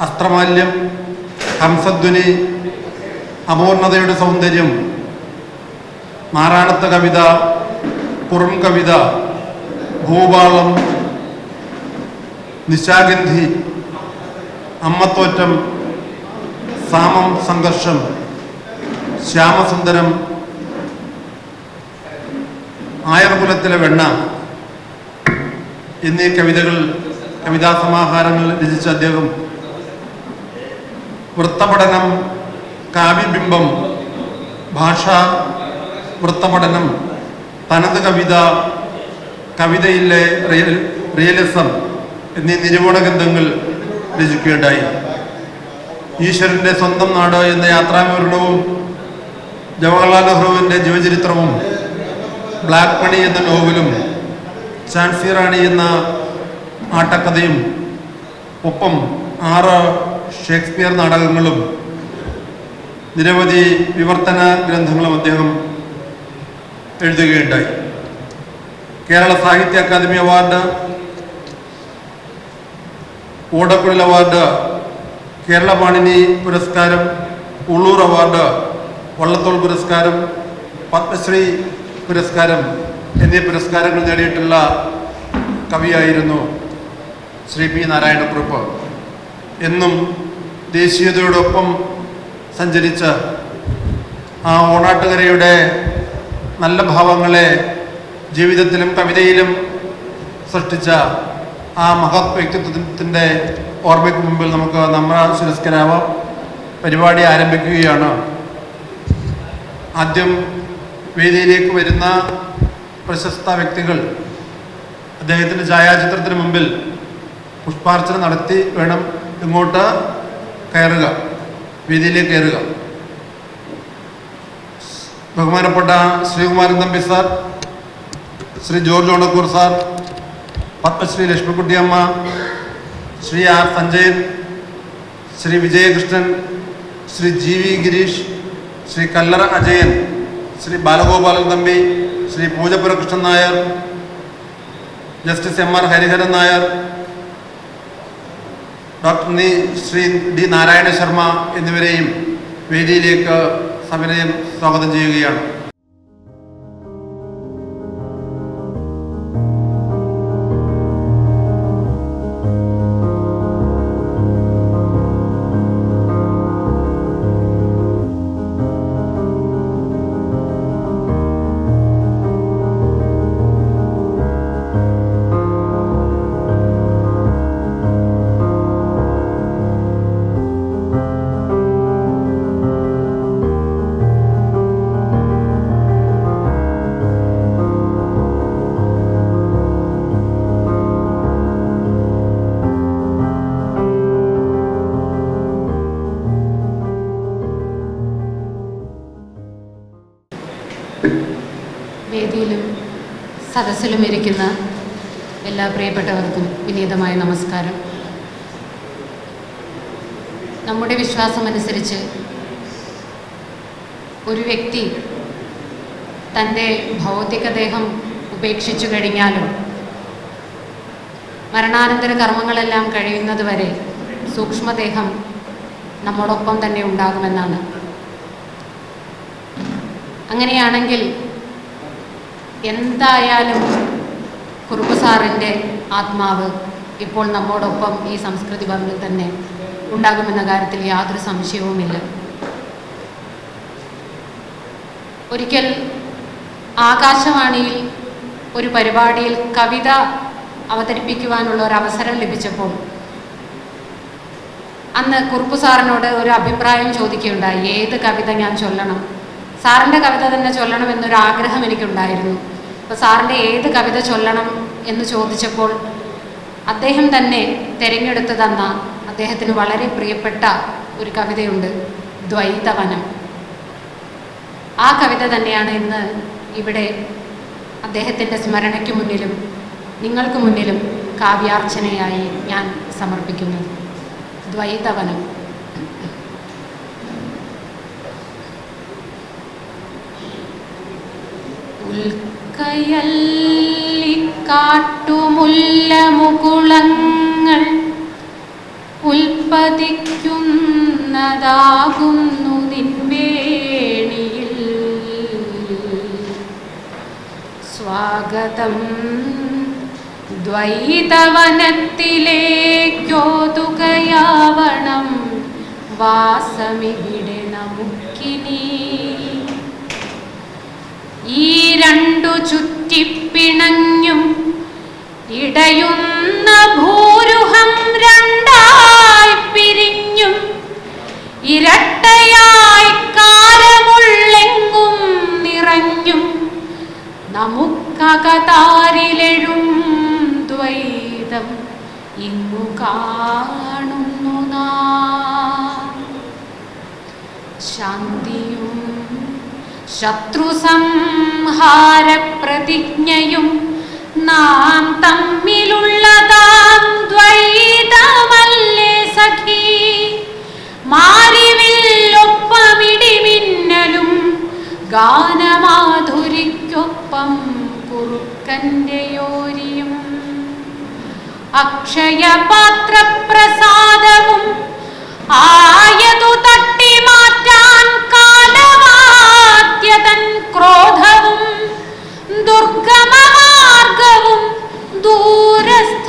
അസ്ത്രമാല്യം, ഹംസധ്വനി, അപൂർണതയുടെ സൗന്ദര്യം, നാരായണത്ത കവിത, പുറം കവിത, ഭൂപാളം, നിശാഗന്ധി, അമ്മത്തോറ്റം, സാമം സംഘർഷം, ശ്യാമസുന്ദരം, ആയർകുലത്തിലെ വെണ്ണ എന്നീ കവിതാസമാഹാരങ്ങൾ രചിച്ച അദ്ദേഹം വൃത്തപഠനം, കാവ്യബിംബം, ഭാഷാ വൃത്തപഠനം, തനത് കവിത, കവിതയിലെ റിയലിസം എന്നീ നിരൂപണ ഗ്രന്ഥങ്ങൾ രചിക്കുകയുണ്ടായി. ഈശ്വരൻ്റെ സ്വന്തം നാട് എന്ന യാത്രാവിവരണവും, ജവഹർലാൽ നെഹ്റുവിൻ്റെ ജീവചരിത്രവും, ബ്ലാക്ക് മണി എന്ന നോവലും, ഝാൻസി റാണി എന്ന ആട്ടക്കഥയും, ഒപ്പം 6 ഷേക്സ്പിയർ നാടകങ്ങളും നിരവധി വിവർത്തന ഗ്രന്ഥങ്ങളും അദ്ദേഹം എഴുതുകയുണ്ടായി. കേരള സാഹിത്യ അക്കാദമി അവാർഡ്, ഓടക്കുഴൽ അവാർഡ്, കേരള പാണിനി പുരസ്കാരം, ഉള്ളൂർ അവാർഡ്, വള്ളത്തോൾ പുരസ്കാരം, പത്മശ്രീ പുരസ്കാരം എന്നീ പുരസ്കാരങ്ങൾ നേടിയിട്ടുള്ള കവിയായിരുന്നു ശ്രീ പി നാരായണക്കുറുപ്പ്. എന്നും ദേശീയതയോടൊപ്പം സഞ്ചരിച്ച ആ ഓണാട്ടുകരയുടെ നല്ല ഭാവങ്ങളെ ജീവിതത്തിലും കവിതയിലും സൃഷ്ടിച്ച ആ മഹത് വ്യക്തിത്വത്തിൻ്റെ ഓർമ്മയ്ക്ക് മുമ്പിൽ നമുക്ക് നമ്രശിരസ്കരാവാം. പരിപാടി ആരംഭിക്കുകയാണ്. ആദ്യം വേദിയിലേക്ക് വരുന്ന പ്രശസ്ത വ്യക്തികൾ അദ്ദേഹത്തിൻ്റെ ഛായാചിത്രത്തിന് മുമ്പിൽ പുഷ്പാർച്ചന നടത്തി വേണം ഇങ്ങോട്ട് കയറുക, വേദിയിലേക്ക് കയറുക. ബഹുമാനപ്പെട്ട Sreekumaran Thampi sir, Sri George Onakkoor sir, Padmashri Lakshmikuttyamma, Sri R Sanjayan, Sri Vijayakrishnan, Sri G V Girish, Sri Kallara Ajayan, Sri Balagopalan Thampi, Sri Poojappura Krishnan Nair, justice M R Hariharan Nair, doctor Sri D Narayana Sharma എന്നിവരെയും വേദിയിലേക്ക് സവിനയം സ്വാഗതം ചെയ്യുകയാണ്. വേദിയിലും സദസ്സിലും ഇരിക്കുന്ന എല്ലാ പ്രിയപ്പെട്ടവർക്കും വിനീതമായ നമസ്കാരം. നമ്മുടെ വിശ്വാസമനുസരിച്ച് ഒരു വ്യക്തി തൻ്റെ ഭൗതികദേഹം ഉപേക്ഷിച്ചു കഴിഞ്ഞാലും മരണാനന്തര കർമ്മങ്ങളെല്ലാം കഴിയുന്നത് വരെ സൂക്ഷ്മദേഹം നമ്മോടൊപ്പം തന്നെ ഉണ്ടാകുമെന്നാണ്. അങ്ങനെയാണെങ്കിൽ എന്തായാലും കുറുപ്പ് സാറിൻ്റെ ആത്മാവ് ഇപ്പോൾ നമ്മോടൊപ്പം ഈ സംസ്കൃതി ഭവനിൽ തന്നെ ഉണ്ടാകുമെന്ന കാര്യത്തിൽ യാതൊരു സംശയവുമില്ല. ഒരിക്കൽ ആകാശവാണിയിൽ ഒരു പരിപാടിയിൽ കവിത അവതരിപ്പിക്കുവാനുള്ള ഒരു അവസരം ലഭിച്ചപ്പോൾ അന്ന് കുറുപ്പ് സാറിനോട് ഒരു അഭിപ്രായം ചോദിക്കുകയുണ്ടായി. ഏത് കവിത ഞാൻ ചൊല്ലണം? സാറിൻ്റെ കവിത തന്നെ ചൊല്ലണം എന്നൊരു ആഗ്രഹം എനിക്കുണ്ടായിരുന്നു. അപ്പോൾ സാറിൻ്റെ ഏത് കവിത ചൊല്ലണം എന്ന് ചോദിച്ചപ്പോൾ അദ്ദേഹം തന്നെ തിരഞ്ഞെടുത്ത് തന്ന അദ്ദേഹത്തിന് വളരെ പ്രിയപ്പെട്ട ഒരു കവിതയുണ്ട്, ദ്വൈതവനം. ആ കവിത തന്നെയാണ് ഇന്ന് ഇവിടെ അദ്ദേഹത്തിൻ്റെ സ്മരണയ്ക്ക് മുന്നിലും നിങ്ങൾക്ക് മുന്നിലും കാവ്യാർച്ചനയായി ഞാൻ സമർപ്പിക്കുന്നത്. ദ്വൈതവനം. ഉൽക്കയല്ലിക്കാട്ടുമുല്ല മുകുളങ്ങൾ പതിക്കുന്നതാകുന്നു നിൻവേണിയിൽ. സ്വാഗതം ദ്വൈതവനത്തിലേക്കോതുകയാവണം വാസമിവിടെ നമുക്കിനി. ഈ രണ്ടു ചുറ്റിപ്പിണഞ്ഞും ഇടയുന്ന ഭൂരുഹം രണ്ടായി പിരിഞ്ഞും ഇരട്ടയായി കാലമുള്ളെങ്ങും നിറഞ്ഞും നമുക്കകതാരിലെഴും ദ്വൈതം ഇങ്ങു കാണുന്നു നാം. ശാന്തിയും ശത്രുസംഹാര പ്രതിജ്ഞയും നാം തമ്മിലുള്ളതാം ദ്വൈതമല്ലേ സഖി. മാരിവില്ലൊപ്പമിടിമിന്നലും ഗാനമാധുരിക്കൊപ്പം കുറുക്കൻ്റെയോരിയും അക്ഷയപാത്രപ്രസാദവും ആയതു തട്ടിമാറ്റാൻ കാലവാദ്യതൻ ക്രോധവും ദുർഗമമാർഗവും ദൂരസ്ഥതാരവും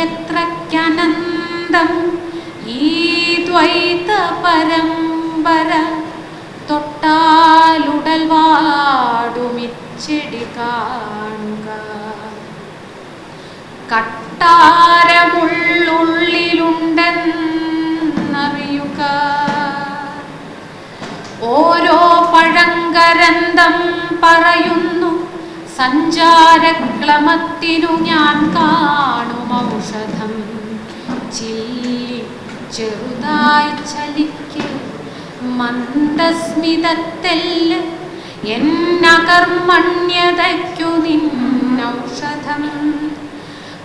എത്രയ്ക്കനന്തം ഈ ദ്വൈത പരമ്പര തൊട്ടാലുടൽ വാടുമിച്ചെടി കാണുക. കട്ടാരമുള്ളുള്ളിലുണ്ടെന്നറിയുക. ഓരോ പഴങ്കരന്തം പറയുന്നു സഞ്ചാരക്ലമത്തിനു ഞാൻ കാണും ഔഷധം. ചില്ലി ചെറുതായി ചലിക്ക് മന്ദസ്മിതത്തെല്ല് എന്നകർമ്മണ്യതയ്ക്കു നിന്നൗഷധം.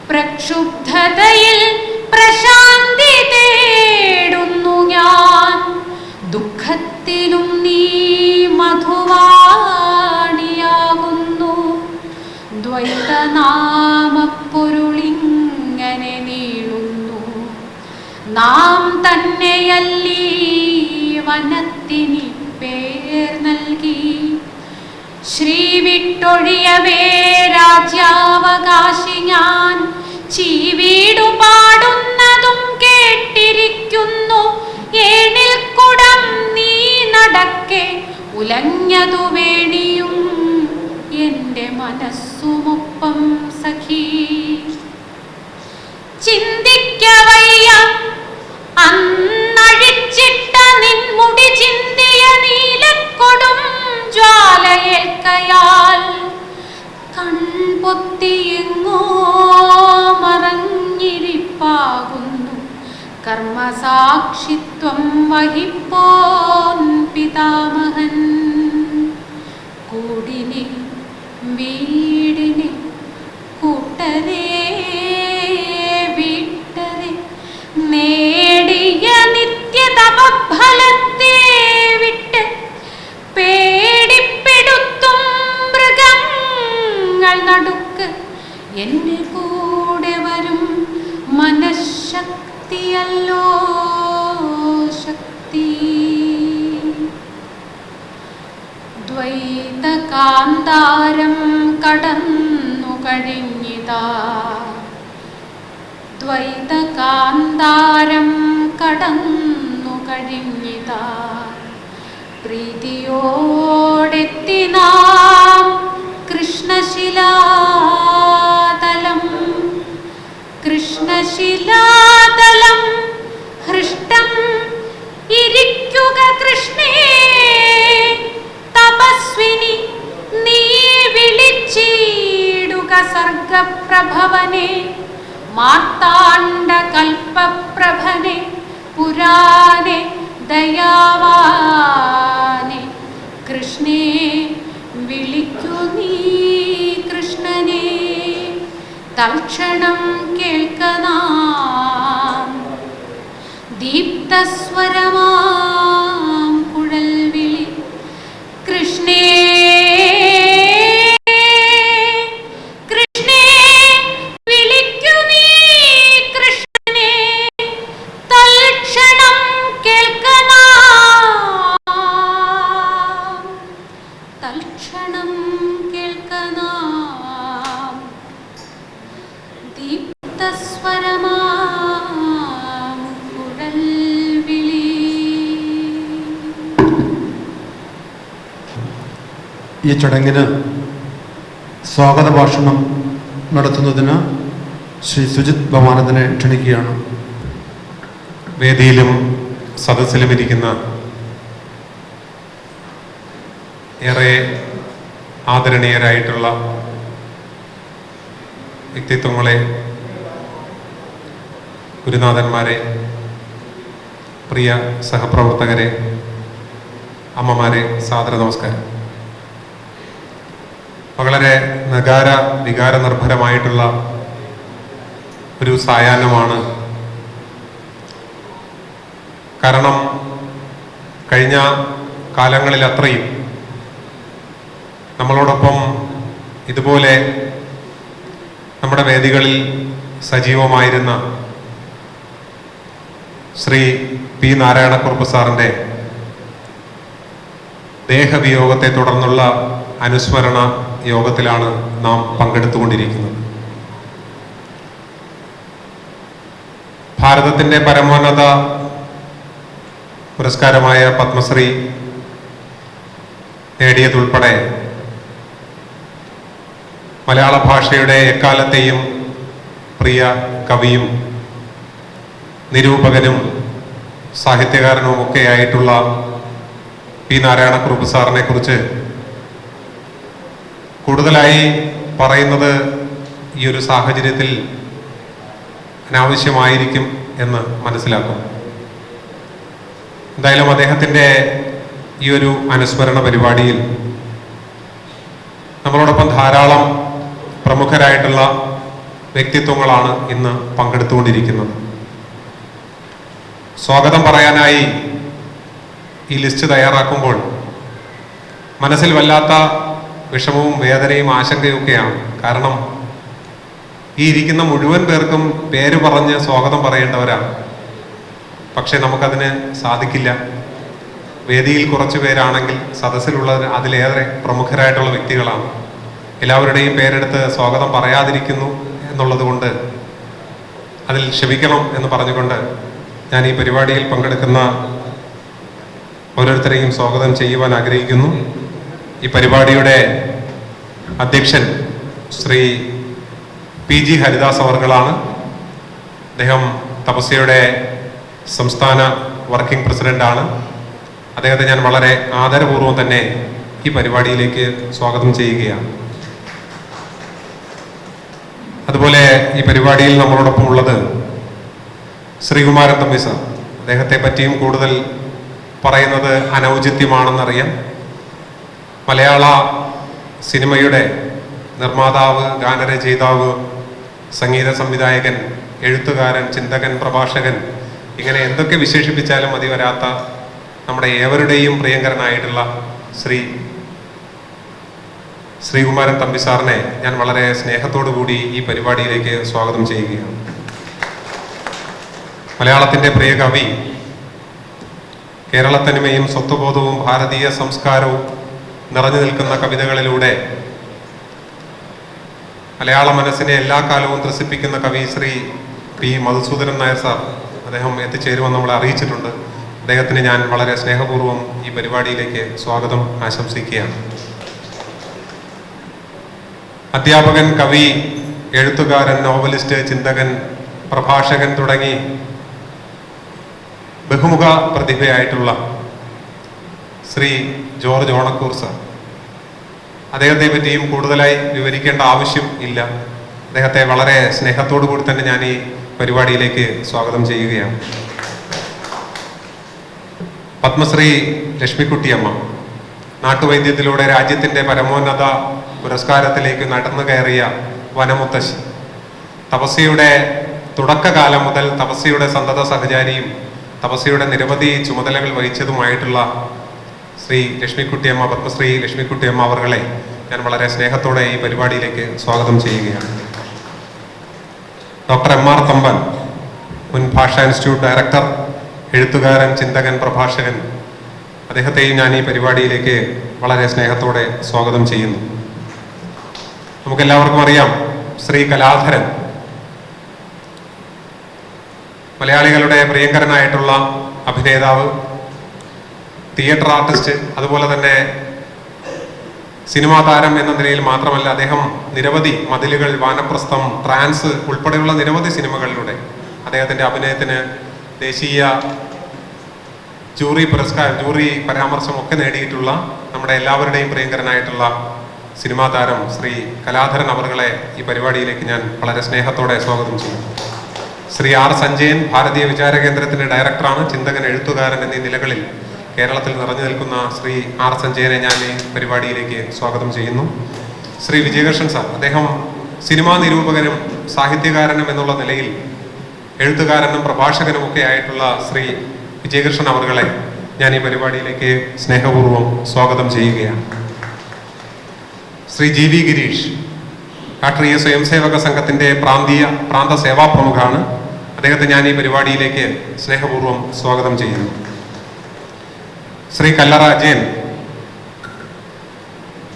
പ്രക്ഷുബ്ധതയിൽ പ്രശാന്തി തേടുന്നു ഞാൻ, ദുഃഖത്തിലും നീ മധുവാണിയാകുന്നു. ദ്വൈതനാമപ്പൊരുളിങ്ങനെ നീളുന്നു. നാം തന്നെയല്ലീ വനത്തിനി പേർ നൽകി. ശ്രീ വിട്ടൊഴിയവേ രാജ്യാവകാശി ഞാൻ ചീവീടു പാടുന്നതും കേട്ടിരിക്കുന്നു. ഏണിൽ കുടം നീ നടക്കെ ഉലഞ്ഞതു വേണിയും എൻ്റെ മനസ്സുമൊപ്പം സഖി. ചിന്തിക്കവയ്യ അന്നഴിച്ചിട്ട നിൻമുടി ചിന്തിയ നീലക്കൊടും ജ്വാലയേൽക്കയാൽ കൺപൊത്തിയെങ്ങോ മറഞ്ഞിരിപ്പാകുന്നു. കർമ്മസാക്ഷിത്വം വഹിപ്പോൻ പിതാമഹൻ. കൂടിനെ വീടിനെ കൂട്ടരേ വീട്ടരെ നേടിയ നിത്യതപഫലത്തെ വിട്ട് പേടിപ്പെടുത്തും മൃഗങ്ങൾ നടുക്ക് എന്നെ കൂടെ വരും മനഃശക്തിയല്ലോ ശക്തി. ദ്വൈതകാന്താരം കടന്നു കഴിഞ്ഞിതാ. ദ്വൈതകാന്താരം കടന്നു കഴിഞ്ഞിതാ. പ്രീതിയോടെത്തി നാം കൃഷ്ണശിലാതലം. കൃഷ്ണശിലാതലം ഹൃഷ്ടം ഇരിക്കുക കൃഷ്ണേ. തപസ്വിനി നീ വിളിച്ചിടുക സർഗപ്രഭവനെ. മാർത്താണ്ഡ കൽപ്പപ്രഭനെ പുരാനെ ദയാവാനെ. കൃഷ്ണേ വിളിക്കൂ നീ കൃഷ്ണനെ. തൽക്ഷണം കേൾക്കനാം ദീപ്തസ്വരമാം കുഴൽ വിളി. കൃഷ്ണേ കൃഷ്ണേ വിളിക്കൂ നീ കൃഷ്ണനെ. വീക്ഷണം കേൾക്കനാം ദീപ്തസ്വരമാം കുഴൽവിളി. ഈ ചടങ്ങിന് സ്വാഗത ഭാഷണം നടത്തുന്നതിന് ശ്രീ സുജിത് ഭവാനന്ദനെ ക്ഷണിക്കുകയാണ്. വേദിയിലും സദസ്സിലും ഇരിക്കുന്ന ഏറെ ആദരണീയരായിട്ടുള്ള വ്യക്തിത്വങ്ങളെ, ഗുരുനാഥന്മാരെ, പ്രിയ സഹപ്രവർത്തകരെ, അമ്മമാരെ, സാദര നമസ്കാരം. വളരെ വികാരനിർഭരമായിട്ടുള്ള ഒരു സായാഹ്നമാണ്. കാരണം കഴിഞ്ഞ കാലങ്ങളിൽ അത്രയും നമ്മളോടൊപ്പം ഇതുപോലെ നമ്മുടെ വേദികളിൽ സജീവമായിരുന്ന ശ്രീ പി നാരായണക്കുറുപ്പ് സാറിൻ്റെ ദേഹവിയോഗത്തെ തുടർന്നുള്ള അനുസ്മരണ യോഗത്തിലാണ് നാം പങ്കെടുത്തുകൊണ്ടിരിക്കുന്നത്. ഭാരതത്തിൻ്റെ പരമോന്നത പുരസ്കാരമായ പത്മശ്രീ നേടിയതുൾപ്പെടെ മലയാള ഭാഷയുടെ എക്കാലത്തെയും പ്രിയ കവിയും നിരൂപകനും സാഹിത്യകാരനുമൊക്കെ ആയിട്ടുള്ള പി നാരായണക്കുറുപ്പ് സാറിനെ കുറിച്ച് കൂടുതലായി പറയുന്നത് ഈ ഒരു സാഹചര്യത്തിൽ അനാവശ്യമായിരിക്കും എന്ന് മനസ്സിലാക്കും. എന്തായാലും അദ്ദേഹത്തിൻ്റെ ഈ ഒരു അനുസ്മരണ പരിപാടിയിൽ നമ്മളോടൊപ്പം ധാരാളം പ്രമുഖരായിട്ടുള്ള വ്യക്തിത്വങ്ങളാണ് ഇന്ന് പങ്കെടുത്തുകൊണ്ടിരിക്കുന്നത്. സ്വാഗതം പറയാനായി ഈ ലിസ്റ്റ് തയ്യാറാക്കുമ്പോൾ മനസ്സിൽ വല്ലാത്ത വിഷമവും വേദനയും ആശങ്കയൊക്കെയാണ്. കാരണം ഈ ഇരിക്കുന്ന മുഴുവൻ പേർക്കും പേര് പറഞ്ഞ് സ്വാഗതം പറയേണ്ടവരാണ്. പക്ഷെ നമുക്കതിന് സാധിക്കില്ല. വേദിയിൽ കുറച്ച് പേരാണെങ്കിൽ സദസ്സിലുള്ളത് അതിലേറെ പ്രമുഖരായിട്ടുള്ള വ്യക്തികളാണ്. എല്ലാവരുടെയും പേരെടുത്ത് സ്വാഗതം പറയാതിരിക്കുന്നു എന്നുള്ളത് കൊണ്ട് അതിൽ ക്ഷമിക്കണം എന്ന് പറഞ്ഞുകൊണ്ട് ഞാൻ ഈ പരിപാടിയിൽ പങ്കെടുക്കുന്ന ഓരോരുത്തരെയും സ്വാഗതം ചെയ്യുവാൻ ആഗ്രഹിക്കുന്നു. ഈ പരിപാടിയുടെ അധ്യക്ഷൻ ശ്രീ പി ജി ഹരിദാസ് അവർകളാണ്. അദ്ദേഹം തപസ്യയുടെ സംസ്ഥാന വർക്കിംഗ് പ്രസിഡന്റാണ്. അദ്ദേഹത്തെ ഞാൻ വളരെ ആദരപൂർവ്വം തന്നെ ഈ പരിപാടിയിലേക്ക് സ്വാഗതം ചെയ്യുകയാണ്. അതുപോലെ ഈ പരിപാടിയിൽ നമ്മളോടൊപ്പം ഉള്ളത് ശ്രീകുമാരൻ തമ്പി സാർ. അദ്ദേഹത്തെ പറ്റിയും കൂടുതൽ പറയുന്നത് അനൗചിത്യമാണെന്നറിയാം. മലയാള സിനിമയുടെ നിർമ്മാതാവ്, ഗാനരചയിതാവ്, സംഗീത സംവിധായകൻ, എഴുത്തുകാരൻ, ചിന്തകൻ, പ്രഭാഷകൻ, ഇങ്ങനെ എന്തൊക്കെ വിശേഷിപ്പിച്ചാലും മതി വരാത്ത നമ്മുടെ ഏവരുടെയും പ്രിയങ്കരനായിട്ടുള്ള ശ്രീകുമാരൻ തമ്പി സാറിനെ ഞാൻ വളരെ സ്നേഹത്തോടു കൂടി ഈ പരിപാടിയിലേക്ക് സ്വാഗതം ചെയ്യുകയാണ്. മലയാളത്തിൻ്റെ പ്രിയ കവി, കേരളത്തനിമയും സ്വത്വബോധവും ഭാരതീയ സംസ്കാരവും നിറഞ്ഞു നിൽക്കുന്ന കവിതകളിലൂടെ മലയാള മനസ്സിനെ എല്ലാ കാലവും ത്രസിപ്പിക്കുന്ന കവി ശ്രീ പി മധുസൂദനൻ നായർ സാർ അദ്ദേഹം എത്തിച്ചേരുമെന്ന് നമ്മളെ അറിയിച്ചിട്ടുണ്ട്. അദ്ദേഹത്തിന് ഞാൻ വളരെ സ്നേഹപൂർവ്വം ഈ പരിപാടിയിലേക്ക് സ്വാഗതം ആശംസിക്കുകയാണ്. അധ്യാപകൻ, കവി, എഴുത്തുകാരൻ, നോവലിസ്റ്റ്, ചിന്തകൻ, പ്രഭാഷകൻ തുടങ്ങി ബഹുമുഖ പ്രതിഭയായിട്ടുള്ള ശ്രീ ജോർജ് ഓണക്കൂർ സാർ. അദ്ദേഹത്തെ പറ്റിയും കൂടുതലായി വിവരിക്കേണ്ട ആവശ്യം ഇല്ല. അദ്ദേഹത്തെ വളരെ സ്നേഹത്തോടു കൂടി തന്നെ ഞാൻ ഈ പരിപാടിയിലേക്ക് സ്വാഗതം ചെയ്യുകയാണ്. പത്മശ്രീ ലക്ഷ്മിക്കുട്ടിയമ്മ നാട്ടുവൈദ്യത്തിലൂടെ രാജ്യത്തിൻ്റെ പരമോന്നത പുരസ്കാരത്തിലേക്ക് നടന്നു കയറിയ വനമുത്തശ്ശി. തപസ്യയുടെ തുടക്കകാലം മുതൽ തപസ്യയുടെ സന്തത സഹചാരിയും തപസ്യയുടെ നിരവധി ചുമതലകൾ വഹിച്ചതുമായിട്ടുള്ള ശ്രീ ലക്ഷ്മിക്കുട്ടിയമ്മ, പത്മശ്രീ ലക്ഷ്മിക്കുട്ടിയമ്മ അവർകളെ ഞാൻ വളരെ സ്നേഹത്തോടെ ഈ പരിപാടിയിലേക്ക് സ്വാഗതം ചെയ്യുകയാണ്. ഡോക്ടർ എം.ആർ. തമ്പൻ, മുൻ ഭാഷാ ഇൻസ്റ്റിറ്റ്യൂട്ട് ഡയറക്ടർ, എഴുത്തുകാരൻ, ചിന്തകൻ, പ്രഭാഷകൻ, അദ്ദേഹത്തെയും ഞാൻ ഈ പരിപാടിയിലേക്ക് വളരെ സ്നേഹത്തോടെ സ്വാഗതം ചെയ്യുന്നു. നമുക്കെല്ലാവർക്കും അറിയാം, ശ്രീ കലാധരൻ മലയാളികളുടെ പ്രിയങ്കരനായിട്ടുള്ള അഭിനേതാവ്, തിയേറ്റർ ആർട്ടിസ്റ്റ്, അതുപോലെ തന്നെ സിനിമാ താരം എന്ന നിലയിൽ മാത്രമല്ല, അദ്ദേഹം നിരവധി മതിലുകൾ, വാനപ്രസ്ഥം, ട്രാൻസ് ഉൾപ്പെടെയുള്ള നിരവധി സിനിമകളിലൂടെ അദ്ദേഹത്തിൻ്റെ അഭിനയത്തിന് ദേശീയ ജൂറി പരാമർശമൊക്കെ നേടിയിട്ടുള്ള നമ്മുടെ എല്ലാവരുടെയും പ്രിയങ്കരനായിട്ടുള്ള സിനിമാ താരം ശ്രീ കലാധരൻ അവറുകളെ ഈ പരിപാടിയിലേക്ക് ഞാൻ വളരെ സ്നേഹത്തോടെ സ്വാഗതം ചെയ്യുന്നു. ശ്രീ ആർ സഞ്ജയൻ ഭാരതീയ വിചാര കേന്ദ്രത്തിൻ്റെ ഡയറക്ടറാണ്. ചിന്തകൻ, എഴുത്തുകാരൻ എന്നീ നിലകളിൽ കേരളത്തിൽ നിറഞ്ഞു നിൽക്കുന്ന ശ്രീ ആർ സഞ്ജയനെ ഞാൻ ഈ പരിപാടിയിലേക്ക് സ്വാഗതം ചെയ്യുന്നു. ശ്രീ വിജയകൃഷ്ണൻ സാർ, അദ്ദേഹം സിനിമാ നിരൂപകനും സാഹിത്യകാരനും എന്നുള്ള നിലയിൽ എഴുത്തുകാരനും പ്രഭാഷകനും ഒക്കെ ആയിട്ടുള്ള ശ്രീ വിജയകൃഷ്ണൻ അവറുകളെ ഞാൻ ഈ പരിപാടിയിലേക്ക് സ്നേഹപൂർവ്വം സ്വാഗതം ചെയ്യുകയാണ്. ശ്രീ ജി വി ഗിരീഷ് രാഷ്ട്രീയ സ്വയംസേവക സംഘത്തിൻ്റെ പ്രാന്ത സേവാ പ്രമുഖാണ്. അദ്ദേഹത്തെ ഞാൻ ഈ പരിപാടിയിലേക്ക് സ്നേഹപൂർവ്വം സ്വാഗതം ചെയ്യുന്നു. ശ്രീ കല്ലറ അജയൻ,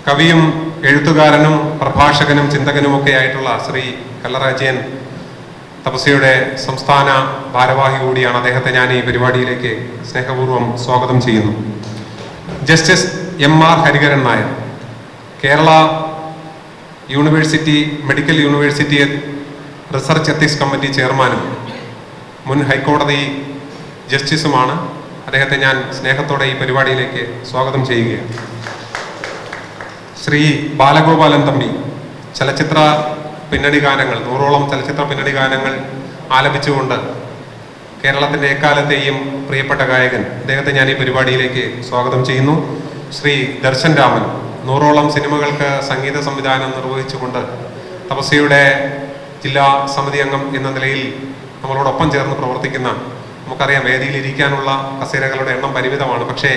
കവിയും എഴുത്തുകാരനും പ്രഭാഷകനും ചിന്തകനുമൊക്കെ ആയിട്ടുള്ള ശ്രീ കല്ലറ അജയൻ തപസ്യയുടെ സംസ്ഥാന ഭാരവാഹി കൂടിയാണ്. അദ്ദേഹത്തെ ഞാൻ ഈ പരിപാടിയിലേക്ക് സ്നേഹപൂർവ്വം സ്വാഗതം ചെയ്യുന്നു. Justice MR Hariharan Nair, Kerala medical university research ethics committee ചെയർമാനും മുൻ ഹൈക്കോടതി ജസ്റ്റിസുമാണ്. അദ്ദേഹത്തെ ഞാൻ സ്നേഹത്തോടെ ഈ പരിപാടിയിലേക്ക് സ്വാഗതം ചെയ്യുകയാണ്. ശ്രീ ബാലഗോപാലൻ തമ്പി, ചലച്ചിത്ര പിന്നണി ഗാനങ്ങൾ, 100ഓളം ചലച്ചിത്ര പിന്നണി ഗാനങ്ങൾ ആലപിച്ചുകൊണ്ട് കേരളത്തിൻ്റെ എക്കാലത്തെയും പ്രിയപ്പെട്ട ഗായകൻ, അദ്ദേഹത്തെ ഞാൻ ഈ പരിപാടിയിലേക്ക് സ്വാഗതം ചെയ്യുന്നു. ശ്രീ ദർശൻ രാമൻ, 100ഓളം സിനിമകൾക്ക് സംഗീത സംവിധാനം നിർവഹിച്ചുകൊണ്ട് തപസ്യയുടെ ജില്ലാ സമിതി അംഗം എന്ന നിലയിൽ നമ്മളോടൊപ്പം ചേർന്ന് പ്രവർത്തിക്കുന്ന, നമുക്കറിയാം വേദിയിൽ ഇരിക്കാനുള്ള കസേരകളുടെ എണ്ണം പരിമിതമാണ്, പക്ഷേ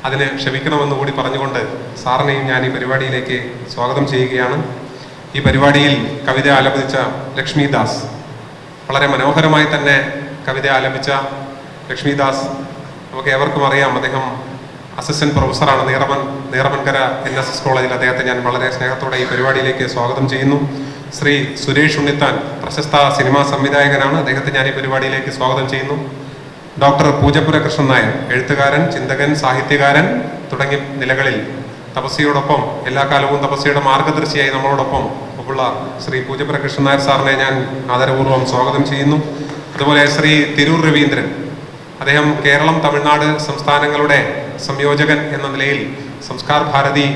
അതിന് ക്ഷമിക്കണമെന്ന് കൂടി പറഞ്ഞുകൊണ്ട് സാറിനെയും ഞാൻ ഈ പരിപാടിയിലേക്ക് സ്വാഗതം ചെയ്യുകയാണ്. ഈ പരിപാടിയിൽ കവിത ആലപിച്ച ലക്ഷ്മിദാസ്, വളരെ മനോഹരമായി തന്നെ കവിത ആലപിച്ച ലക്ഷ്മിദാസ് നമുക്ക് ഏവർക്കും അറിയാം. അദ്ദേഹം അസിസ്റ്റന്റ് പ്രൊഫസറാണ് നീറമൻകര NSS കോളേജിൽ. അദ്ദേഹത്തെ ഞാൻ വളരെ സ്നേഹത്തോടെ ഈ പരിപാടിയിലേക്ക് സ്വാഗതം ചെയ്യുന്നു. ശ്രീ സുരേഷ് ഉണ്ണിത്താൻ, പ്രശസ്ത സിനിമാ സംവിധായകനാണ്. അദ്ദേഹത്തെ ഞാൻ ഈ പരിപാടിയിലേക്ക് സ്വാഗതം ചെയ്യുന്നു. ഡോക്ടർ പൂജപ്പുര കൃഷ്ണൻ നായർ, എഴുത്തുകാരൻ, ചിന്തകൻ, സാഹിത്യകാരൻ തുടങ്ങിയ നിലകളിൽ തപസ്യയോടൊപ്പം എല്ലാ കാലവും തപസ്യയുടെ മാർഗദർശിയായി നമ്മളോടൊപ്പം ഉള്ള ശ്രീ പൂജപ്പുര കൃഷ്ണൻ നായർ സാറിനെ ഞാൻ ആദരപൂർവ്വം സ്വാഗതം ചെയ്യുന്നു. അതുപോലെ ശ്രീ തിരൂർ രവീന്ദ്രൻ, അദ്ദേഹം കേരളം തമിഴ്നാട് സംസ്ഥാനങ്ങളുടെ സംയോജകൻ എന്ന നിലയിൽ സംസ്കാർ ഭാരതി,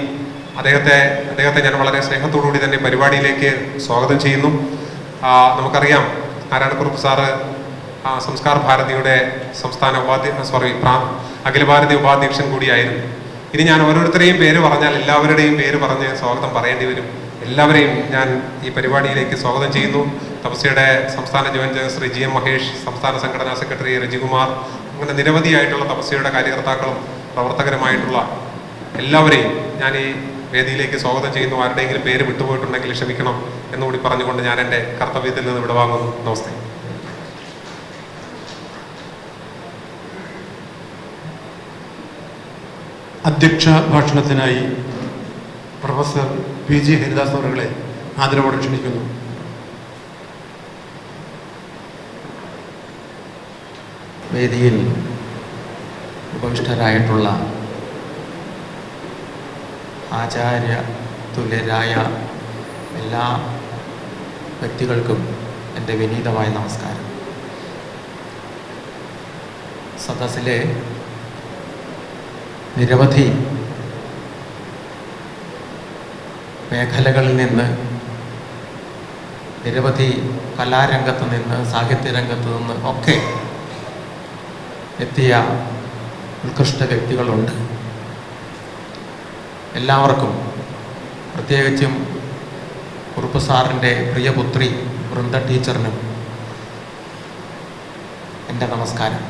അദ്ദേഹത്തെ ഞാൻ വളരെ സ്നേഹത്തോടുകൂടി തന്നെ പരിപാടിയിലേക്ക് സ്വാഗതം ചെയ്യുന്നു. നമുക്കറിയാം നാരായണക്കുറുപ്പ് സാറ് സംസ്കാർ ഭാരതിയുടെ അഖില ഭാരതീയ ഉപാധ്യക്ഷൻ കൂടിയായിരുന്നു. ഇനി ഞാൻ ഓരോരുത്തരെയും പേര് പറഞ്ഞാൽ എല്ലാവരുടെയും പേര് പറഞ്ഞ് സ്വാഗതം പറയേണ്ടി വരും. എല്ലാവരെയും ഞാൻ ഈ പരിപാടിയിലേക്ക് സ്വാഗതം ചെയ്യുന്നു. തപസ്യയുടെ സംസ്ഥാന joint general Shri GM Mahesh, സംസ്ഥാന സംഘടനാ സെക്രട്ടറി രജികുമാർ, അങ്ങനെ നിരവധിയായിട്ടുള്ള തപസ്യയുടെ കാര്യകർത്താക്കളും പ്രവർത്തകരുമായിട്ടുള്ള എല്ലാവരെയും ഞാൻ ഈ വേദിയിലേക്ക് സ്വാഗതം ചെയ്യുന്നു. ആരുടെയെങ്കിലും പേര് വിട്ടുപോയിട്ടുണ്ടെങ്കിൽ ക്ഷമിക്കണം എന്നുകൂടി പറഞ്ഞുകൊണ്ട് ഞാൻ എൻ്റെ കർത്തവ്യത്തിൽ നിന്ന് വിടവാങ്ങുന്നു. നമസ്തേ. അധ്യക്ഷ ഭാഷണത്തിനായി പ്രൊഫസർ PG ഹരിദാസ് അവരുടെ ആദരവോടെ ക്ഷണിക്കുന്നു. വേദിയിൽ ഉപവിഷ്ടരായിട്ടുള്ള ആചാര്യ തുല്യരായ എല്ലാ വ്യക്തികൾക്കും എൻ്റെ വിനീതമായ നമസ്കാരം. സദസ്സിലെ നിരവധി മേഖലകളിൽ നിന്ന്, നിരവധി കലാരംഗത്ത് നിന്ന്, സാഹിത്യരംഗത്ത് നിന്ന് ഒക്കെ എത്തിയ ഉത്കൃഷ്ട വ്യക്തികളുണ്ട്. എല്ലാവർക്കും, പ്രത്യേകിച്ചും കുറുപ്പ് സാറിൻ്റെ പ്രിയപുത്രി വൃന്ദ ടീച്ചറിനും എൻ്റെ നമസ്കാരം.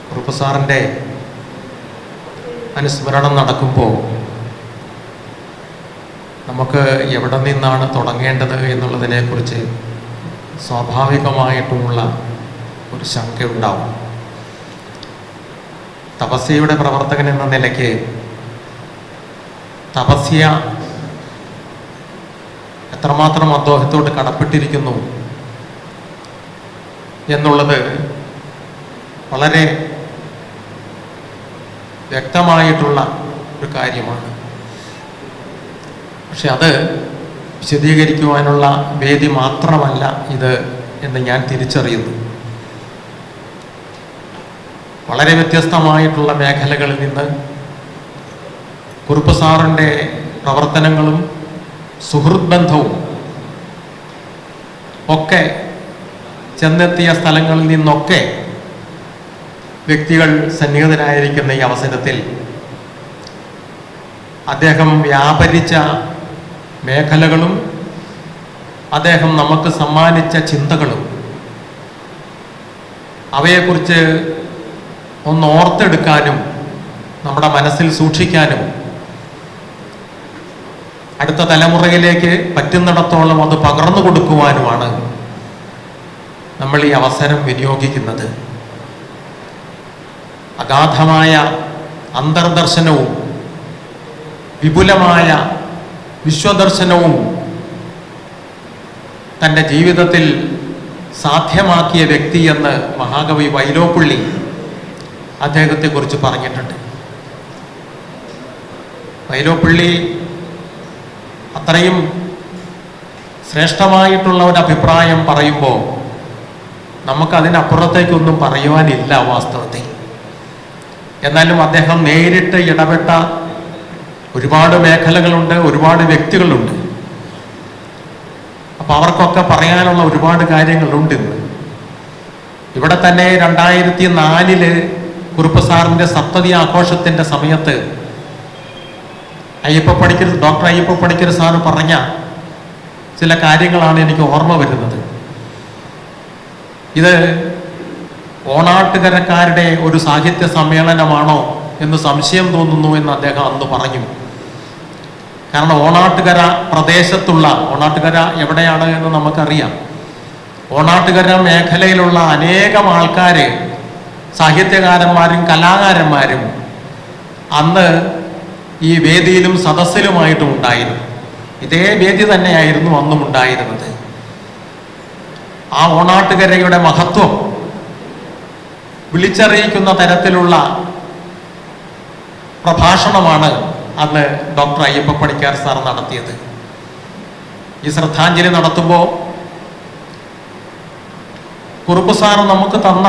കുറുപ്പ് സാറിൻ്റെ അനുസ്മരണം നടക്കുമ്പോൾ നമുക്ക് എവിടെ നിന്നാണ് തുടങ്ങേണ്ടത് എന്നുള്ളതിനെക്കുറിച്ച് സ്വാഭാവികമായിട്ടുമുള്ള ഒരു ശങ്കയുണ്ടാവും. തപസ്യയുടെ പ്രവർത്തകൻ എന്ന നിലയ്ക്ക് തപസ്യ എത്രമാത്രം അദ്ദേഹത്തോട് കടപ്പെട്ടിരിക്കുന്നു എന്നുള്ളത് വളരെ വ്യക്തമായിട്ടുള്ള ഒരു കാര്യമാണ്. പക്ഷെ അത് വിശദീകരിക്കുവാനുള്ള വേദി മാത്രമല്ല ഇത് എന്ന് ഞാൻ തിരിച്ചറിയുന്നു. വളരെ വ്യത്യസ്തമായിട്ടുള്ള മേഖലകളിൽ നിന്ന് കുറുപ്പ് സാറിൻ്റെ പ്രവർത്തനങ്ങളും സുഹൃത്ത് ബന്ധവും ഒക്കെ ചെന്നെത്തിയ സ്ഥലങ്ങളിൽ നിന്നൊക്കെ വ്യക്തികൾ സന്നിഹിതരായിരിക്കുന്ന ഈ അവസരത്തിൽ അദ്ദേഹം വ്യാപരിച്ച മേഖലകളും അദ്ദേഹം നമുക്ക് സമ്മാനിച്ച ചിന്തകളും അവയെക്കുറിച്ച് ഒന്ന് ഓർത്തെടുക്കാനും നമ്മുടെ മനസ്സിൽ സൂക്ഷിക്കാനും അടുത്ത തലമുറയിലേക്ക് പറ്റുന്നിടത്തോളം അത് പകർന്നു കൊടുക്കുവാനുമാണ് നമ്മൾ ഈ അവസരം വിനിയോഗിക്കുന്നത്. അഗാധമായ അന്തർദർശനവും വിപുലമായ വിശ്വദർശനവും തൻ്റെ ജീവിതത്തിൽ സാധ്യമാക്കിയ വ്യക്തി എന്ന് മഹാകവി വൈലോപ്പിള്ളി അദ്ദേഹത്തെക്കുറിച്ച് പറഞ്ഞിട്ടുണ്ട്. വൈലോപ്പിള്ളി അത്രയും ശ്രേഷ്ഠമായിട്ടുള്ള ഒരു അഭിപ്രായം പറയുമ്പോൾ നമുക്കതിനപ്പുറത്തേക്കൊന്നും പറയുവാനില്ല വാസ്തവത്തിൽ. എന്നാലും അദ്ദേഹം നേരിട്ട് ഇടപെട്ട ഒരുപാട് മേഖലകളുണ്ട്, ഒരുപാട് വ്യക്തികളുണ്ട്. അപ്പം അവർക്കൊക്കെ പറയാനുള്ള ഒരുപാട് കാര്യങ്ങളുണ്ട്. ഇന്ന് ഇവിടെ തന്നെ 2004 കുറുപ്പ് സാറിൻ്റെ സപ്തതി ആഘോഷത്തിൻ്റെ സമയത്ത് ഡോക്ടർ അയ്യപ്പ പണിക്കർ സാറ് പറഞ്ഞ ചില കാര്യങ്ങളാണ് എനിക്ക് ഓർമ്മ വരുന്നത്. ഇത് ഓണാട്ടുകരക്കാരുടെ ഒരു സാഹിത്യ സമ്മേളനമാണോ എന്ന് സംശയം തോന്നുന്നു എന്ന് അദ്ദേഹം അന്ന് പറഞ്ഞു. കാരണം ഓണാട്ടുകര പ്രദേശത്തുള്ള, ഓണാട്ടുകര എവിടെയാണ് എന്ന് നമുക്കറിയാം, ഓണാട്ടുകര മേഖലയിലുള്ള അനേകം ആൾക്കാർ, സാഹിത്യകാരന്മാരും കലാകാരന്മാരും അന്ന് ഈ വേദിയിലും സദസ്സിലുമായിട്ടും ഉണ്ടായിരുന്നു. ഇതേ വേദി തന്നെയായിരുന്നു അന്നും ഉണ്ടായിരുന്നത്. ആ ഓണാട്ടുകരയുടെ മഹത്വം വിളിച്ചറിയിക്കുന്ന തരത്തിലുള്ള പ്രഭാഷണമാണ് അന്ന് ഡോക്ടർ അയ്യപ്പ പണിക്കർ സാർ നടത്തിയത്. ഈ ശ്രദ്ധാഞ്ജലി നടത്തുമ്പോൾ കുറുപ്പ് സാർ നമുക്ക് തന്ന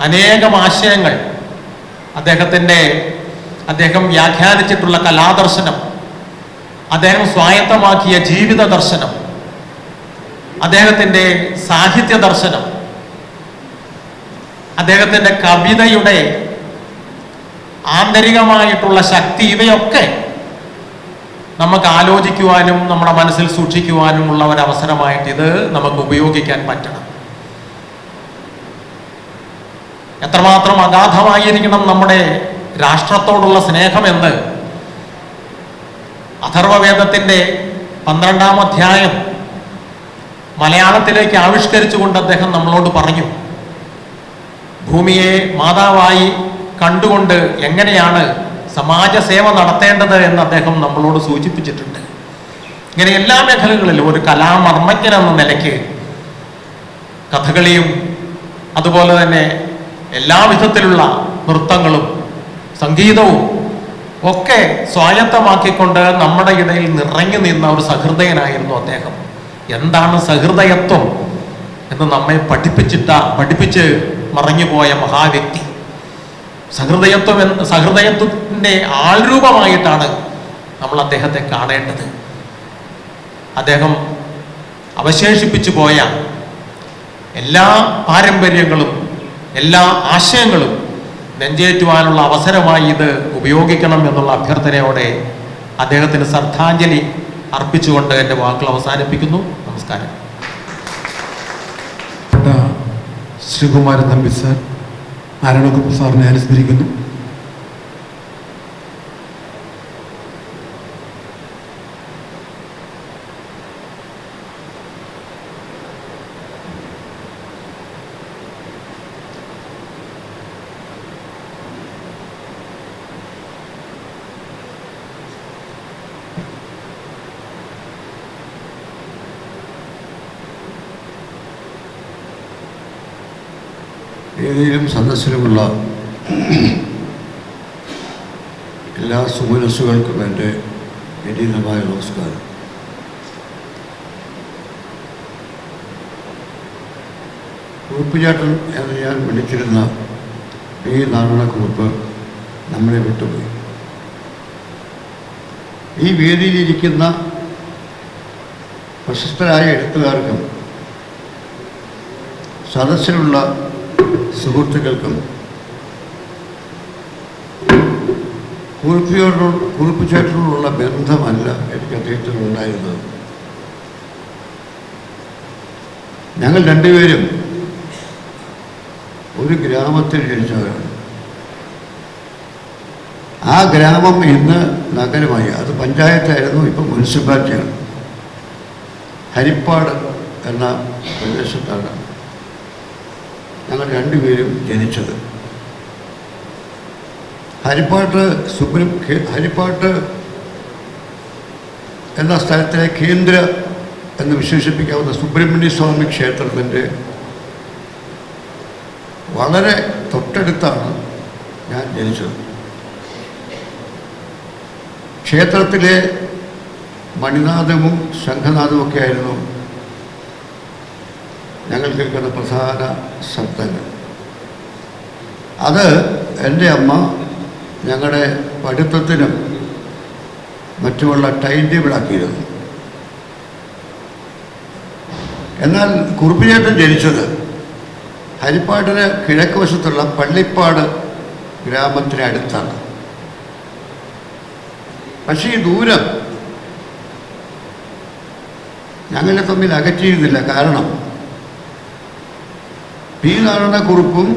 അനേകം ആശയങ്ങൾ, അദ്ദേഹം വ്യാഖ്യാനിച്ചിട്ടുള്ള കലാദർശനം, അദ്ദേഹം സ്വായത്തമാക്കിയ ജീവിത ദർശനം, അദ്ദേഹത്തിൻ്റെ സാഹിത്യ ദർശനം, അദ്ദേഹത്തിൻ്റെ കവിതയുടെ ആന്തരികമായിട്ടുള്ള ശക്തി, ഇവയൊക്കെ നമുക്ക് ആലോചിക്കുവാനും നമ്മുടെ മനസ്സിൽ സൂക്ഷിക്കുവാനുമുള്ള ഒരവസരമായിട്ട് ഇത് നമുക്ക് ഉപയോഗിക്കാൻ പറ്റണം. എത്രമാത്രം അഗാധമായിരിക്കണം നമ്മുടെ രാഷ്ട്രത്തോടുള്ള സ്നേഹമെന്ന് അഥർവവേദത്തിൻ്റെ 12-ാം അധ്യായം മലയാളത്തിലേക്ക് ആവിഷ്കരിച്ചുകൊണ്ട് അദ്ദേഹം നമ്മളോട് പറഞ്ഞു. ഭൂമിയെ മാതാവായി കണ്ടുകൊണ്ട് എങ്ങനെയാണ് സമാജ സേവ നടത്തേണ്ടത് എന്ന് അദ്ദേഹം നമ്മളോട് സൂചിപ്പിച്ചിട്ടുണ്ട്. ഇങ്ങനെ എല്ലാ മേഖലകളിലും ഒരു കലാമർമ്മജ്ഞൻ എന്ന നിലയ്ക്ക് കഥകളിയും അതുപോലെ തന്നെ എല്ലാ വിധത്തിലുള്ള നൃത്തങ്ങളും സംഗീതവും ഒക്കെ സ്വായത്തമാക്കിക്കൊണ്ട് നമ്മുടെ ഇടയിൽ നിറഞ്ഞു നിന്ന ഒരു സഹൃദയനായിരുന്നു അദ്ദേഹം. എന്താണ് സഹൃദയത്വം എന്ന് നമ്മെ പഠിപ്പിച്ച് മറഞ്ഞുപോയ മഹാവ്യക്തി. സഹൃദയത്വത്തിൻ്റെ ആൾരൂപമായിട്ടാണ് നമ്മൾ അദ്ദേഹത്തെ കാണേണ്ടത്. അദ്ദേഹം അവശേഷിപ്പിച്ചു പോയ എല്ലാ പാരമ്പര്യങ്ങളും എല്ലാ ആശയങ്ങളും നെഞ്ചേറ്റുവാനുള്ള അവസരമായി ഇത് ഉപയോഗിക്കണം എന്നുള്ള അഭ്യർത്ഥനയോടെ അദ്ദേഹത്തിന് ശ്രദ്ധാഞ്ജലി അർപ്പിച്ചുകൊണ്ട് എൻ്റെ വാക്കുകൾ അവസാനിപ്പിക്കുന്നു. നമസ്കാരം. ശ്രീകുമാരൻ തമ്പി സാർ നാരായണക്കുറുപ്പ് സാറിനെ അനുസ്മരിക്കുന്നു. വേദിയിലും സദസ്സിലുമുള്ള എല്ലാ സുമനസ്സുകൾക്കും എൻ്റെ വിനീതമായ നമസ്കാരം. കുറുപ്പുചേട്ടൻ എന്ന് ഞാൻ വിളിച്ചിരുന്ന ഈ നാരായണക്കുറുപ്പ് നമ്മളെ വിട്ടുപോയി. ഈ വേദിയിലിരിക്കുന്ന പ്രശസ്തരായ എഴുത്തുകാർക്കും സദസ്സിലുള്ള സുഹൃത്തുക്കൾക്കും കുറുപ്പുചേട്ടനോടുള്ള ബന്ധമല്ല എനിക്ക് അദ്ദേഹത്തിനുണ്ടായിരുന്നത്. ഞങ്ങൾ രണ്ടുപേരും ഒരു ഗ്രാമത്തിൽ ജനിച്ചവരാണ്. ആ ഗ്രാമം ഇന്ന് നഗരമായി. അത് പഞ്ചായത്തായിരുന്നു, ഇപ്പം മുനിസിപ്പാലിറ്റിയാണ്. ഹരിപ്പാട് എന്ന പ്രദേശത്താണ് ഞങ്ങൾ രണ്ടുപേരും ജനിച്ചത്. ഹരിപ്പാട്ട് എന്ന സ്ഥലത്തിലെ കേന്ദ്ര എന്ന് വിശേഷിപ്പിക്കാവുന്ന സുബ്രഹ്മണ്യ സ്വാമി ക്ഷേത്രത്തിൻ്റെ വളരെ തൊട്ടടുത്താണ് ഞാൻ ജനിച്ചത്. ക്ഷേത്രത്തിലെ മണിനാഥവും ശംഖനാഥവും ഒക്കെ ആയിരുന്നു ഞങ്ങൾ കേൾക്കുന്ന പ്രധാന ശബ്ദങ്ങൾ. അത് എൻ്റെ അമ്മ ഞങ്ങളുടെ പഠിത്തത്തിനും മറ്റുമുള്ള ടൈം ടേബിളാക്കിയിരുന്നു. എന്നാൽ കുറുപ്പുചേട്ടൻ ജനിച്ചത് ഹരിപ്പാടിന് കിഴക്ക് വശത്തുള്ള പള്ളിപ്പാട് ഗ്രാമത്തിന് അടുത്താണ്. പക്ഷേ ഈ ദൂരം ഞങ്ങളെ തമ്മിൽ അകറ്റിയിരുന്നില്ല. കാരണം പി നാരായണക്കുറുപ്പും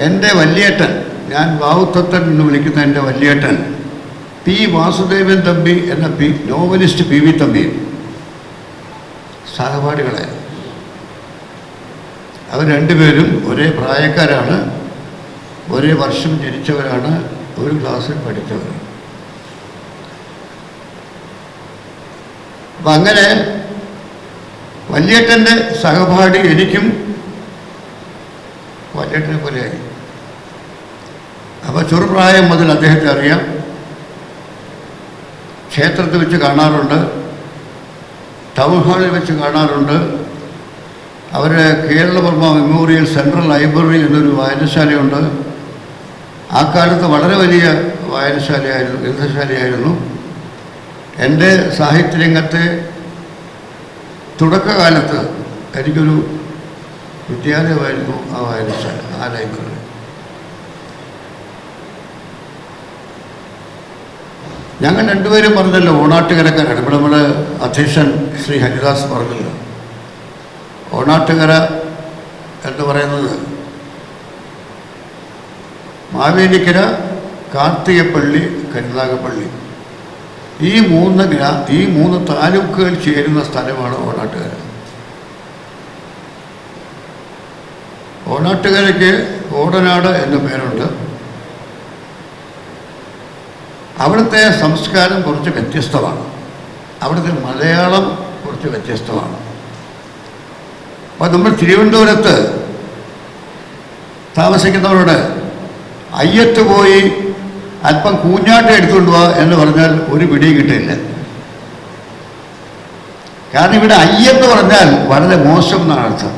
എൻ്റെ വല്യേട്ടൻ, ഞാൻ വാവുത്തത്തൻ എന്ന് വിളിക്കുന്ന എൻ്റെ വല്യേട്ടൻ പി വാസുദേവൻ തമ്പി എന്ന നോവലിസ്റ്റ് പി വി തമ്പിയും സഹപാഠികളെ. അവർ രണ്ടുപേരും ഒരേ പ്രായക്കാരാണ്, ഒരേ വർഷം ജനിച്ചവരാണ്, ഒരു ക്ലാസ്സിൽ പഠിച്ചവർ. അപ്പം അങ്ങനെ വല്യേട്ടൻ്റെ സഹപാഠി എനിക്കും വല്യേട്ടനെ പോലെയായി. അപ്പോൾ ചെറുപ്രായം മുതൽ അദ്ദേഹത്തെ അറിയാം. ക്ഷേത്രത്തിൽ വെച്ച് കാണാറുണ്ട്, ടൗൺ ഹാളിൽ വെച്ച് കാണാറുണ്ട്. അവർ കേരളവർമ്മ മെമ്മോറിയൽ സെൻട്രൽ ലൈബ്രറി എന്നൊരു വായനശാലയുണ്ട്. ആ കാലത്ത് വളരെ വലിയ ഗ്രന്ഥശാലയായിരുന്നു. എൻ്റെ സാഹിത്യരംഗത്തെ തുടക്കകാലത്ത് എനിക്കൊരു വിദ്യാലയമായിരുന്നു ആ വായനശാല, ആ ലൈബ്രറി. ഞങ്ങൾ രണ്ടുപേരും പറഞ്ഞല്ലോ ഓണാട്ടുകരക്കാരാണ്. ഇവിടെ നമ്മുടെ അധ്യക്ഷൻ ശ്രീ ഹരിദാസ് പറഞ്ഞല്ലോ, ഓണാട്ടുകര എന്ന് പറയുന്നത് മാവേലിക്കര, കാർത്തികപ്പള്ളി, കരുനാഗപ്പള്ളി, ഈ മൂന്ന് താലൂക്കുകൾ ചേരുന്ന സ്ഥലമാണ് ഓണാട്ടുകര. ഓണാട്ടുകരയ്ക്ക് ഓടനാട് എന്ന പേരുണ്ട്. അവിടുത്തെ സംസ്കാരം കുറച്ച് വ്യത്യസ്തമാണ്. അവിടുത്തെ മലയാളം കുറച്ച് വ്യത്യസ്തമാണ്. അപ്പോൾ നമ്മൾ തിരുവനന്തപുരത്ത് താമസിക്കുന്നവരോട് അയ്യത്ത് പോയി അല്പം കൂഞ്ഞാട്ടം എടുത്തുകൊണ്ട് പോവാ എന്ന് പറഞ്ഞാൽ ഒരു പിടിയും കിട്ടില്ല. കാരണം ഇവിടെ അയ്യെന്ന് പറഞ്ഞാൽ വളരെ മോശം എന്നാണ് അർത്ഥം.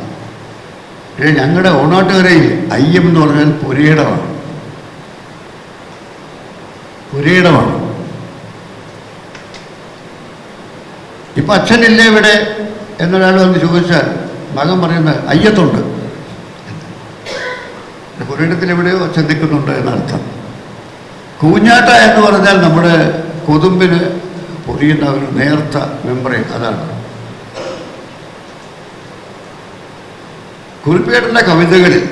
ഞങ്ങളുടെ ഓണാട്ടുകരയിൽ അയ്യം എന്ന് പറഞ്ഞാൽ പുരയിടമാണ്. പുരയിടമാണ്. ഇപ്പം അച്ഛനില്ലേ ഇവിടെ എന്നൊരാൾ വന്ന് ചോദിച്ചാൽ മകൻ പറയുന്നത് അയ്യത്തുണ്ട്. പുരയിടത്തിൽ എവിടെയോ അച്ഛൻ നിൽക്കുന്നുണ്ട് എന്നർത്ഥം. കൂഞ്ഞാട്ട എന്ന് പറഞ്ഞാൽ നമ്മുടെ കൊതുമ്പിന് പൊടിയുന്ന ഒരു നേർത്ത മെമ്പറൈൻ, അതാണ്. കുറുപ്പേട്ടൻ്റെ കവിതകളിൽ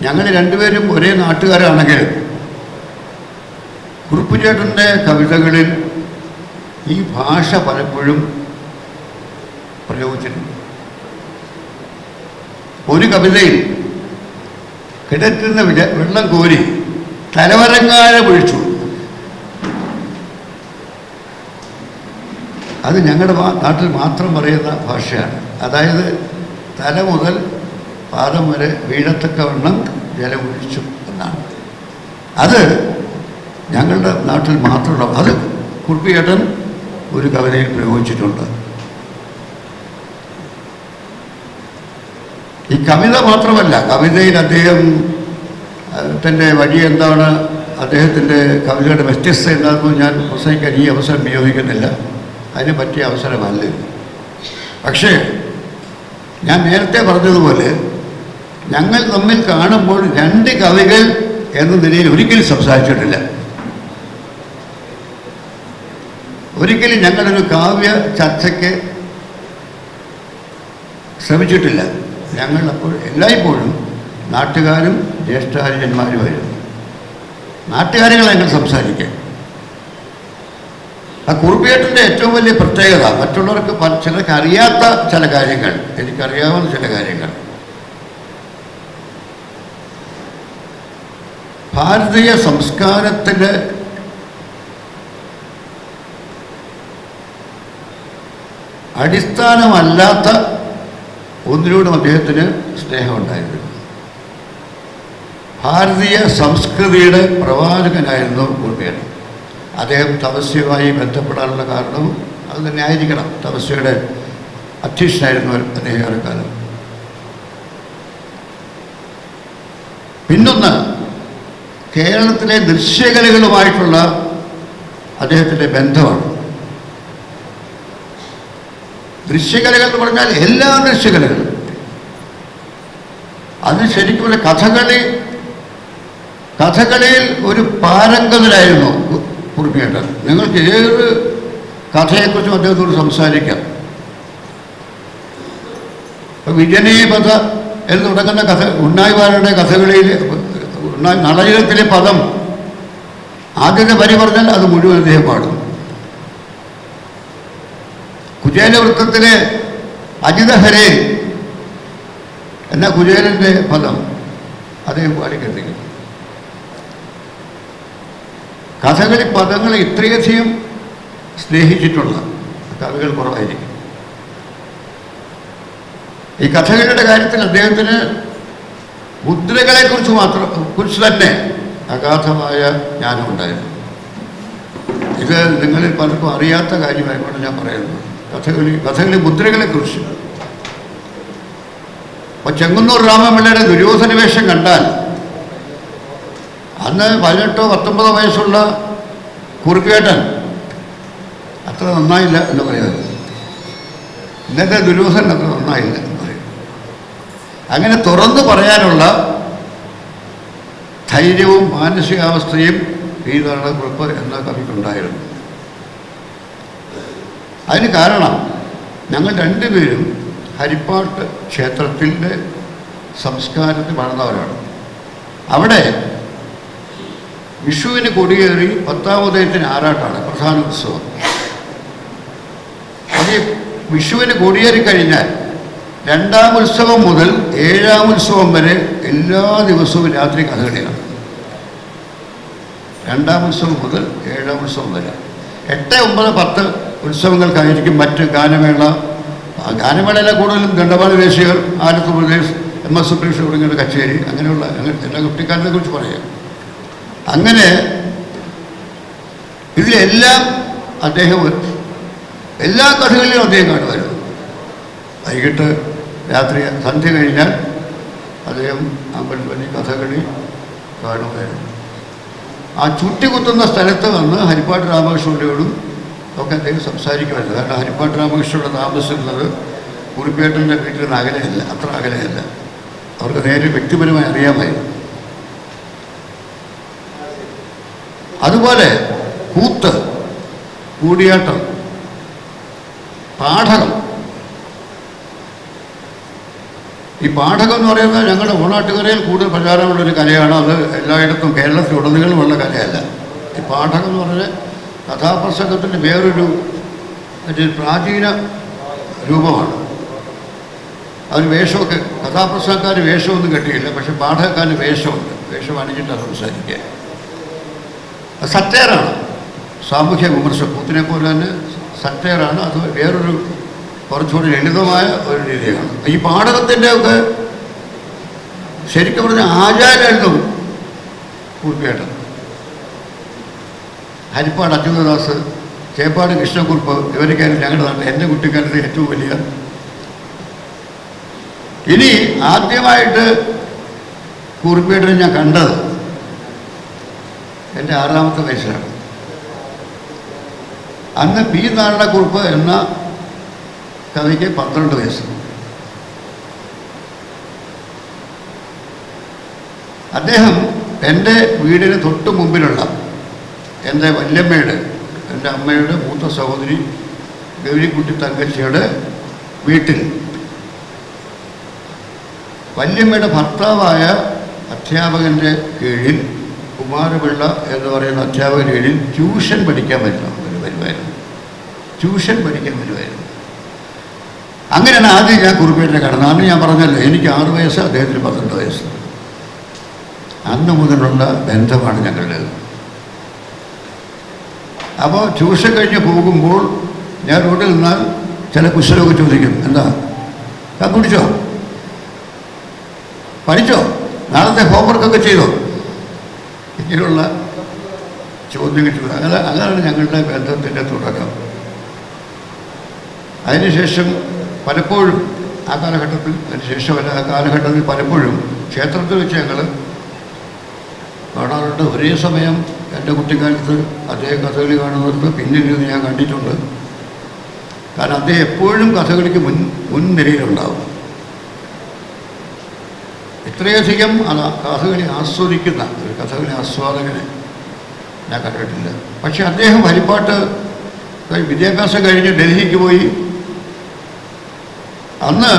ഞങ്ങൾ രണ്ടുപേരും ഒരേ നാട്ടുകാരാണെങ്കിലും കുറുപ്പുചേട്ടൻ്റെ കവിതകളിൽ ഈ ഭാഷ പലപ്പോഴും പ്രയോഗിച്ചിട്ടുണ്ട്. ഒരു കവിതയിൽ കിടക്കുന്ന വെള്ളം കോരി തലവരങ്ങാരെ വിളിച്ചു. അത് ഞങ്ങളുടെ നാട്ടിൽ മാത്രം പറയുന്ന ഭാഷയാണ്. അതായത് തല മുതൽ പാദം വരെ വീഴത്തക്കവണ്ണം ജലമൊഴിച്ചു എന്നാണ്. അത് ഞങ്ങളുടെ നാട്ടിൽ മാത്രമുള്ള, അത് കുറുപ്പിയേട്ടൻ ഒരു കവിതയിൽ പ്രയോഗിച്ചിട്ടുണ്ട്. ഈ കവിത മാത്രമല്ല, കവിതയിൽ അദ്ദേഹം തൻ്റെ വഴി എന്താണ്, അദ്ദേഹത്തിൻ്റെ കവിതയുടെ വ്യത്യസ്തത എന്താണെന്ന് ഞാൻ പ്രസംഗിക്കാൻ ഈ അവസരം വിനിയോഗിക്കുന്നില്ല, അതിന് പറ്റിയ അവസരമല്ല. പക്ഷേ ഞാൻ നേരത്തെ പറഞ്ഞതുപോലെ ഞങ്ങൾ തമ്മിൽ കാണുമ്പോൾ രണ്ട് കവികൾ എന്ന നിലയിൽ ഒരിക്കലും സംസാരിച്ചിട്ടില്ല. ഒരിക്കലും ഞങ്ങളൊരു കാവ്യ ചർച്ചയ്ക്ക് ശ്രമിച്ചിട്ടില്ല. ഞങ്ങൾ അപ്പോൾ എല്ലായ്പ്പോഴും നാട്ടുകാരും ജ്യേഷ്ഠാനുജന്മാരുമായിരുന്നു. നാട്ടുകാരികളെ ഞങ്ങൾ സംസാരിക്കുക. ആ കുറുപ്പിയേട്ടൻ്റെ ഏറ്റവും വലിയ പ്രത്യേകത, മറ്റുള്ളവർക്ക് ചിലർക്ക് അറിയാത്ത ചില കാര്യങ്ങൾ, എനിക്കറിയാവുന്ന ചില കാര്യങ്ങൾ, ഭാരതീയ സംസ്കാരത്തിൻ്റെ അടിസ്ഥാനമല്ലാത്ത ഒന്നിനോടും അദ്ദേഹത്തിന് സ്നേഹമുണ്ടായിരുന്നു. ഭാരതീയ സംസ്കൃതിയുടെ പ്രവാചകനായിരുന്നു കുറുപ്പിയേട്ടൻ. അദ്ദേഹം തപസ്യയുമായി ബന്ധപ്പെടാനുള്ള കാരണവും അത് തന്നെ ആയിരിക്കണം. തപസ്യയുടെ അധ്യക്ഷനായിരുന്നു അദ്ദേഹം ഏറെക്കാലം. പിന്നൊന്ന്, കേരളത്തിലെ ദൃശ്യകലകളുമായിട്ടുള്ള അദ്ദേഹത്തിൻ്റെ ബന്ധമാണ്. ദൃശ്യകലകൾ എന്ന് പറഞ്ഞാൽ എല്ലാ ദൃശ്യകലകളും, അത് ശരിക്കും കഥകളിയിൽ ഒരു പാരംഗതനായിരുന്നു കുറുപ്പിയേട്ടൻ. നിങ്ങൾക്ക് ഏത് കഥയെക്കുറിച്ചും അദ്ദേഹത്തോട് സംസാരിക്കാം. വിജനീപഥ എന്ന് തുടങ്ങുന്ന കഥ, ഉണ്ണായിവാരുടെ കഥകളിൽ നളചരിതത്തിലെ പദം ആദ്യത്തെ വരി പറഞ്ഞാൽ അത് മുഴുവൻ അദ്ദേഹം പാടും. കുചേലവൃത്തത്തിലെ അജിതഹരേ എന്ന കുചേലൻ്റെ പദം അദ്ദേഹം പാടിക്കെത്തിക്കും. കഥകളി പദങ്ങളെ ഇത്രയധികം സ്നേഹിച്ചിട്ടുള്ള കവികൾ കുറവായിരിക്കും. ഈ കഥകളിയുടെ കാര്യത്തിൽ അദ്ദേഹത്തിന് മുദ്രകളെക്കുറിച്ച് തന്നെ അഗാധമായ ജ്ഞാനമുണ്ടായിരുന്നു. ഇത് നിങ്ങളിൽ പലർക്കും അറിയാത്ത കാര്യമായിക്കൊണ്ട് ഞാൻ പറയുന്നത്. കഥകളി മുദ്രകളെക്കുറിച്ച് അപ്പോൾ ചെങ്ങന്നൂർ രാമപിള്ളയുടെ ദുര്യോധന വേഷം കണ്ടാൽ അന്ന് 18 or 19 വയസ്സുള്ള കുറുപ്പിയേട്ടൻ അത്ര നന്നായില്ല എന്ന് പറയുന്നത്. ഇന്നത്തെ ദുര്യോധനൻ അത്ര നന്നായില്ല എന്ന് പറയും. അങ്ങനെ തുറന്നു പറയാനുള്ള ധൈര്യവും മാനസികാവസ്ഥയും ശ്രീനാരായണക്കുറുപ്പ് എന്ന കവിക്കുണ്ടായിരുന്നു. അതിന് കാരണം ഞങ്ങൾ രണ്ടുപേരും ഹരിപ്പാട്ട് ക്ഷേത്രത്തിൻ്റെ സംസ്കാരത്തിൽ വളർന്നവരാണ്. അവിടെ വിഷുവിന് കൊടിയേറി 10ാം ഉദയത്തിന് ആറാട്ടാണ് പ്രധാന ഉത്സവം. അത് വിഷുവിന് കൊടിയേറി കഴിഞ്ഞാൽ 2ാം ഉത്സവം മുതൽ 7ാം ഉത്സവം വരെ എല്ലാ ദിവസവും രാത്രി കഥകളിയാണ്. 2ാം ഉത്സവം മുതൽ 7ാം ഉത്സവം വരെ 8, 9, 10 ഉത്സവങ്ങൾക്കായിരിക്കും മറ്റ് ഗാനമേളയിലെ കൂടുതലും ദണ്ഡപാണി ദേശികൾ, ആലത്ത് പ്രദേശ്, MS സുബ്രഹ്മണ്യം തുടങ്ങിയ കച്ചേരി, അങ്ങനെയുള്ള എല്ലാ കുട്ടിക്കാരനെ കുറിച്ച് പറയാം. അങ്ങനെ ഇതിലെല്ലാം അദ്ദേഹം എല്ലാ കഥകളിലും അദ്ദേഹം കാണുമായിരുന്നു. വൈകിട്ട് രാത്രി സന്ധ്യ കഴിഞ്ഞാൽ അദ്ദേഹം അമ്പലപ്പള്ളി കഥകളി കാണുമായിരുന്നു. ആ ചുറ്റികുത്തുന്ന സ്ഥലത്ത് വന്ന് ഹരിപ്പാട്ട് രാമകൃഷ്ണനോടും ഒക്കെ അദ്ദേഹം സംസാരിക്കുമായിരുന്നു. കാരണം ഹരിപ്പാട്ട് രാമകൃഷ്ണനോട് താമസിക്കുന്നത് കുറുപ്പിയേട്ടൻ്റെ വീട്ടിൽ നിന്ന് അകലെയല്ല, അത്ര അകലെയല്ല. അവർക്ക് നേരെ വ്യക്തിപരമായി അറിയാമായിരുന്നു. അതുപോലെ കൂത്ത്, കൂടിയാട്ടം, പാഠകം. ഈ പാഠകം എന്ന് പറയുന്നത് ഞങ്ങളുടെ ഓണാട്ടുകരയിൽ കൂടുതൽ പ്രചാരമുള്ളൊരു കലയാണ്. അത് എല്ലായിടത്തും കേരളത്തിലുടനീളമുള്ള കലയല്ല. ഈ പാഠകം എന്ന് പറഞ്ഞാൽ കഥാപ്രസംഗത്തിൻ്റെ വേറൊരു പ്രാചീന രൂപമാണ്. അതിന് വേഷമൊക്കെ, കഥാപ്രസംഗക്കാർ വേഷമൊന്നും കെട്ടിയില്ല, പക്ഷെ പാഠകക്കാരന് വേഷമുണ്ട്. വേഷം അണിഞ്ഞിട്ടാണ് സംസാരിക്കുക. സറ്റയറാണ്, സാമൂഹ്യ വിമർശനം. കൂത്തിനെ പോലെ തന്നെ സറ്റയറാണ്. അത് വേറൊരു കുറച്ചുകൂടി ലളിതമായ ഒരു രീതിയാണ്. ഈ പാഠകത്തിൻ്റെ ഒക്കെ ശരിക്കും പറഞ്ഞ ആചാരായിരുന്നു കുറിപ്പിയേട്ടൻ. ഹരിപ്പാട് അച്യുതദാസ്, ചേപ്പാട് കൃഷ്ണക്കുറുപ്പ്, ഇവരൊക്കെയായിരുന്നു ഞങ്ങളുടെ നാട്ടിൽ എൻ്റെ കുട്ടിക്കാലത്ത് ഏറ്റവും വലിയ. ഇനി ആദ്യമായിട്ട് കുറിപ്പിയേട്ടനെ ഞാൻ കണ്ടത് എൻ്റെ 6ാമത്തെ വയസ്സിലാണ്. അന്ന് പി നാരായണക്കുറുപ്പ് എന്ന കവിക്ക് 12 വയസ്സ്. അദ്ദേഹം എൻ്റെ വീടിന് തൊട്ട് മുമ്പിലുള്ള എൻ്റെ വല്യമ്മയുടെ, എൻ്റെ അമ്മയുടെ മൂത്ത സഹോദരി ഗൗരിക്കുട്ടി തങ്കച്ചിയുടെ വീട്ടിൽ വല്യമ്മയുടെ ഭർത്താവായ അധ്യാപകൻ്റെ കീഴിൽ, കുമാരപിള്ള എന്ന് പറയുന്ന അധ്യാപകൻ്റെ കീഴിൽ ട്യൂഷൻ പഠിക്കാൻ വരുമായിരുന്നു. ട്യൂഷൻ പഠിക്കാൻ വരുമായിരുന്നു. അങ്ങനെയാണ് ആദ്യം ഞാൻ കുറിപ്പിയേട്ടനെ കാണുന്നത്. അന്ന് ഞാൻ പറഞ്ഞല്ലോ എനിക്ക് 6 വയസ്സ്, അദ്ദേഹത്തിന് 12 വയസ്സ്. അന്ന് മുതലുള്ള ബന്ധമാണ് ഞങ്ങളുടേത്. അപ്പോൾ ട്യൂഷൻ കഴിഞ്ഞ് പോകുമ്പോൾ ഞാൻ റോഡിൽ നിന്നാൽ ചില കുശലമൊക്കെ ചോദിക്കും. എന്താ കുടിച്ചോ, പഠിച്ചോ, നാളത്തെ ഹോംവർക്കൊക്കെ ചെയ്തോ, ഇങ്ങനെയുള്ള ചോദ്യങ്ങൾ ചോദിക്കും. അങ്ങനെയാണ് ഞങ്ങളുടെ ബന്ധത്തിൻ്റെ തുടക്കം. അതിനുശേഷം പലപ്പോഴും ആ കാലഘട്ടത്തിൽ, അതിനുശേഷമല്ല ആ കാലഘട്ടത്തിൽ പലപ്പോഴും ക്ഷേത്രത്തിൽ വെച്ച് ഞങ്ങൾ കാണാറുണ്ട്. ഒരേ സമയം എൻ്റെ കുട്ടിക്കാലത്ത് അദ്ദേഹം കഥകളി കാണുന്നത് പിന്നിൽ ഞാൻ കണ്ടിട്ടുണ്ട്. കാരണം അദ്ദേഹം എപ്പോഴും കഥകളിക്ക് മുൻനിരയിലുണ്ടാവും. ഇത്രയധികം കഥകളി ആസ്വദിക്കുന്ന ഒരു കഥകളി ആസ്വാദകനെ ഞാൻ കണ്ടിട്ടില്ല. പക്ഷെ അദ്ദേഹം ഹരിപ്പാട്ട് വിദ്യാഭ്യാസം കഴിഞ്ഞ് ഡൽഹിക്ക് പോയി. അന്ന്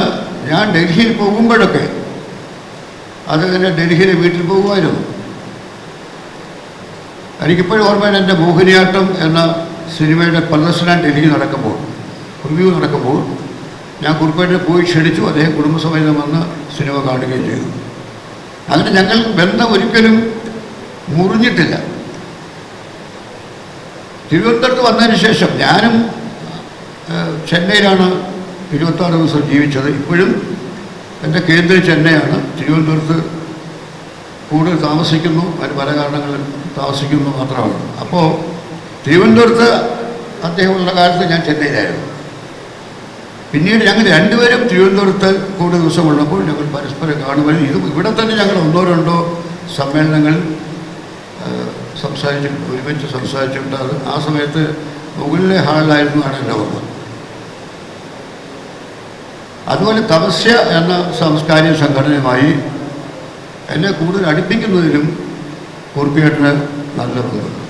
ഞാൻ ഡൽഹിയിൽ പോകുമ്പോഴൊക്കെ അദ്ദേഹത്തിൻ്റെ ഡൽഹിയിലെ വീട്ടിൽ പോകുമായിരുന്നു. എനിക്കിപ്പോഴും ഓർമ്മയാണ്, എൻ്റെ മോഹിനിയാട്ടം എന്ന സിനിമയുടെ പ്രദർശനം ഡൽഹി നടക്കുമ്പോൾ, റിവ്യൂ നടക്കുമ്പോൾ ഞാൻ കുറിപ്പിയേട്ടനെ പോയി ക്ഷണിച്ചു. അദ്ദേഹം കുടുംബസമേതം വന്ന് സിനിമ കാണുകയും ചെയ്തു. അങ്ങനെ ഞങ്ങൾ ബന്ധം ഒരിക്കലും മുറിഞ്ഞിട്ടില്ല. തിരുവനന്തപുരത്ത് വന്നതിന് ശേഷം ഞാനും ചെന്നൈയിലാണ് 26 ദിവസം ജീവിച്ചത്. ഇപ്പോഴും എൻ്റെ കേന്ദ്രം ചെന്നൈയാണ്. തിരുവനന്തപുരത്ത് കൂടുതൽ താമസിക്കുന്നു, അതിന് പല കാരണങ്ങളിൽ താമസിക്കുന്നു മാത്രമാണ്. അപ്പോൾ തിരുവനന്തപുരത്ത് അദ്ദേഹമുള്ള കാലത്ത് ഞാൻ ചെന്നൈയിലായിരുന്നു. പിന്നീട് ഞങ്ങൾ രണ്ടുപേരും തിരുവനന്തപുരത്ത് കൂടുതൽ ദിവസമുള്ളപ്പോൾ ഞങ്ങൾ പരസ്പരം കാണുവാനും ഇവിടെ തന്നെ ഞങ്ങൾ 1-2 സമ്മേളനങ്ങൾ ഒരുമിച്ച് സംസാരിച്ചിട്ടുണ്ട്. അത് ആ സമയത്ത് മുകളിലെ ഹാളിലായിരുന്നു ആണ് എൻ്റെ ഓർമ്മ. അതുപോലെ തപസ്യ എന്ന സാംസ്കാരിക സംഘടനയുമായി എന്നെ കൂടുതൽ അടുപ്പിക്കുന്നതിലും കുറിപ്പിയേട്ടന് നല്ല പങ്കുണ്ട്.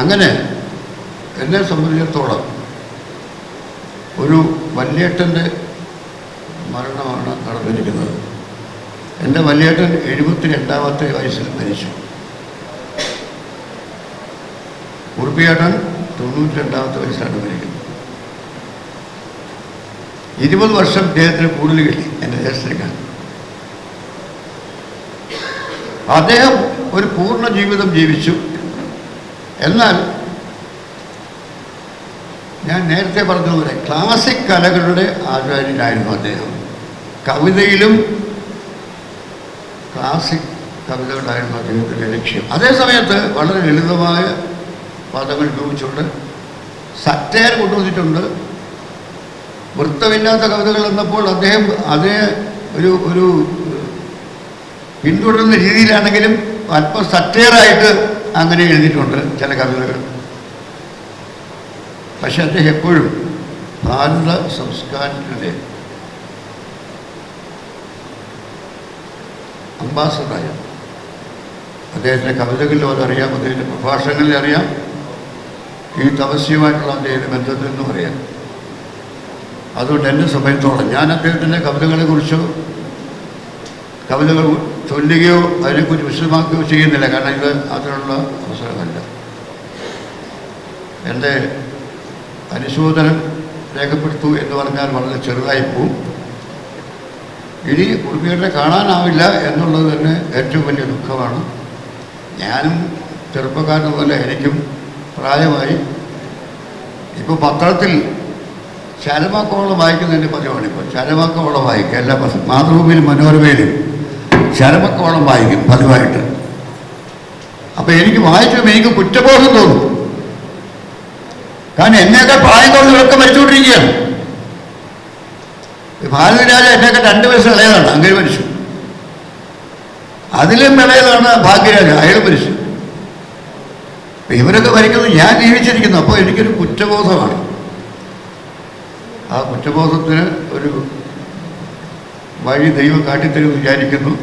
അങ്ങനെ എന്നെ സംബന്ധിച്ചിടത്തോളം ഒരു വല്യേട്ടൻ്റെ മരണമാണ് നടന്നിരിക്കുന്നത്. എൻ്റെ വല്യേട്ടൻ 72ാമത്തെ വയസ്സിൽ മരിച്ചു. കുറിപ്പിയേട്ടൻ 92ാമത്തെ വയസ്സിലാണ് മരിക്കുന്നത്. 20 വർഷം അദ്ദേഹത്തിന് കൂടുതൽ കിട്ടി എൻ്റെ ജ്യേഷ്ഠനിക്കാൻ. അദ്ദേഹം ഒരു പൂർണ്ണ ജീവിതം ജീവിച്ചു. എന്നാൽ ഞാൻ നേരത്തെ പറഞ്ഞതുപോലെ ക്ലാസിക് കലകളുടെ ആചാര്യനായിരുന്നു അദ്ദേഹം. കവിതയിലും ക്ലാസിക് കവിതകളായിരുന്നു അദ്ദേഹത്തിൻ്റെ ലക്ഷ്യം. അതേ സമയത്ത് വളരെ ലളിതമായ പദങ്ങൾ ഉപയോഗിച്ചുകൊണ്ട് സറ്റയർ കൊണ്ടുവന്നിട്ടുണ്ട്. വൃത്തമില്ലാത്ത കവിതകൾ എന്നപ്പോൾ അദ്ദേഹം അതേ ഒരു പിന്തുടരുന്ന രീതിയിലാണെങ്കിലും അല്പം സറ്റയറായിട്ട് അങ്ങനെ എഴുതിയിട്ടുണ്ട് ചില കവിതകൾ. പക്ഷെ അദ്ദേഹം എപ്പോഴും ഭാരത സംസ്കാരത്തിൻ്റെ അംബാസഡറായിരുന്നു. അദ്ദേഹത്തിൻ്റെ കവിതകളിലും അതറിയാം, അദ്ദേഹത്തിൻ്റെ പ്രഭാഷണങ്ങളിൽ അറിയാം, ഈ തപസ്യയുമായിട്ടുള്ള അദ്ദേഹത്തിൻ്റെ ബന്ധത്തിൽ നിന്നും അറിയാം. അതുകൊണ്ട് എന്നെ സമയത്തോളം ഞാൻ അദ്ദേഹത്തിൻ്റെ കവിതകളെക്കുറിച്ചോ കവിതകൾ ചൊല്ലുകയോ അതിനെക്കുറിച്ച് വിശദമാക്കുകയോ ചെയ്യുന്നില്ല. കാരണം ഇത് അതിനുള്ള അവസരമല്ല. എൻ്റെ അനുശോചനം രേഖപ്പെടുത്തു എന്ന് പറഞ്ഞാൽ വളരെ ചെറുതായി പോവും. ഇനി കുറിപ്പിയേട്ടനെ കാണാനാവില്ല എന്നുള്ളത് തന്നെ ഏറ്റവും വലിയ ദുഃഖമാണ്. ഞാനും ചെറുപ്പക്കാരൻ പോലെ എനിക്കും പ്രായമായി. ഇപ്പോൾ പത്രത്തിൽ ശരമക്കോളം വായിക്കുന്നതിൻ്റെ പതിവാണിപ്പോൾ. ശരമക്കോളം വായിക്കുക എല്ലാ മാതൃഭൂമിയിലും മനോരമയിലും ശരമക്കോളം വായിക്കും പതിവായിട്ട്. അപ്പം എനിക്ക് വായിച്ചും എനിക്ക് കുറ്റബോധം തോന്നും. കാരണം എന്നെയൊക്കെ പ്രായം തോന്നുന്നവരൊക്കെ മരിച്ചുകൊണ്ടിരിക്കുകയാണ്. ഭാരതരാജ എന്നെയൊക്കെ 2 വയസ്സ് ഇളയതാണ്, അങ്ങനെ മരിച്ചു. അതിലും ഇളയതാണ് ഭാഗ്യരാജ, അയാൾ മരിച്ചു. ഇവരൊക്കെ മരിക്കുന്നത് ഞാൻ ജീവിച്ചിരിക്കുന്നു. അപ്പോൾ എനിക്കൊരു കുറ്റബോധമാണ്. ആ കുറ്റബോധത്തിന് ഒരു വഴി ദൈവം കാട്ടിത്തരുമെന്ന് വിചാരിക്കുന്നു.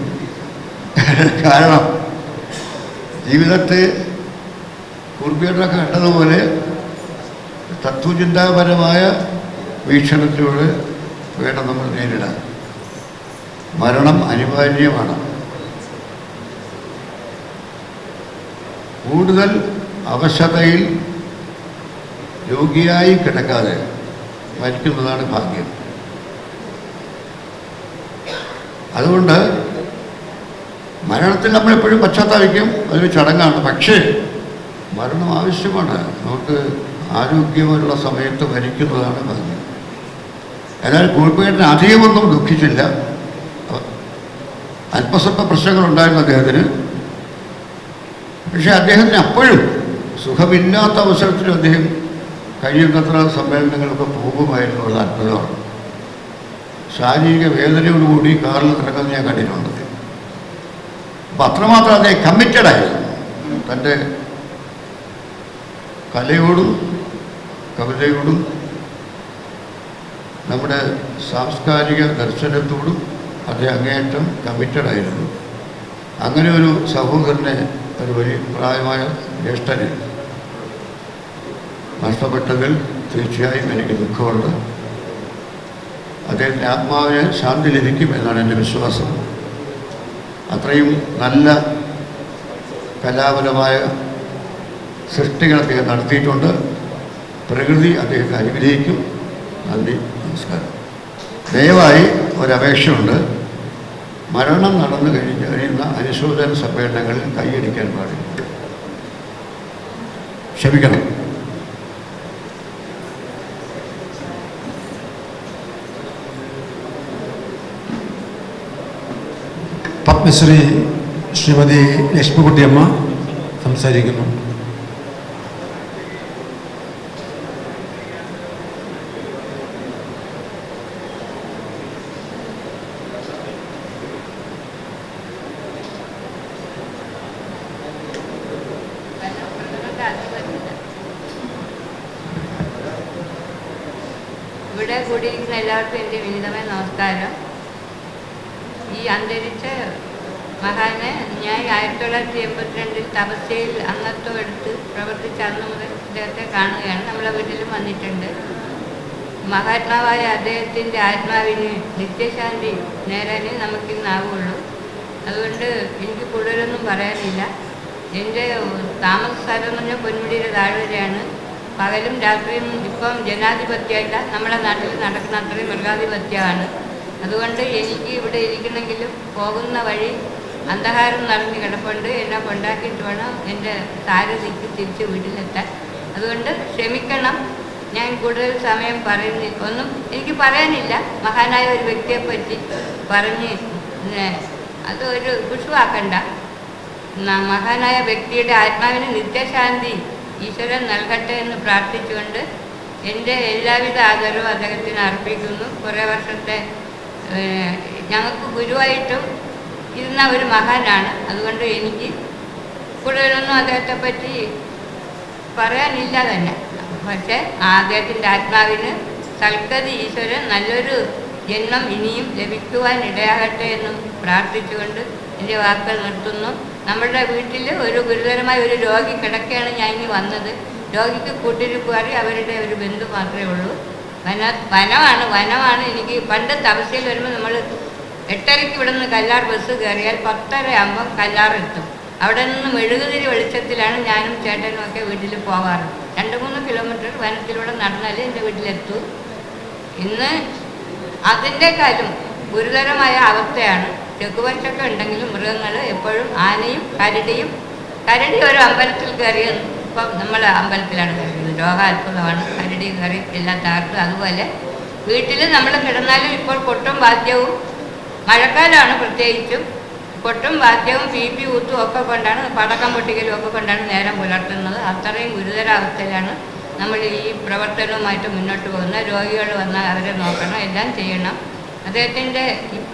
കാരണം ജീവിതത്തെ കുർബിയൊക്കെ കണ്ടതുപോലെ തത്വചിന്താപരമായ വീക്ഷണത്തിലൂടെ വേണം നമ്മൾ നേരിടാൻ. മരണം അനിവാര്യമാണ്. കൂടുതൽ അവശതയിൽ രോഗിയായി കിടക്കാതെ മരിക്കുന്നതാണ് ഭാഗ്യം. അതുകൊണ്ട് മരണത്തിൽ നമ്മളെപ്പോഴും പശ്ചാത്തലം, അതൊരു ചടങ്ങാണ്. പക്ഷേ മരണം ആവശ്യമാണ്. നമുക്ക് ആരോഗ്യമുള്ള സമയത്ത് മരിക്കുന്നതാണ് ഭാഗ്യം. എന്നാൽ കുറിപ്പേട്ടന് അധികമൊന്നും ദുഃഖിച്ചില്ല. അല്പസ്വല്പ പ്രശ്നങ്ങളുണ്ടായിരുന്നു അദ്ദേഹത്തിന്. പക്ഷേ അദ്ദേഹത്തിന് അപ്പോഴും സുഖമില്ലാത്ത അവസരത്തിലും അദ്ദേഹം കഴിയുന്നത്ര സമ്മേളനങ്ങളൊക്കെ പോകുമായിരുന്നു. ഉള്ള അത്ഭുതമാണ്. ശാരീരിക വേദനയോടുകൂടി കാറിൽ ഇറങ്ങുന്നത് ഞാൻ കണ്ടിട്ടുണ്ട്. അപ്പം അത്രമാത്രം അദ്ദേഹം കമ്മിറ്റഡായിരുന്നു തൻ്റെ കലയോടും കവിതയോടും നമ്മുടെ സാംസ്കാരിക ദർശനത്തോടും അദ്ദേഹം അങ്ങേയറ്റം കമ്മിറ്റഡായിരുന്നു. അങ്ങനെ ഒരു സഹോദരനെ, ഒരു വലിയ പ്രായമായ ജ്യേഷ്ഠനെ നഷ്ടപ്പെട്ടതിൽ തീർച്ചയായും എനിക്ക് ദുഃഖമുണ്ട്. അദ്ദേഹത്തിൻ്റെ ആത്മാവിന് ശാന്തി ലഭിക്കും എന്നാണ് എൻ്റെ വിശ്വാസം. അത്രയും നല്ല കലാപരമായ സൃഷ്ടികൾ അദ്ദേഹം നടത്തിയിട്ടുണ്ട്. പ്രകൃതി അദ്ദേഹത്തെ അനുഗ്രഹിക്കും. നന്ദി, നമസ്കാരം. ദയവായി ഒരപേക്ഷയുണ്ട്. മരണം നടന്നു കഴിയുന്ന അനുശോചന സമ്മേളനങ്ങളിൽ കൈയടിക്കാൻ പാടില്ല. ക്ഷമിക്കണം. പത്മശ്രീ ശ്രീമതി ലക്ഷ്മിക്കുട്ടിയമ്മ സംസാരിക്കുന്നു. ഇവിടെ കൂടിയിരിക്കുന്ന എല്ലാവർക്കും എൻ്റെ വിനീതമായ നമസ്കാരം. ഈ അന്തരിച്ച മഹാനെ ഞാൻ 1982 തപസ്യയിൽ അംഗത്വം എടുത്ത് പ്രവർത്തിച്ച അന്ന് മുതൽ ഇദ്ദേഹത്തെ കാണുകയാണ്. നമ്മളെ വീട്ടിലും വന്നിട്ടുണ്ട്. മഹാത്മാവായ അദ്ദേഹത്തിൻ്റെ ആത്മാവിന് നിത്യശാന്തി നേരാനേ നമുക്കിന്നാവുള്ളൂ. അതുകൊണ്ട് എനിക്ക് കൂടുതലൊന്നും പറയാനില്ല. എൻ്റെ താമസ സ്ഥലം എന്ന് പറഞ്ഞാൽ പൊന്മുടിയുടെ താഴ്വരയാണ്. പകലും രാത്രിയും ഇപ്പം ജനാധിപത്യമല്ല, നമ്മുടെ നാട്ടിൽ നടക്കുന്ന അത്രയും മൃഗാധിപത്യമാണ്. അതുകൊണ്ട് എനിക്ക് ഇവിടെ ഇരിക്കണമെങ്കിലും പോകുന്ന വഴി അന്ധകാരം നിറഞ്ഞ് കിടപ്പുണ്ട്. എന്നെ കൊണ്ടാക്കിയിട്ട് വേണം എൻ്റെ സാരഥിക്ക് തിരിച്ച് വീട്ടിലെത്താൻ. അതുകൊണ്ട് ക്ഷമിക്കണം, ഞാൻ കൂടുതൽ സമയം ഒന്നും എനിക്ക് പറയാനില്ല. മഹാനായ ഒരു വ്യക്തിയെപ്പറ്റി പറഞ്ഞ് അത് ഒരു കുശുവാക്കണ്ട. മഹാനായ വ്യക്തിയുടെ ആത്മാവിന് നിത്യശാന്തി ഈശ്വരൻ നൽകട്ടെ എന്ന് പ്രാർത്ഥിച്ചുകൊണ്ട് എൻ്റെ എല്ലാവിധ ആദരവും അദ്ദേഹത്തിന് അർപ്പിക്കുന്നു. കുറേ വർഷത്തെ ഞങ്ങൾക്ക് ഗുരുവായിട്ടും ഇരുന്ന ഒരു മഹാനാണ്. അതുകൊണ്ട് എനിക്ക് കൂടുതലൊന്നും അദ്ദേഹത്തെ പറ്റി പറയാനില്ല തന്നെ. പക്ഷേ അദ്ദേഹത്തിൻ്റെ ആത്മാവിന് സൽക്കതി ഈശ്വരൻ നല്ലൊരു ജന്മം ഇനിയും ലഭിക്കുവാൻ ഇടയാകട്ടെ എന്നും പ്രാർത്ഥിച്ചുകൊണ്ട് എൻ്റെ വാക്കുകൾ നിർത്തുന്നു. നമ്മുടെ വീട്ടിൽ ഒരു ഗുരുതരമായ ഒരു രോഗി കിടക്കുകയാണ് ഞാൻ ഇനി വന്നത്. രോഗിക്ക് കൂട്ടിരിപ്പുകാരി അവരുടെ ഒരു ബന്ധു മാത്രമേ ഉള്ളൂ. വനമാണ്. എനിക്ക് പണ്ട് തപസ്യയിൽ വരുമ്പോൾ നമ്മൾ 8:30 ഇവിടെ നിന്ന് കല്ലാർ ബസ് കയറിയാൽ 10:30 ആകുമ്പം കല്ലാറെത്തും. അവിടെ നിന്ന് മെഴുകുതിരി വെളിച്ചത്തിലാണ് ഞാനും ചേട്ടനും ഒക്കെ വീട്ടിൽ പോകാറ്. 2-3 കിലോമീറ്റർ വനത്തിലൂടെ നടന്നാലേ എൻ്റെ വീട്ടിലെത്തൂ. ഇന്ന് അതിൻ്റെക്കാളും ഗുരുതരമായ അവസ്ഥയാണ്. ചെക്കുവശമൊക്കെ ഉണ്ടെങ്കിലും മൃഗങ്ങൾ എപ്പോഴും ആനയും കരടി ഒരു അമ്പലത്തിൽ കയറിയ ഇപ്പം നമ്മൾ അമ്പലത്തിലാണ് കയറിയത്. രോഗാത്ഭുതമാണ്. കരടി ചെടി കറി എല്ലാം തകർത്തു. അതുപോലെ വീട്ടിൽ നമ്മൾ കിടന്നാലും ഇപ്പോൾ കൊട്ടും വാദ്യവും, മഴക്കാലമാണ് പ്രത്യേകിച്ചും, കൊട്ടും വാദ്യവും PP ഊത്തും ഒക്കെ കൊണ്ടാണ്, പടക്കം പൊട്ടിക്കലും ഒക്കെ കൊണ്ടാണ് നേരം പുലർത്തുന്നത്. അത്രയും ഗുരുതരാവസ്ഥയിലാണ് നമ്മൾ ഈ പ്രവർത്തനവുമായിട്ട് മുന്നോട്ട് പോകുന്നത്. രോഗികൾ വന്നാൽ അവരെ നോക്കണം, എല്ലാം ചെയ്യണം. അദ്ദേഹത്തിൻ്റെ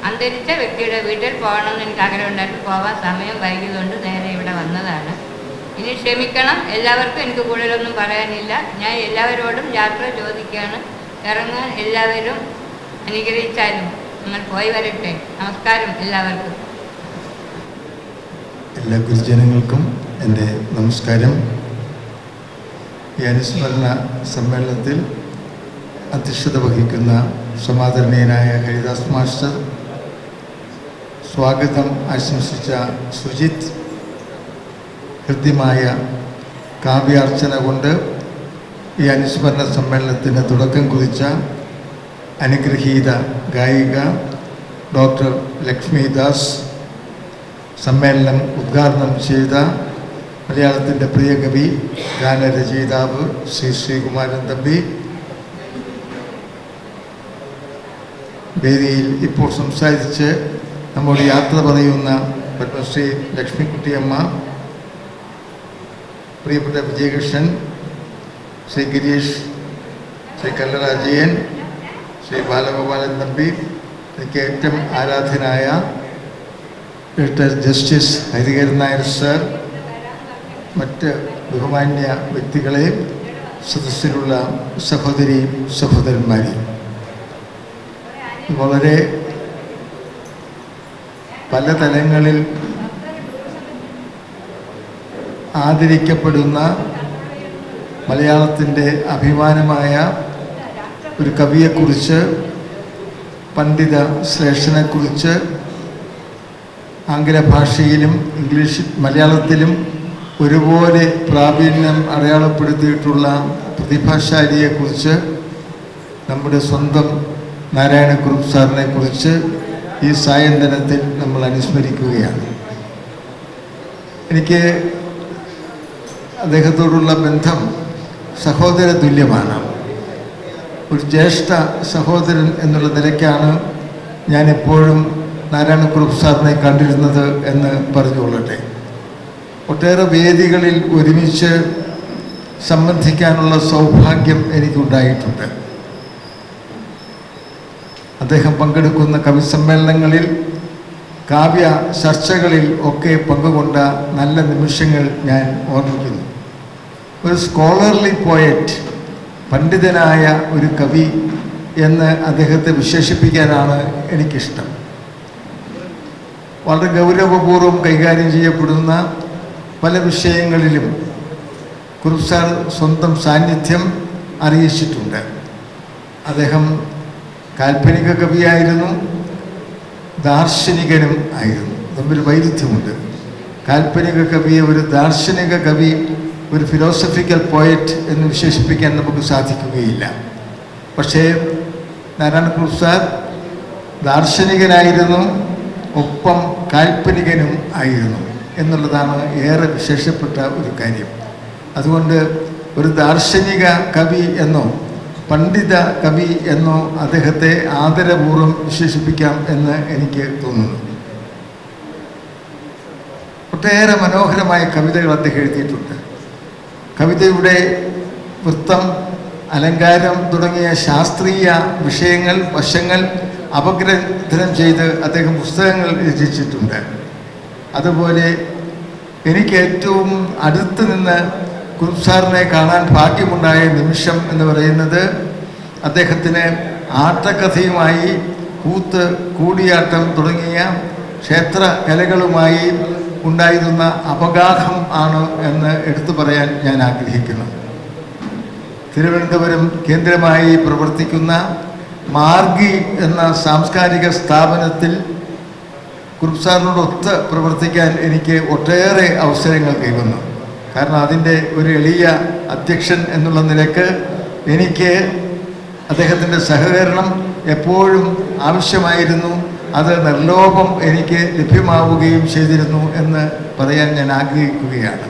അന്തരിച്ച വ്യക്തിയുടെ വീട്ടിൽ പോകണമെന്ന് എനിക്ക് ആഗ്രഹമുണ്ടായിരുന്നു. പോകാൻ സമയം വൈകിയതുകൊണ്ട് നേരെ ഇവിടെ വന്നതാണ്. ഇനി ക്ഷമിക്കണം എല്ലാവർക്കും, എനിക്ക് കൂടുതലൊന്നും പറയാനില്ല. ഞാൻ എല്ലാവരോടും യാത്ര ചോദിക്കുകയാണ്. ഇറങ്ങാൻ എല്ലാവരും അനുഗ്രഹിച്ചാലും നമ്മൾ പോയി വരട്ടെ. നമസ്കാരം എല്ലാവർക്കും. എല്ലാ ഗുരുജനങ്ങൾക്കും എൻ്റെ നമസ്കാരം. ഈ അനുസ്മരണ സമ്മേളനത്തിൽ അധ്യക്ഷത വഹിക്കുന്ന സമാദരണീയനായ ഹരിദാസ് മാസ്റ്റർ, സ്വാഗതം ആശംസിച്ച സുജിത്ത്, ഹൃദ്യമായ കാവ്യാർച്ചന കൊണ്ട് ഈ അനുസ്മരണ സമ്മേളനത്തിന് തുടക്കം കുറിച്ച അനുഗ്രഹീത ഗായിക ഡോക്ടർ ലക്ഷ്മിദാസ്, സമ്മേളനം ഉദ്ഘാടനം ചെയ്ത മലയാളത്തിൻ്റെ പ്രിയ കവി ഗാനരചയിതാവ് ശ്രീ ശ്രീകുമാരൻ തമ്പി, വേദിയിൽ ഇപ്പോൾ സംസാരിച്ച് നമ്മോട് യാത്ര പറയുന്ന പത്മശ്രീ ലക്ഷ്മിക്കുട്ടിയമ്മ, പ്രിയപ്പെട്ട വിജയകൃഷ്ണൻ, ശ്രീ ഗിരീഷ്, ശ്രീ കല്ലറാജയൻ, ശ്രീ ബാലഗോപാലൻ തമ്പി, എനിക്ക് ഏറ്റവും ആരാധനായ retire justice Hariharan Nair sir, മറ്റ് ബഹുമാന്യ വ്യക്തികളെ, സദസ്സിലുള്ള സഹോദരി സഹോദരന്മാരെയും, വളരെ പല തലങ്ങളിൽ ആദരിക്കപ്പെടുന്ന മലയാളത്തിൻ്റെ അഭിമാനമായ ഒരു കവിയെക്കുറിച്ച്, പണ്ഡിത ശ്രേഷ്ഠനെക്കുറിച്ച് ആംഗല ഭാഷയിലും മലയാളത്തിലും ഒരുപോലെ പ്രാവീണ്യം അടയാളപ്പെടുത്തിയിട്ടുള്ള പ്രതിഭാശാലിയെക്കുറിച്ച്, നമ്മുടെ സ്വന്തം നാരായണക്കുറുപ്പ് സാറിനെ കുറിച്ച് ഈ സായന്തനത്തിൽ നമ്മൾ അനുസ്മരിക്കുകയാണ്. എനിക്ക് അദ്ദേഹത്തോടുള്ള ബന്ധം സഹോദര തുല്യമാണ്. ഒരു ജ്യേഷ്ഠ സഹോദരൻ എന്നുള്ള നിലയ്ക്കാണ് ഞാൻ എപ്പോഴും നാരായണക്കുറുപ്പ് സാറിനെ കണ്ടിരുന്നത് എന്ന് പറഞ്ഞുകൊള്ളട്ടെ. ഒട്ടേറെ വേദികളിൽ ഒരുമിച്ച് സംബന്ധിക്കാനുള്ള സൗഭാഗ്യം എനിക്കുണ്ടായിട്ടുണ്ട്. അദ്ദേഹം പങ്കെടുക്കുന്ന കവി സമ്മേളനങ്ങളിൽ, കാവ്യ ചർച്ചകളിൽ ഒക്കെ പങ്കുകൊണ്ട നല്ല നിമിഷങ്ങൾ ഞാൻ ഓർമ്മിക്കുന്നു. ഒരു സ്കോളർലി പോയറ്റ്, പണ്ഡിതനായ ഒരു കവി എന്ന് അദ്ദേഹത്തെ വിശേഷിപ്പിക്കാനാണ് എനിക്കിഷ്ടം. വളരെ ഗൗരവപൂർവ്വം കൈകാര്യം ചെയ്യപ്പെടുന്ന പല വിഷയങ്ങളിലും കുറുപ്പ് സാർ സ്വന്തം സാന്നിധ്യം അറിയിച്ചിട്ടുണ്ട്. അദ്ദേഹം കാൽപ്പനിക കവിയായിരുന്നു, ദാർശനികനും ആയിരുന്നു. തമ്മിൽ വൈരുദ്ധ്യമുണ്ട്. കാൽപ്പനിക കവിയെ ഒരു ദാർശനിക കവി, ഒരു ഫിലോസഫിക്കൽ പോയറ്റ് എന്ന് വിശേഷിപ്പിക്കാൻ നമുക്ക് സാധിക്കുകയില്ല. പക്ഷേ നാരായണക്കുറുപ്പ് സാർ ദാർശനികനായിരുന്നു, ഒപ്പം കാൽപ്പനികനും ആയിരുന്നു എന്നുള്ളതാണ് ഏറെ വിശേഷപ്പെട്ട ഒരു കാര്യം. അതുകൊണ്ട് ഒരു ദാർശനിക കവി എന്നോ പണ്ഡിത കവി എന്നോ അദ്ദേഹത്തെ ആദരപൂർവ്വം വിശേഷിപ്പിക്കാം എന്ന് എനിക്ക് തോന്നുന്നു. ഒട്ടേറെ മനോഹരമായ കവിതകൾ അദ്ദേഹം എഴുതിയിട്ടുണ്ട്. കവിതയുടെ വൃത്തം, അലങ്കാരം തുടങ്ങിയ ശാസ്ത്രീയ വിഷയങ്ങൾ, വശങ്ങൾ അപഗ്രഥനം ചെയ്ത് അദ്ദേഹം പുസ്തകങ്ങൾ രചിച്ചിട്ടുണ്ട്. അതുപോലെ എനിക്ക് ഏറ്റവും അടുത്ത് നിന്ന് കുറുപ്പ് സാറിനെ കാണാൻ ഭാഗ്യമുണ്ടായ നിമിഷം എന്ന് പറയുന്നത്, അദ്ദേഹത്തിന് ആട്ടക്കഥയുമായി, കൂത്ത്, കൂടിയാട്ടം തുടങ്ങിയ ക്ഷേത്ര കലകളുമായി ഉണ്ടായിരുന്ന അപഗാഹം ആണ് എന്ന് എടുത്തു പറയാൻ ഞാൻ ആഗ്രഹിക്കുന്നു. തിരുവനന്തപുരം കേന്ദ്രമായി പ്രവർത്തിക്കുന്ന മാർഗി എന്ന സാംസ്കാരിക സ്ഥാപനത്തിൽ കുറുപ്പ് സാറിനോടൊത്ത് പ്രവർത്തിക്കാൻ എനിക്ക് ഒട്ടേറെ അവസരങ്ങൾ കൈവന്നു. കാരണം അതിൻ്റെ ഒരു എളിയ അധ്യക്ഷൻ എന്നുള്ള നിലക്ക് എനിക്ക് അദ്ദേഹത്തിൻ്റെ സഹകരണം എപ്പോഴും ആവശ്യമായിരുന്നു. അത് നിർലോഭം എനിക്ക് ലഭ്യമാവുകയും ചെയ്തിരുന്നു എന്ന് പറയാൻ ഞാൻ ആഗ്രഹിക്കുകയാണ്.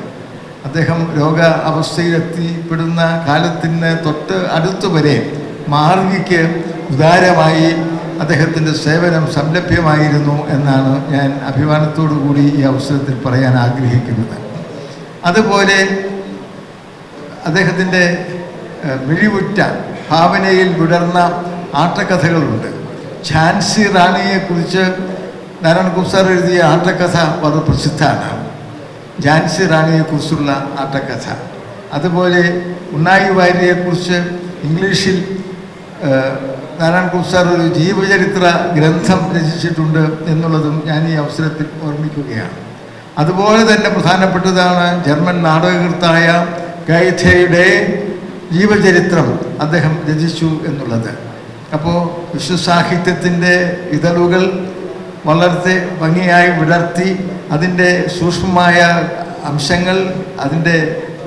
അദ്ദേഹം രോഗ അവസ്ഥയിലെത്തിപ്പെടുന്ന കാലത്തിന് തൊട്ട് അടുത്തുവരെ മാർഗിക്ക് ഉദാരമായി അദ്ദേഹത്തിൻ്റെ സേവനം സംലഭ്യമായിരുന്നു എന്നാണ് ഞാൻ അഭിമാനത്തോടു കൂടി ഈ അവസരത്തിൽ പറയാൻ ആഗ്രഹിക്കുന്നത്. അതുപോലെ അദ്ദേഹത്തിൻ്റെ മിഴിവുറ്റ ഭാവനയിൽ വിടർന്ന ആട്ടക്കഥകളുണ്ട്. ഝാൻസി റാണിയെക്കുറിച്ച് നാരായണകുറുപ്പ് സാർ എഴുതിയ ആട്ടക്കഥ വളരെ പ്രസിദ്ധമാണ്. ഝാൻസി റാണിയെക്കുറിച്ചുള്ള ആട്ടക്കഥ. അതുപോലെ ഉണ്ണായി വാര്യരെക്കുറിച്ച് ഇംഗ്ലീഷിൽ നാരായണകുറുപ്പ് സാർ ഒരു ജീവചരിത്ര ഗ്രന്ഥം രചിച്ചിട്ടുണ്ട് എന്നുള്ളതും ഞാൻ ഈ അവസരത്തിൽ ഓർമ്മിക്കുകയാണ്. അതുപോലെ തന്നെ പ്രധാനപ്പെട്ടതാണ് ജർമ്മൻ നാടകകൃത്തായ ഗൈഥയുടെ ജീവചരിത്രം അദ്ദേഹം രചിച്ചു എന്നുള്ളത്. അപ്പോൾ വിശ്വസാഹിത്യത്തിൻ്റെ ഇതളുകൾ വളരെ ഭംഗിയായി വിടർത്തി അതിൻ്റെ സൂക്ഷ്മമായ അംശങ്ങൾ, അതിൻ്റെ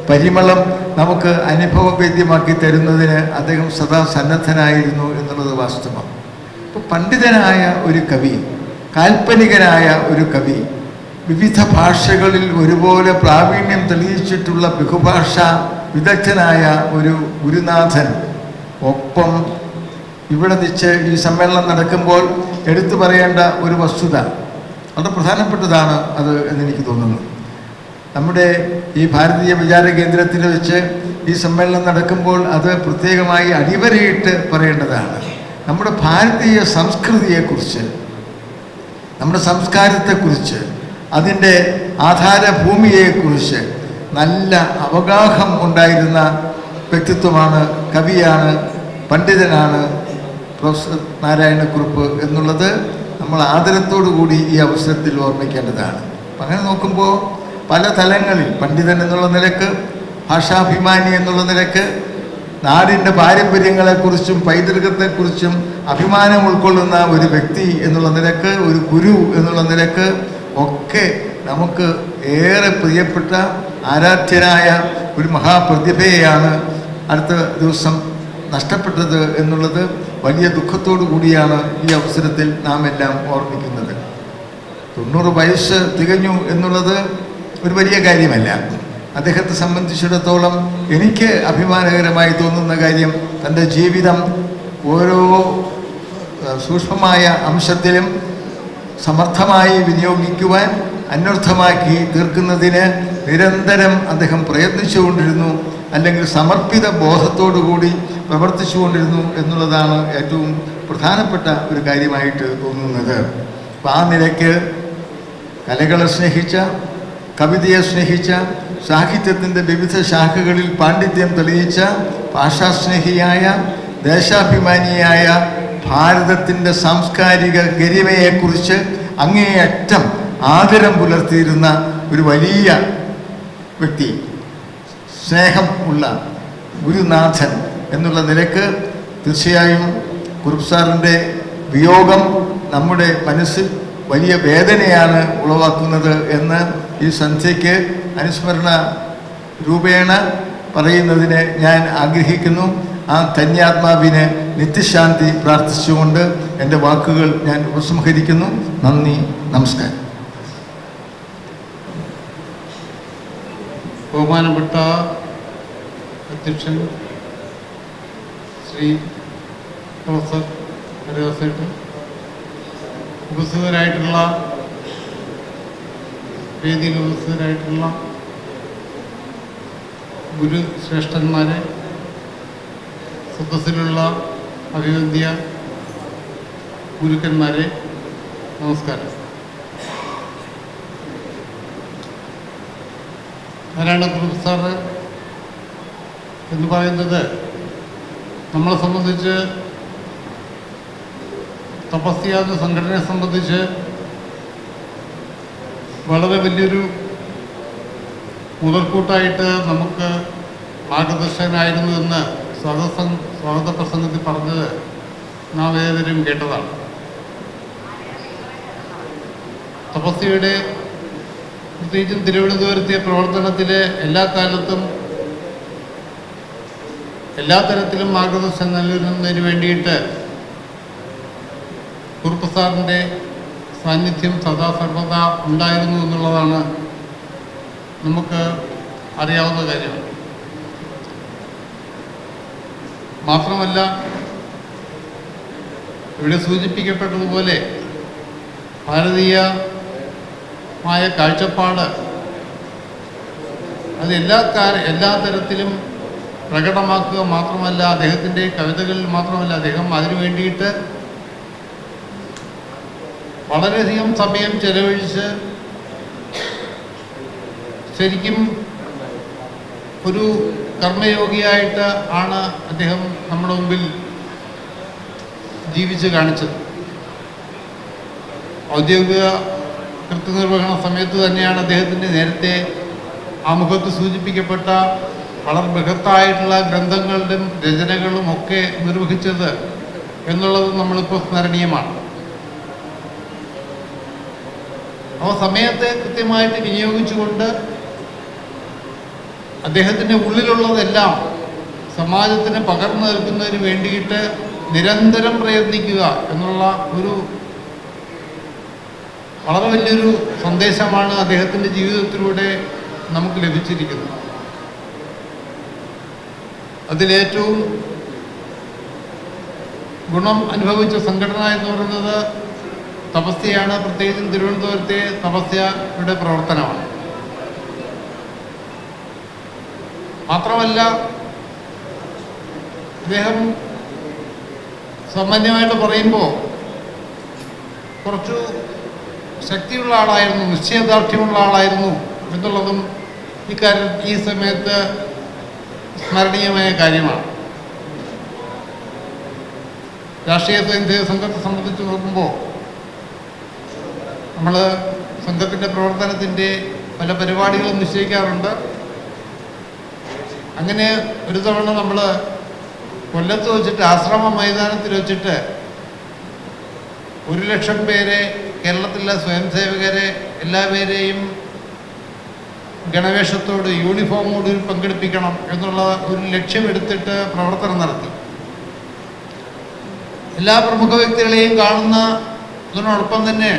പരിമളം നമുക്ക് അനുഭവവേദ്യമാക്കി തരുന്നതിന് അദ്ദേഹം സദാ സന്നദ്ധനായിരുന്നു എന്നുള്ളത് വാസ്തവം. ഇപ്പോൾ പണ്ഡിതനായ ഒരു കവി, കാൽപ്പനികനായ ഒരു കവി, വിവിധ ഭാഷകളിൽ ഒരുപോലെ പ്രാവീണ്യം തെളിയിച്ചിട്ടുള്ള ബഹുഭാഷ വിദഗ്ധനായ ഒരു ഗുരുനാഥൻ, ഒപ്പം ഇവിടെ വെച്ച് ഈ സമ്മേളനം നടക്കുമ്പോൾ എടുത്തു പറയേണ്ട ഒരു വസ്തുത വളരെ പ്രധാനപ്പെട്ടതാണ് അത് എന്നെനിക്ക് തോന്നുന്നു. നമ്മുടെ ഈ ഭാരതീയ വിചാര കേന്ദ്രത്തിൽ വെച്ച് ഈ സമ്മേളനം നടക്കുമ്പോൾ അത് പ്രത്യേകമായി അടിവരയിട്ട് പറയേണ്ടതാണ്. നമ്മുടെ ഭാരതീയ സംസ്കൃതിയെക്കുറിച്ച്, നമ്മുടെ സംസ്കാരത്തെക്കുറിച്ച്, അതിൻ്റെ ആധാരഭൂമിയെക്കുറിച്ച് നല്ല അവഗാഹം ഉണ്ടായിരുന്ന വ്യക്തിത്വമാണ്, കവിയാണ്, പണ്ഡിതനാണ് പ്രൊഫസർ നാരായണക്കുറുപ്പ് എന്നുള്ളത് നമ്മൾ ആദരത്തോടു കൂടി ഈ അവസരത്തിൽ ഓർമ്മിക്കേണ്ടതാണ്. അപ്പം അങ്ങനെ നോക്കുമ്പോൾ പല തലങ്ങളിൽ പണ്ഡിതൻ എന്നുള്ള നിലക്ക്, ഭാഷാഭിമാനി എന്നുള്ള നിലക്ക്, നാടിൻ്റെ പാരമ്പര്യങ്ങളെക്കുറിച്ചും പൈതൃകത്തെക്കുറിച്ചും അഭിമാനം ഉൾക്കൊള്ളുന്ന ഒരു വ്യക്തി എന്നുള്ള നിലക്ക്, ഒരു ഗുരു എന്നുള്ള നിലക്ക് ഒക്കെ നമുക്ക് ഏറെ പ്രിയപ്പെട്ട ആരാധ്യനായ ഒരു മഹാപ്രതിഭയെയാണ് അടുത്ത ദിവസം നഷ്ടപ്പെട്ടത് എന്നുള്ളത് വലിയ ദുഃഖത്തോടു കൂടിയാണ് ഈ അവസരത്തിൽ നാം എല്ലാം ഓർമ്മിക്കുന്നത്. 90 വയസ്സ് തികഞ്ഞു എന്നുള്ളത് ഒരു വലിയ കാര്യമല്ല. അദ്ദേഹത്തെ സംബന്ധിച്ചിടത്തോളം എനിക്ക് അഭിമാനകരമായി തോന്നുന്ന കാര്യം തൻ്റെ ജീവിതം ഓരോ സൂക്ഷ്മമായ അംശത്തിലും സമർത്ഥമായി വിനിയോഗിക്കുവാൻ, അന്വർത്ഥമാക്കി തീർക്കുന്നതിന് നിരന്തരം അദ്ദേഹം പ്രയത്നിച്ചുകൊണ്ടിരുന്നു, അല്ലെങ്കിൽ സമർപ്പിത ബോധത്തോടുകൂടി പ്രവർത്തിച്ചുകൊണ്ടിരുന്നു എന്നുള്ളതാണ് ഏറ്റവും പ്രധാനപ്പെട്ട ഒരു കാര്യമായിട്ട് തോന്നുന്നത്. അപ്പം ആ നിലയ്ക്ക് കലകളെ സ്നേഹിച്ച, കവിതയെ സ്നേഹിച്ച, സാഹിത്യത്തിൻ്റെ വിവിധ ശാഖകളിൽ പാണ്ഡിത്യം തെളിയിച്ച, ഭാഷാസ്നേഹിയായ, ദേശാഭിമാനിയായ, ഭാരതത്തിൻ്റെ സാംസ്കാരിക ഗരിമയെക്കുറിച്ച് അങ്ങേയറ്റം ആദരം പുലർത്തിയിരുന്ന ഒരു വലിയ വ്യക്തി, സ്നേഹം ഉള്ള ഗുരുനാഥൻ എന്നുള്ള നിലക്ക് തീർച്ചയായും കുറുപ്പ് സാറിൻ്റെ വിയോഗം നമ്മുടെ മനസ്സിൽ വലിയ വേദനയാണ് ഉളവാക്കുന്നത് എന്ന് ഈ സന്ധ്യയ്ക്ക് അനുസ്മരണ രൂപേണ പറയുന്നതിന് ഞാൻ ആഗ്രഹിക്കുന്നു. ആ ധന്യാത്മാവിന് നിത്യശാന്തി പ്രാർത്ഥിച്ചുകൊണ്ട് എൻ്റെ വാക്കുകൾ ഞാൻ ഉപസംഹരിക്കുന്നു. നന്ദി, നമസ്കാരം. ബഹുമാനപ്പെട്ട അധ്യക്ഷൻ ശ്രീ പ്രൊഫസർ ഹരിദാസേട്ടൻ, ഉപസ്ഥിതരായിട്ടുള്ള വേദിയിൽ ഉപസ്ഥിതരായിട്ടുള്ള ഗുരുശ്രേഷ്ഠന്മാരെ, സദസ്സിലുള്ള അഭിവന്ദ്യ ഗുരുക്കന്മാരെ, നമസ്കാരം. നാരായണക്കുറുപ്പ് സാറ് എന്ന് പറയുന്നത് നമ്മളെ സംബന്ധിച്ച്, തപസ്യ എന്ന സംഘടനയെ സംബന്ധിച്ച് വളരെ വലിയൊരു മുതൽക്കൂട്ടായിട്ട് നമുക്ക് മാർഗദർശകനായിരുന്നു എന്ന് സ്വാഗത പ്രസംഗത്തിൽ പറഞ്ഞത് നാം ഏവരും കേട്ടതാണ്. തപസ്യയുടെ പ്രത്യേകിച്ചും തിരുവനന്തപുരത്തെ പ്രവർത്തനത്തിലെ എല്ലാ കാലത്തും എല്ലാ തരത്തിലും മാർഗദർശനം നൽകുന്നതിന് വേണ്ടിയിട്ട് കുറുപ്പ് സാറിൻ്റെ സാന്നിധ്യം സദാ സർവദാ ഉണ്ടായിരുന്നു എന്നുള്ളതാണ് നമുക്ക് അറിയാവുന്ന കാര്യമാണ്. മാത്രമല്ല, ഇവിടെ സൂചിപ്പിക്കപ്പെട്ടതുപോലെ ഭാരതീയമായ കാഴ്ചപ്പാട് അത് എല്ലാ തരത്തിലും പ്രകടമാക്കുക മാത്രമല്ല, അദ്ദേഹത്തിൻ്റെ കവിതകളിൽ മാത്രമല്ല, അദ്ദേഹം അതിനു വേണ്ടിയിട്ട് വളരെയധികം സമയം ചെലവഴിച്ച് ശരിക്കും ഒരു കർമ്മയോഗിയായിട്ട് ആണ് അദ്ദേഹം നമ്മുടെ മുമ്പിൽ ജീവിച്ച് കാണിച്ചത്. ഔദ്യോഗിക കൃത്യനിർവഹണ സമയത്ത് തന്നെയാണ് അദ്ദേഹത്തിൻ്റെ നേരത്തെ ആമുഖത്ത് സൂചിപ്പിക്കപ്പെട്ട വളരെ ബൃഹത്തായിട്ടുള്ള ഗ്രന്ഥങ്ങളുടെ രചനകളും ഒക്കെ നിർവഹിച്ചത് എന്നുള്ളത് നമ്മളിപ്പോൾ സ്മരണീയമാണ്. ആ സമയത്തെ കൃത്യമായിട്ട് വിനിയോഗിച്ചുകൊണ്ട് അദ്ദേഹത്തിൻ്റെ ഉള്ളിലുള്ളതെല്ലാം സമാജത്തിന് പകർന്നു നൽകുന്നതിന് വേണ്ടിയിട്ട് നിരന്തരം പ്രയത്നിക്കുക എന്നുള്ള ഒരു വളരെ വലിയൊരു സന്ദേശമാണ് അദ്ദേഹത്തിൻ്റെ ജീവിതത്തിലൂടെ നമുക്ക് ലഭിച്ചിരിക്കുന്നത്. അതിലേറ്റവും ഗുണം അനുഭവിച്ച സംഘടന എന്ന് പറയുന്നത് തപസ്യയാണ്. പ്രത്യേകിച്ചും തിരുവനന്തപുരത്തെ തപസ്യയുടെ പ്രവർത്തനമാണ്. മാത്രമല്ല, അദ്ദേഹം സാമാന്യമായിട്ട് പറയുമ്പോൾ കുറച്ചു ശക്തിയുള്ള ആളായിരുന്നു, നിശ്ചയദാർഢ്യമുള്ള ആളായിരുന്നു എന്നുള്ളതും ഈ സമയത്ത് സ്മരണീയമായ കാര്യമാണ്. രാഷ്ട്രീയ സ്വയംസേവക സംഘത്തെ സംബന്ധിച്ച് നോക്കുമ്പോൾ നമ്മൾ സംഘത്തിൻ്റെ പ്രവർത്തനത്തിൻ്റെ പല പരിപാടികളും നിശ്ചയിക്കാറുണ്ട്. അങ്ങനെ ഒരു തവണ നമ്മൾ കൊല്ലത്ത് വെച്ചിട്ട് ആശ്രമ മൈതാനത്തിൽ വെച്ചിട്ട് 1,00,000 പേരെ, കേരളത്തിലെ സ്വയംസേവകരെ എല്ലാവരെയും ഗണവേഷത്തോട് യൂണിഫോമോട് പങ്കെടുപ്പിക്കണം എന്നുള്ള ഒരു ലക്ഷ്യമെടുത്തിട്ട് പ്രവർത്തനം നടത്തി. എല്ലാ പ്രമുഖ വ്യക്തികളെയും കാണുന്നതിനോടൊപ്പം തന്നെ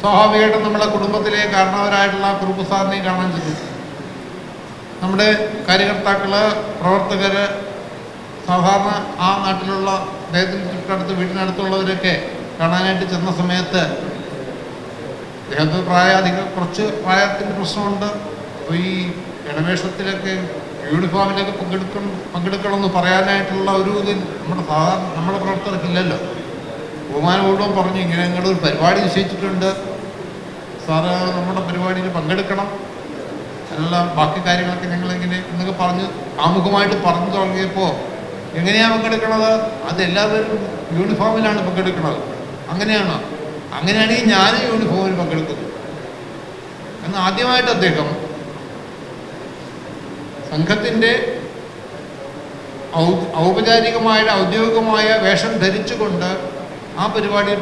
സ്വാഭാവികമായിട്ടും നമ്മുടെ കുടുംബത്തിലെ കാരണവരായിട്ടുള്ള കുറുപ്പ് സാറിനെയും കാണാൻ ചെന്നു. നമ്മുടെ കാര്യകർത്താക്കൾ, പ്രവർത്തകർ, സാധാരണ ആ നാട്ടിലുള്ള അദ്ദേഹത്തിന് ചുറ്റടുത്ത് വീടിനടുത്തുള്ളവരൊക്കെ കാണാനായിട്ട് ചെന്ന സമയത്ത് അദ്ദേഹത്തിന് കുറച്ച് പ്രായത്തിൻ്റെ പ്രശ്നമുണ്ട്. അപ്പോൾ ഈ ഗണവേഷത്തിലൊക്കെ യൂണിഫോമിലൊക്കെ പങ്കെടുക്കണമെന്ന് പറയാനായിട്ടുള്ള ഒരു ഇത് നമ്മുടെ പ്രവർത്തകർക്കില്ലല്ലോ. ബഹുമാനപൂർവ്വം പറഞ്ഞു, ഇങ്ങനെ ഞങ്ങളൊരു പരിപാടി നിശ്ചയിച്ചിട്ടുണ്ട് സാറ്, നമ്മുടെ പരിപാടിയിൽ പങ്കെടുക്കണം, അതിനുള്ള ബാക്കി കാര്യങ്ങളൊക്കെ ഞങ്ങളിങ്ങനെ എന്നൊക്കെ പറഞ്ഞ് ആമുഖമായിട്ട് പറഞ്ഞു തുടങ്ങിയപ്പോൾ എങ്ങനെയാണ് പങ്കെടുക്കണത്? അതെല്ലാവരും യൂണിഫോമിലാണ് പങ്കെടുക്കുന്നത്. അങ്ങനെയാണെങ്കിൽ ഞാനും യൂണിഫോമിൽ പങ്കെടുക്കുന്നു എന്ന് ആദ്യമായിട്ട് അദ്ദേഹം സംഘത്തിൻ്റെ ഔദ്യോഗികമായ വേഷം ധരിച്ചുകൊണ്ട് ആ പരിപാടിയിൽ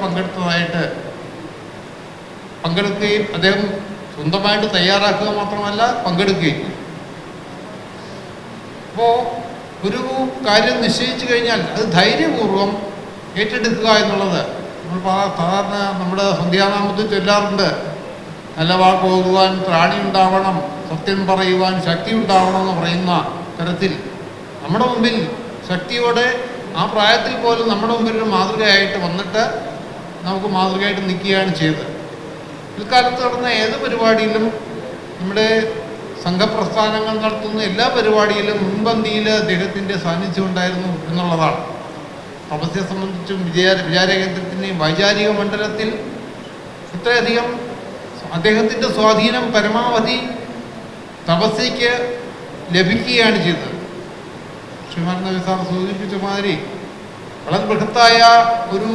പങ്കെടുക്കുകയും അദ്ദേഹം സ്വന്തമായിട്ട് തയ്യാറാക്കുക മാത്രമല്ല പങ്കെടുക്കുകയും. അപ്പോൾ ഒരു കാര്യം നിശ്ചയിച്ചു കഴിഞ്ഞാൽ അത് ധൈര്യപൂർവ്വം ഏറ്റെടുക്കുക എന്നുള്ളത് നമ്മൾ സാധാരണ നമ്മുടെ സന്ധ്യാനാമത്തിൽ ചൊല്ലാറുണ്ട്. നല്ല വാക്ക് ഓതുവാൻ ത്രാണി ഉണ്ടാവണം, സത്യം പറയുവാൻ ശക്തി ഉണ്ടാവണം എന്ന് പറയുന്ന തരത്തിൽ നമ്മുടെ മുമ്പിൽ ശക്തിയോടെ ആ പ്രായത്തിൽ പോലും നമ്മുടെ മുമ്പിൽ ഒരു മാതൃകയായിട്ട് വന്നിട്ട് നമുക്ക് മാതൃകയായിട്ട് നിൽക്കുകയാണ് ചെയ്തത്. പിൽക്കാലത്ത് നടന്ന ഏത് പരിപാടിയിലും, നമ്മുടെ സംഘപ്രസ്ഥാനങ്ങൾ നടത്തുന്ന എല്ലാ പരിപാടിയിലും മുൻപന്തിയിൽ അദ്ദേഹത്തിൻ്റെ സാന്നിധ്യം ഉണ്ടായിരുന്നു എന്നുള്ളതാണ്. തപസ്യയെ സംബന്ധിച്ചും വിചാരകേന്ദ്രത്തിൻ്റെയും വൈചാരിക മണ്ഡലത്തിൽ ഇത്രയധികം അദ്ദേഹത്തിൻ്റെ സ്വാധീനം പരമാവധി തപസ്യയ്ക്ക് ലഭിക്കുകയാണ് ചെയ്തത്. ശ്രീമാൻ നബി സാർ സൂചിപ്പിച്ച മാതിരി വളരെ ബൃഹത്തായ ഒരു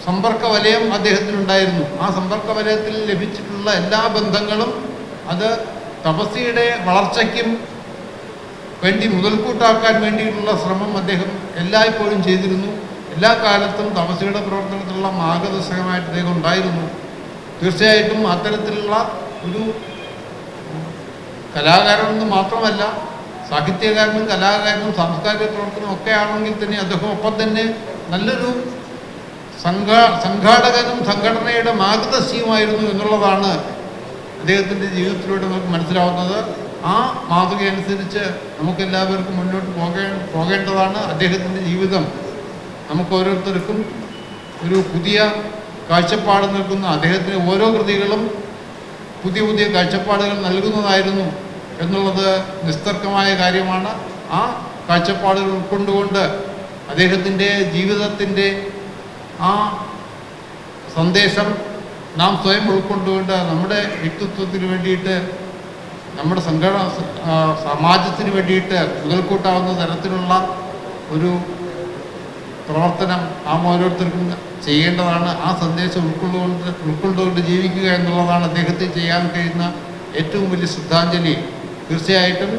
സമ്പർക്ക വലയം അദ്ദേഹത്തിനുണ്ടായിരുന്നു. ആ സമ്പർക്ക വലയത്തിൽ ലഭിച്ചിട്ടുള്ള എല്ലാ ബന്ധങ്ങളും അത് തപസ്യയുടെ വളർച്ചയ്ക്കും വേണ്ടി മുതൽക്കൂട്ടാക്കാൻ വേണ്ടിയിട്ടുള്ള ശ്രമം അദ്ദേഹം എല്ലായ്പ്പോഴും ചെയ്തിരുന്നു. എല്ലാ കാലത്തും തപസ്യയുടെ പ്രവർത്തനത്തിലുള്ള മാർഗദർശകമായിട്ട് അദ്ദേഹം ഉണ്ടായിരുന്നു. തീർച്ചയായിട്ടും അത്തരത്തിലുള്ള ഒരു കലാകാരനെന്ന് മാത്രമല്ല, സാഹിത്യകാരനും കലാകാരനും സാംസ്കാരിക പ്രവർത്തനം ഒക്കെ ആണെങ്കിൽ തന്നെ അദ്ദേഹം ഒപ്പം തന്നെ നല്ലൊരു സംഘാടകനും സംഘടനയുടെ മാർഗദർശിയുമായിരുന്നു എന്നുള്ളതാണ് അദ്ദേഹത്തിൻ്റെ ജീവിതത്തിലൂടെ നമുക്ക് മനസ്സിലാവുന്നത്. ആ മാതൃകയനുസരിച്ച് നമുക്കെല്ലാവർക്കും മുന്നോട്ട് പോകേണ്ടതാണ്. അദ്ദേഹത്തിൻ്റെ ജീവിതം നമുക്ക് ഓരോരുത്തർക്കും ഒരു പുതിയ കാഴ്ചപ്പാട് നൽകുന്ന, അദ്ദേഹത്തിൻ്റെ ഓരോ കൃതികളും പുതിയ പുതിയ കാഴ്ചപ്പാടുകൾ നൽകുന്നതായിരുന്നു എന്നുള്ളത് നിസ്തർക്കമായ കാര്യമാണ്. ആ കാഴ്ചപ്പാടുകൾ ഉൾക്കൊണ്ടുകൊണ്ട് അദ്ദേഹത്തിൻ്റെ ജീവിതത്തിൻ്റെ ആ സന്ദേശം നാം സ്വയം ഉൾക്കൊണ്ടുകൊണ്ട് നമ്മുടെ വ്യക്തിത്വത്തിന് വേണ്ടിയിട്ട്, നമ്മുടെ സമാജത്തിന് വേണ്ടിയിട്ട് മുതൽക്കൂട്ടാവുന്ന തരത്തിലുള്ള ഒരു പ്രവർത്തനം നാം ഓരോരുത്തർക്കും ചെയ്യേണ്ടതാണ്. ആ സന്ദേശം ഉൾക്കൊണ്ടുകൊണ്ട് ജീവിക്കുക എന്നുള്ളതാണ് അദ്ദേഹത്തിന് ചെയ്യാൻ കഴിയുന്ന ഏറ്റവും വലിയ ശ്രദ്ധാഞ്ജലി. തീർച്ചയായിട്ടും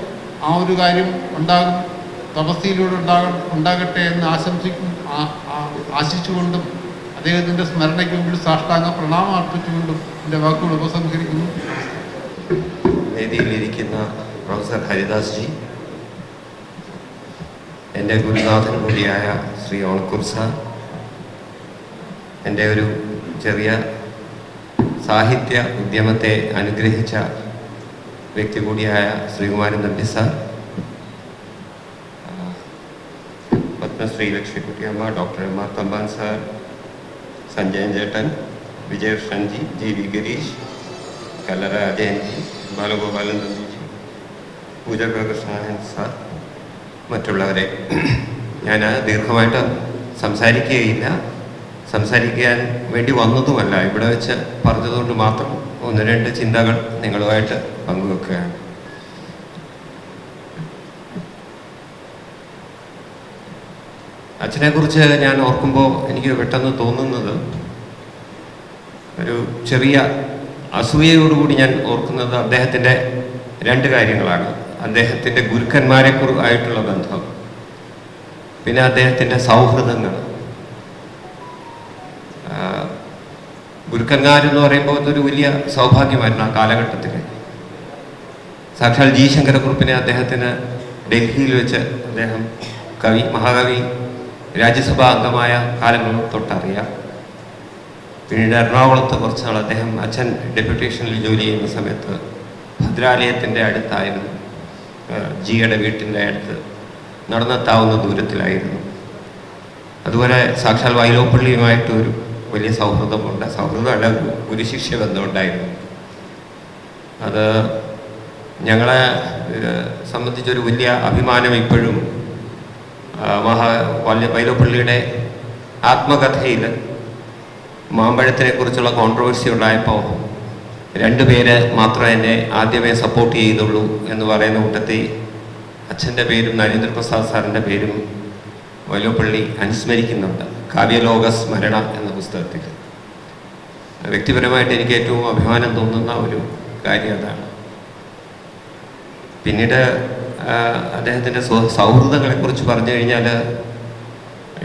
ആ ഒരു കാര്യം ഉണ്ടാകും, തപസ്യയിലൂടെ ഉണ്ടാകട്ടെ എന്ന് ആശിച്ചുകൊണ്ടും അദ്ദേഹത്തിൻ്റെ സ്മരണയ്ക്ക് മുമ്പിൽ സാഷ്ടാംഗ പ്രണാമം അർപ്പിച്ചുകൊണ്ടും എൻ്റെ വാക്കുകൾ ഉപസംഹരിക്കുന്നു. വേദിയിലിരിക്കുന്ന പ്രൊഫസർ ഹരിദാസ് ജി, എൻ്റെ ഗുരുനാഥൻ കൂടിയായ ശ്രീ ഓണക്കൂർ സാർ, എൻ്റെ ഒരു ചെറിയ സാഹിത്യ ഉദ്യമത്തെ അനുഗ്രഹിച്ച വ്യക്തി കൂടിയായ Sreekumaran Thampi sir, Padmashri Lakshmikuttyamma, doctor M R Thampan sir, Sanjayan ചേട്ടൻ, Vijayakrishnan ji, G V Girish, Kallara Ajayan ji, Balagopalan Thampiji, Pooja Krishnan sir, മറ്റുള്ളവരെ ഞാൻ ദീർഘമായിട്ട് സംസാരിക്കാൻ വേണ്ടി വന്നതുമല്ല, ഇവിടെ വെച്ച് പറഞ്ഞതുകൊണ്ട് മാത്രം ഒന്ന് രണ്ട് ചിന്തകൾ നിങ്ങളുമായിട്ട് പങ്കുവെക്കുകയാണ്. അച്ഛനെക്കുറിച്ച് ഞാൻ ഓർക്കുമ്പോൾ എനിക്ക് പെട്ടെന്ന് തോന്നുന്നത്, ഒരു ചെറിയ അസൂയയോടുകൂടി ഞാൻ ഓർക്കുന്നത് അദ്ദേഹത്തിൻ്റെ രണ്ട് കാര്യങ്ങളാണ്. അദ്ദേഹത്തിൻ്റെ ഗുരുക്കന്മാരെ ആയിട്ടുള്ള ബന്ധം, പിന്നെ അദ്ദേഹത്തിൻ്റെ സൗഹൃദങ്ങൾ. ഗുരുക്കന്മാരെന്ന് പറയുമ്പോൾ അതൊരു വലിയ സൗഭാഗ്യമായിരുന്നു ആ കാലഘട്ടത്തിൽ. സാക്ഷാൽ ജി ശങ്കരക്കുറുപ്പിനെ അദ്ദേഹത്തിന് ഡൽഹിയിൽ വെച്ച് അദ്ദേഹം മഹാകവി രാജ്യസഭാ അംഗമായ കാലങ്ങൾ തൊട്ടറിയാം. പിന്നീട് എറണാകുളത്ത് കുറച്ച് നാൾ അദ്ദേഹം അച്ഛൻ ഡെപ്യൂട്ടേഷനിൽ ജോലി ചെയ്യുന്ന സമയത്ത് ഭദ്രാലയത്തിൻ്റെ അടുത്തായിരുന്നു, ജിയുടെ വീട്ടിൻ്റെ അടുത്ത് നടന്നെത്താവുന്ന ദൂരത്തിലായിരുന്നു. അതുപോലെ സാക്ഷാൽ വൈലോപ്പള്ളിയുമായിട്ട് ഒരു വലിയ സൗഹൃദമുണ്ട്. സൗഹൃദമല്ല, ഒരു ഗുരുശിഷ്യ ബന്ധമുണ്ടായിരുന്നു. അത് ഞങ്ങളെ സംബന്ധിച്ചൊരു വലിയ അഭിമാനം. ഇപ്പോഴും വൈലോപ്പള്ളിയുടെ ആത്മകഥയിൽ മാമ്പഴത്തിനെ കുറിച്ചുള്ള കോൺട്രവേഴ്സി ഉണ്ടായപ്പോൾ രണ്ടുപേര് മാത്രമേ എന്നെ ആദ്യമേ സപ്പോർട്ട് ചെയ്തുള്ളൂ എന്ന് പറയുന്ന കൂട്ടത്തിൽ അച്ഛൻ്റെ പേരും നരേന്ദ്രപ്രസാദ് സാറിൻ്റെ പേരും വൈലോപ്പള്ളി അനുസ്മരിക്കുന്നുണ്ട് കാവ്യലോക സ്മരണ എന്ന പുസ്തകത്തിൽ. വ്യക്തിപരമായിട്ട് എനിക്ക് ഏറ്റവും അഭിമാനം തോന്നുന്ന ഒരു കാര്യം അതാണ്. പിന്നീട് അദ്ദേഹത്തിൻ്റെ സൗഹൃദങ്ങളെക്കുറിച്ച് പറഞ്ഞു കഴിഞ്ഞാൽ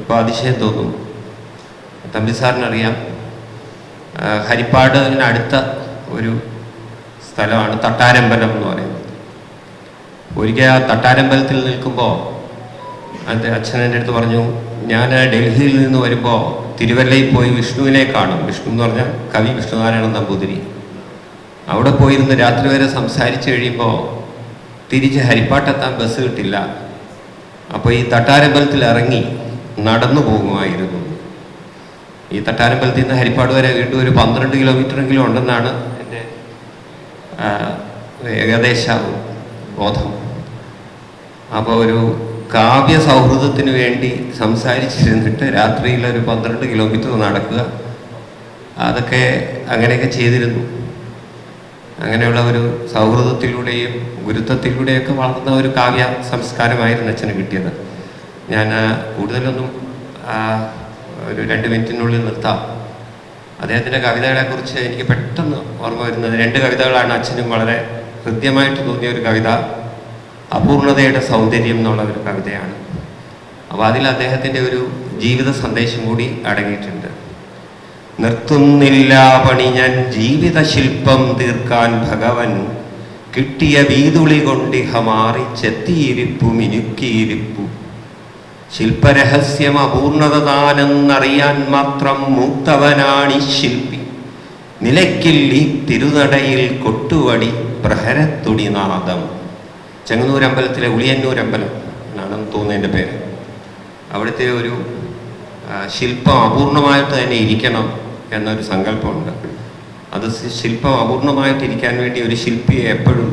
ഇപ്പോൾ അതിശയം തോന്നും. തമ്പി സാറിനറിയാം, ഹരിപ്പാടിനടുത്ത ഒരു സ്ഥലമാണ് തട്ടാരമ്പലം എന്ന് പറയുന്നത്. ഒരിക്കൽ ആ തട്ടാരമ്പലത്തിൽ നിൽക്കുമ്പോൾ അച്ഛൻ എൻ്റെ അടുത്ത് പറഞ്ഞു, ഞാൻ ഡൽഹിയിൽ നിന്ന് വരുമ്പോൾ തിരുവല്ലയിൽ പോയി വിഷ്ണുവിനെ കാണും. വിഷ്ണു എന്ന് പറഞ്ഞാൽ കവി വിഷ്ണുനാരായണ നമ്പൂതിരി. അവിടെ പോയിരുന്ന് രാത്രി വരെ സംസാരിച്ച് കഴിയുമ്പോൾ തിരിച്ച് ഹരിപ്പാട്ടെത്താൻ ബസ് കിട്ടില്ല. അപ്പോൾ ഈ തട്ടാരമ്പലത്തിൽ ഇറങ്ങി നടന്നു പോകുമായിരുന്നു. ഈ തട്ടാരമ്പലത്തിൽ നിന്ന് ഹരിപ്പാട് വരെ വീണ്ടും ഒരു 12 കിലോമീറ്ററെങ്കിലും ഉണ്ടെന്നാണ് എൻ്റെ ഏകദേശ ബോധം. അപ്പോൾ ഒരു കാവ്യ സൗഹൃദത്തിന് വേണ്ടി സംസാരിച്ചിരുന്നിട്ട് രാത്രിയിൽ ഒരു 12 കിലോമീറ്റർ നടക്കുക, അതൊക്കെ അങ്ങനെയൊക്കെ ചെയ്തിരുന്നു. അങ്ങനെയുള്ള ഒരു സൗഹൃദത്തിലൂടെയും ഗുരുത്വത്തിലൂടെയൊക്കെ വളർന്ന ഒരു കാവ്യ സംസ്കാരമായിരുന്നു അച്ഛന് കിട്ടിയത്. ഞാൻ കൂടുതലൊന്നും ഒരു 2 മിനിറ്റിനുള്ളിൽ നിർത്താം. അദ്ദേഹത്തിൻ്റെ കവിതകളെക്കുറിച്ച് എനിക്ക് പെട്ടെന്ന് ഓർമ്മ വരുന്നത് 2 കവിതകളാണ്. അച്ഛനും വളരെ ഹൃദ്യമായിട്ട് തോന്നിയ ഒരു കവിത അപൂർണതയുടെ സൗന്ദര്യം എന്നുള്ള ഒരു കവിതയാണ്. അപ്പോൾ അതിൽ അദ്ദേഹത്തിൻ്റെ ഒരു ജീവിത സന്ദേശം കൂടി അടങ്ങിയിട്ടുണ്ട്. നിർത്തുന്നില്ല പണി ഞാൻ ജീവിത ശില്പം തീർക്കാൻ ഭഗവൻ, കിട്ടിയ വീതുളി കൊണ്ടിഹ മാറി ചെത്തിയിരിപ്പു മിനുക്കിയിരിപ്പു, ശില്പരഹസ്യം അപൂർണത താനെന്നറിയാൻ മാത്രം മൂത്തവനാണീ ശില്പി, നിലയ്ക്കില്ലി തിരുനടയിൽ കൊട്ടുവടി പ്രഹരത്തുടിനാദം. ചെങ്ങന്നൂർ അമ്പലത്തിലെ ഉളിയന്നൂർ അമ്പലം എന്നാണെന്ന് തോന്നുന്നു എൻ്റെ പേര്. അവിടുത്തെ ഒരു ശില്പം അപൂർണമായിട്ട് തന്നെ ഇരിക്കണം എന്നൊരു സങ്കല്പമുണ്ട്. അത് ശില്പം അപൂർണമായിട്ടിരിക്കാൻ വേണ്ടി ഒരു ശില്പിയെ എപ്പോഴും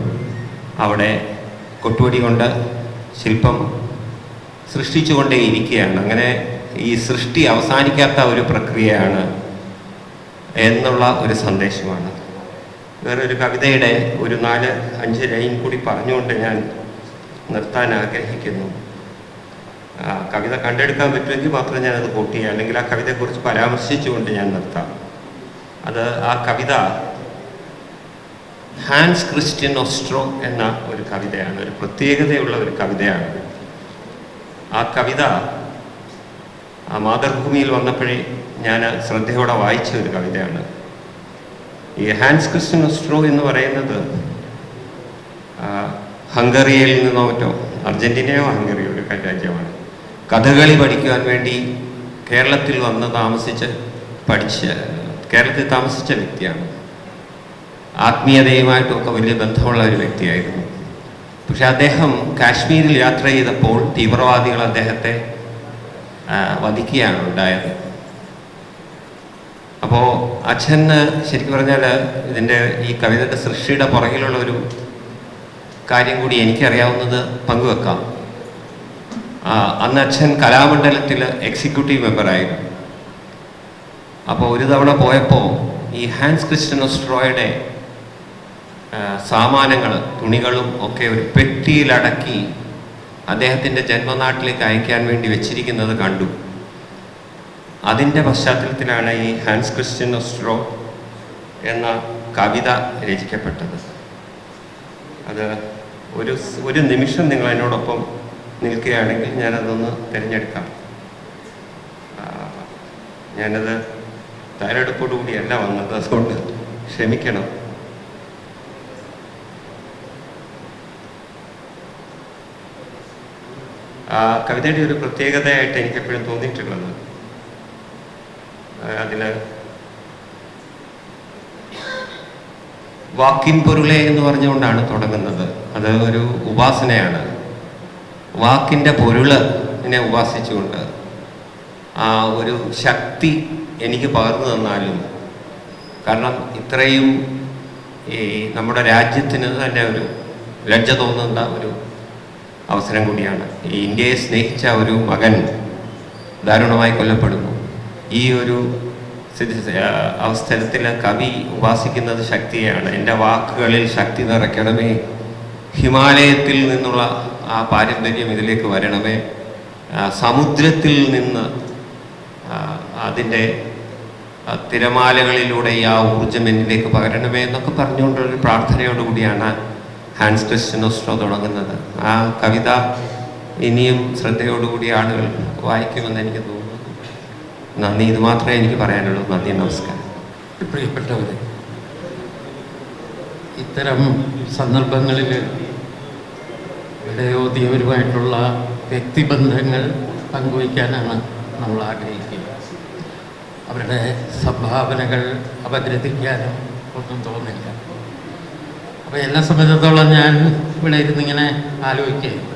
അവിടെ കൊട്ടുവടി കൊണ്ട് ശില്പം സൃഷ്ടിച്ചുകൊണ്ടേ ഇരിക്കുകയാണ്. അങ്ങനെ ഈ സൃഷ്ടി അവസാനിക്കാത്ത ഒരു പ്രക്രിയയാണ് എന്നുള്ള ഒരു സന്ദേശമാണ്. വേറൊരു കവിതയുടെ ഒരു 4-5 ലൈൻ കൂടി പറഞ്ഞുകൊണ്ട് ഞാൻ നിർത്താൻ ആഗ്രഹിക്കുന്നു. കവിത കണ്ടെടുക്കാൻ പറ്റുമെങ്കിൽ മാത്രം ഞാനത് കോട്ട് ചെയ്യാം, അല്ലെങ്കിൽ ആ കവിതയെക്കുറിച്ച് പരാമർശിച്ചുകൊണ്ട് ഞാൻ നിർത്താം. ആ കവിത ഹാൻസ് ക്രിസ്റ്റ്യൻ ഓസ്ട്രോ എന്ന ഒരു കവിതയാണ്. ഒരു പ്രത്യേകതയുള്ള ഒരു കവിതയാണ്. ആ കവിത മാതൃഭൂമിയിൽ വന്നപ്പോഴേ ഞാൻ ശ്രദ്ധയോടെ വായിച്ച ഒരു കവിതയാണ്. ഈ ഹാൻസ് ക്രിസ്റ്റ്യൻ ഓസ്ട്രോ എന്ന് പറയുന്നത് ഹംഗറിയിൽ നിന്നോ മറ്റോ, അർജന്റീനയോ ഹംഗറിയോ ഒരു രാജ്യമാണ്. കഥകളി പഠിക്കുവാൻ വേണ്ടി കേരളത്തിൽ വന്ന് കേരളത്തിൽ താമസിച്ച വ്യക്തിയാണ്. ആത്മീയതയുമായിട്ടൊക്കെ വലിയ ബന്ധമുള്ള ഒരു വ്യക്തിയായിരുന്നു. പക്ഷെ അദ്ദേഹം കാശ്മീരിൽ യാത്ര ചെയ്തപ്പോൾ തീവ്രവാദികൾ അദ്ദേഹത്തെ വധിക്കുകയാണ് ഉണ്ടായത്. അപ്പോൾ അച്ഛന് ശരിക്കും പറഞ്ഞാൽ ഈ കവിതയുടെ സൃഷ്ടിയുടെ പുറകിലുള്ള ഒരു കാര്യം കൂടി എനിക്കറിയാവുന്നത് പങ്കുവെക്കാം. അന്ന് അച്ഛൻ കലാമണ്ഡലത്തിൽ എക്സിക്യൂട്ടീവ് മെമ്പറായിരുന്നു. അപ്പോൾ ഒരു തവണ പോയപ്പോൾ ഈ ഹാൻസ് ക്രിസ്റ്റ്യൻ ഓസ്ട്രോയുടെ സാമാനങ്ങൾ, തുണികളും ഒക്കെ ഒരു പെട്ടിയിലടക്കി അദ്ദേഹത്തിൻ്റെ ജന്മനാട്ടിലേക്ക് അയക്കാൻ വേണ്ടി വെച്ചിരിക്കുന്നത് കണ്ടു. അതിൻ്റെ പശ്ചാത്തലത്തിലാണ് ഈ ഹാൻസ് ക്രിസ്റ്റ്യൻ ഓസ്ട്രോ എന്ന കവിത രചിക്കപ്പെട്ടത്. അത് ഒരു നിമിഷം നിങ്ങൾ എന്നോടൊപ്പം നിൽക്കുകയാണെങ്കിൽ ഞാനതൊന്ന് തിരഞ്ഞെടുക്കാം. ഞാനത് തയ്യാറെടുപ്പോടുകൂടിയല്ല വന്നത്, അതുകൊണ്ട് ക്ഷമിക്കണം. കവിതയുടെ ഒരു പ്രത്യേകതയായിട്ട് എനിക്കെപ്പോഴും തോന്നിയിട്ടുള്ളത്, അതിൽ വാക്കിൻ പൊരുളെ എന്ന് പറഞ്ഞുകൊണ്ടാണ് തുടങ്ങുന്നത്. അത് ഒരു ഉപാസനയാണ്. വാക്കിൻ്റെ പൊരുളിനെ ഉപാസിച്ചുകൊണ്ട് ആ ഒരു ശക്തി എനിക്ക് പകർന്നു തന്നാലും, കാരണം ഇത്രയും ഈ നമ്മുടെ രാജ്യത്തിന് തന്നെ ഒരു ലജ്ജ തോന്നുന്ന ഒരു അവസരം കൂടിയാണ്. ഈ ഇന്ത്യയെ സ്നേഹിച്ച ഒരു മകൻ ദാരുണമായി കൊല്ലപ്പെടുന്നു. ഈ ഒരു അവസരത്തിൽ കവി ഉപാസിക്കുന്നത് ശക്തിയാണ്. എൻ്റെ വാക്കുകളിൽ ശക്തി നിറയ്ക്കണമേ, ഹിമാലയത്തിൽ നിന്നുള്ള ആ പാരമ്പര്യം ഇതിലേക്ക് വരണമേ, സമുദ്രത്തിൽ നിന്ന് അതിൻ്റെ തിരമാലകളിലൂടെ ആ ഊർജം എന്നിലേക്ക് പകരണമേ എന്നൊക്കെ പറഞ്ഞുകൊണ്ടൊരു പ്രാർത്ഥനയോടുകൂടിയാണ് ഹാൻസ് ക്രിസ്റ്റ്യൻ ഓസ്ട്രോ തുടങ്ങുന്നത്. ആ കവിത ഇനിയും ശ്രദ്ധയോടുകൂടി ആളുകൾ വായിക്കുമെന്ന് എനിക്ക് തോന്നുന്നു. നന്ദി. ഇത് മാത്രമേ എനിക്ക് പറയാനുള്ളൂ. നന്ദി, നമസ്കാരം. പ്രിയപ്പെട്ടവരെ, ഇത്തരം സന്ദർഭങ്ങളിൽ ഇടയോതിയവരുമായിട്ടുള്ള വ്യക്തിബന്ധങ്ങൾ പങ്കുവയ്ക്കാനാണ് നമ്മൾ ആഗ്രഹിക്കുക. അവരുടെ സംഭാവനകൾ അപഗ്രഥിക്കാനും ഒന്നും തോന്നില്ല. അപ്പോൾ എന്നെ സംബന്ധിച്ചിടത്തോളം ഞാൻ ഇവിടെ ഇരുന്നിങ്ങനെ ആലോചിക്കുകയും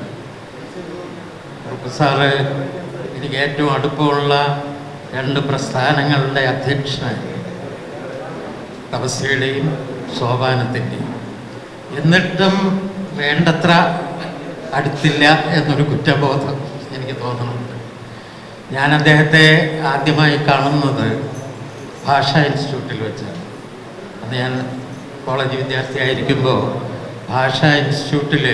സാറ് എനിക്ക് ഏറ്റവും അടുപ്പമുള്ള 2 പ്രസ്ഥാനങ്ങളുടെ അധ്യക്ഷനായി, തപസ്യയുടെയും സോപാനത്തിൻ്റെയും. എന്നിട്ടും വേണ്ടത്ര അടുത്തില്ല എന്നൊരു കുറ്റബോധം എനിക്ക് തോന്നുന്നുണ്ട്. ഞാൻ അദ്ദേഹത്തെ ആദ്യമായി കാണുന്നത് ഭാഷാ ഇൻസ്റ്റിറ്റ്യൂട്ടിൽ വെച്ചാണ്. അത് ഞാൻ കോളേജ് വിദ്യാർത്ഥിയായിരിക്കുമ്പോൾ ഭാഷാ ഇൻസ്റ്റിറ്റ്യൂട്ടിൽ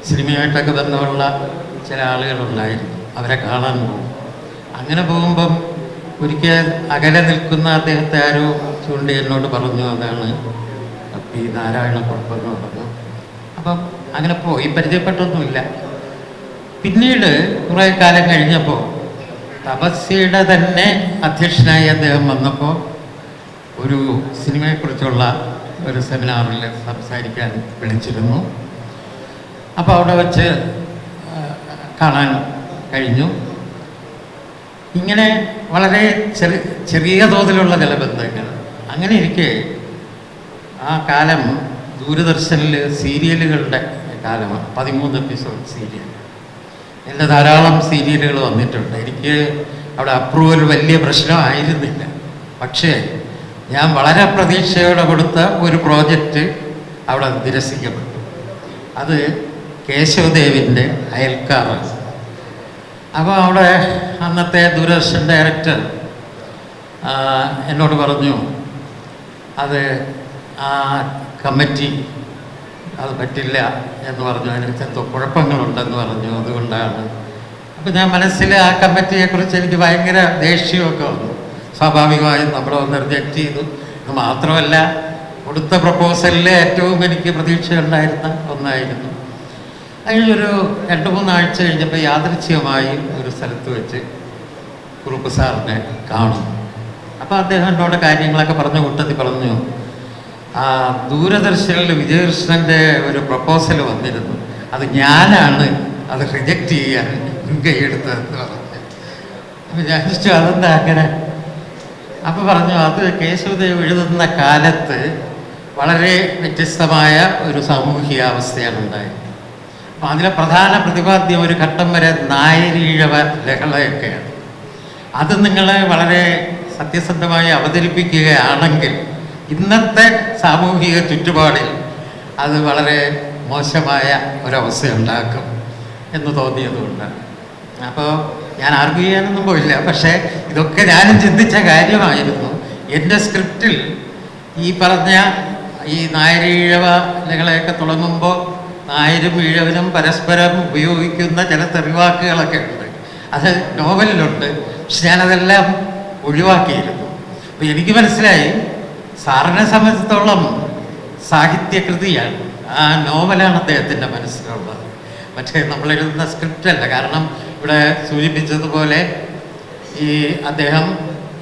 സിനിമയായിട്ടൊക്കെ ബന്ധമുള്ള ചില ആളുകളുണ്ടായിരുന്നു. അവരെ കാണാൻ പോകും. അങ്ങനെ പോകുമ്പം ഒരിക്കൽ അകലെ നിൽക്കുന്ന അദ്ദേഹത്തെ ആരോ ചൂണ്ടി എന്നോട് പറഞ്ഞു, അതാണ് പി നാരായണക്കുറുപ്പ് എന്ന് പറഞ്ഞു. അപ്പം അങ്ങനെ പോയി പരിചയപ്പെട്ടൊന്നുമില്ല. പിന്നീട് കുറേ കാലം കഴിഞ്ഞപ്പോൾ തപസ്യയുടെ തന്നെ അധ്യക്ഷനായി അദ്ദേഹം വന്നപ്പോൾ ഒരു സിനിമയെക്കുറിച്ചുള്ള ഒരു സെമിനാറിൽ സംസാരിക്കാൻ വിളിച്ചിരുന്നു. അപ്പോൾ അവിടെ വച്ച് കാണാൻ കഴിഞ്ഞു. ഇങ്ങനെ വളരെ ചെറിയ തോതിലുള്ള ചില ബന്ധങ്ങൾ. അങ്ങനെ ഇരിക്കെ ആ കാലം ദൂരദർശനിൽ സീരിയലുകളുടെ കാലമാണ്. 13 എപ്പിസോഡ് സീരിയൽ. എൻ്റെ ധാരാളം സീരിയലുകൾ വന്നിട്ടുണ്ട്. എനിക്ക് അവിടെ അപ്രൂവൽ വലിയ പ്രശ്നമായിരുന്നില്ല. പക്ഷേ ഞാൻ വളരെ പ്രതീക്ഷയോടെ കൊടുത്ത ഒരു പ്രോജക്റ്റ് അവിടെ നിരസിക്കപ്പെട്ടു. അത് കേശവദേവിൻ്റെ അയൽക്കാറാണ്. അപ്പോൾ അവിടെ അന്നത്തെ ദൂരദർശൻ ഡയറക്ടർ എന്നോട് പറഞ്ഞു, അത് ആ കമ്മിറ്റി അത് പറ്റില്ല എന്ന് പറഞ്ഞു, അതിനകത്ത് എന്തോ കുഴപ്പങ്ങളുണ്ടെന്ന് പറഞ്ഞു, അതുകൊണ്ടാണ്. അപ്പോൾ ഞാൻ മനസ്സിൽ ആ കമ്മിറ്റിയെക്കുറിച്ച് എനിക്ക് ഭയങ്കര ദേഷ്യമൊക്കെ വന്നു. സ്വാഭാവികമായും നമ്മൾ ഒന്ന് റിജക്റ്റ് ചെയ്തു. അത് മാത്രമല്ല, കൊടുത്ത പ്രപ്പോസലിൽ ഏറ്റവും എനിക്ക് പ്രതീക്ഷയുണ്ടായിരുന്ന ഒന്നായിരുന്നു. അതിനൊരു 2-3 ആഴ്ച കഴിഞ്ഞപ്പോൾ യാദൃച്ഛികമായി ഒരു സ്ഥലത്ത് വെച്ച് കുറുപ്പ് സാറിനെ കാണും. അപ്പോൾ അദ്ദേഹം എന്നോട് കാര്യങ്ങളൊക്കെ പറഞ്ഞ കൂട്ടത്തിൽ പറഞ്ഞു, ആ ദൂരദർശനിൽ വിജയകൃഷ്ണൻ്റെ ഒരു പ്രപ്പോസൽ വന്നിരുന്നു, അത് ഞാനാണ് അത് റിജക്റ്റ് ചെയ്യാൻ മുൻകൈയെടുത്തതെന്ന് പറഞ്ഞു. അപ്പോൾ ഞാൻ ചോദിച്ചു, അതെന്താ അങ്ങനെ? അപ്പോൾ പറഞ്ഞു, അത് കേശവദേവ് എഴുതുന്ന കാലത്ത് വളരെ വ്യത്യസ്തമായ ഒരു സാമൂഹികാവസ്ഥയാണ് ഉണ്ടായത്. അപ്പം അതിലെ പ്രധാന പ്രതിപാദ്യം ഒരു ഘട്ടം വരെ നായരീഴവ ലഹളയൊക്കെയാണ്. അത് നിങ്ങൾ വളരെ സത്യസന്ധമായി അവതരിപ്പിക്കുകയാണെങ്കിൽ ഇന്നത്തെ സാമൂഹിക ചുറ്റുപാടിൽ അത് വളരെ മോശമായ ഒരവസ്ഥ ഉണ്ടാക്കും എന്ന് തോന്നിയതുകൊണ്ടാണ്. അപ്പോൾ ഞാൻ ആർഗ്യൂ ചെയ്യാനൊന്നും പോയില്ല. പക്ഷേ ഇതൊക്കെ ഞാനും ചിന്തിച്ച കാര്യമായിരുന്നു. എൻ്റെ സ്ക്രിപ്റ്റിൽ ഈ പറഞ്ഞ ഈ നായരീഴവ ലഹളയൊക്കെ തുടങ്ങുമ്പോൾ നായരും ഈഴവനും പരസ്പരം ഉപയോഗിക്കുന്ന ചില തെറിവാക്കുകളൊക്കെ ഉണ്ട്. അത് നോവലിലുണ്ട്. പക്ഷെ ഞാനതെല്ലാം ഒഴിവാക്കിയിരുന്നു. അപ്പോൾ എനിക്ക് മനസ്സിലായി, സാറിനെ സംബന്ധിച്ചിടത്തോളം സാഹിത്യകൃതിയാണ്, ആ നോവലാണ് അദ്ദേഹത്തിൻ്റെ മനസ്സിലുള്ളത്, മറ്റേ നമ്മളെഴുതുന്ന സ്ക്രിപ്റ്റല്ല. കാരണം ഇവിടെ സൂചിപ്പിച്ചതുപോലെ ഈ അദ്ദേഹം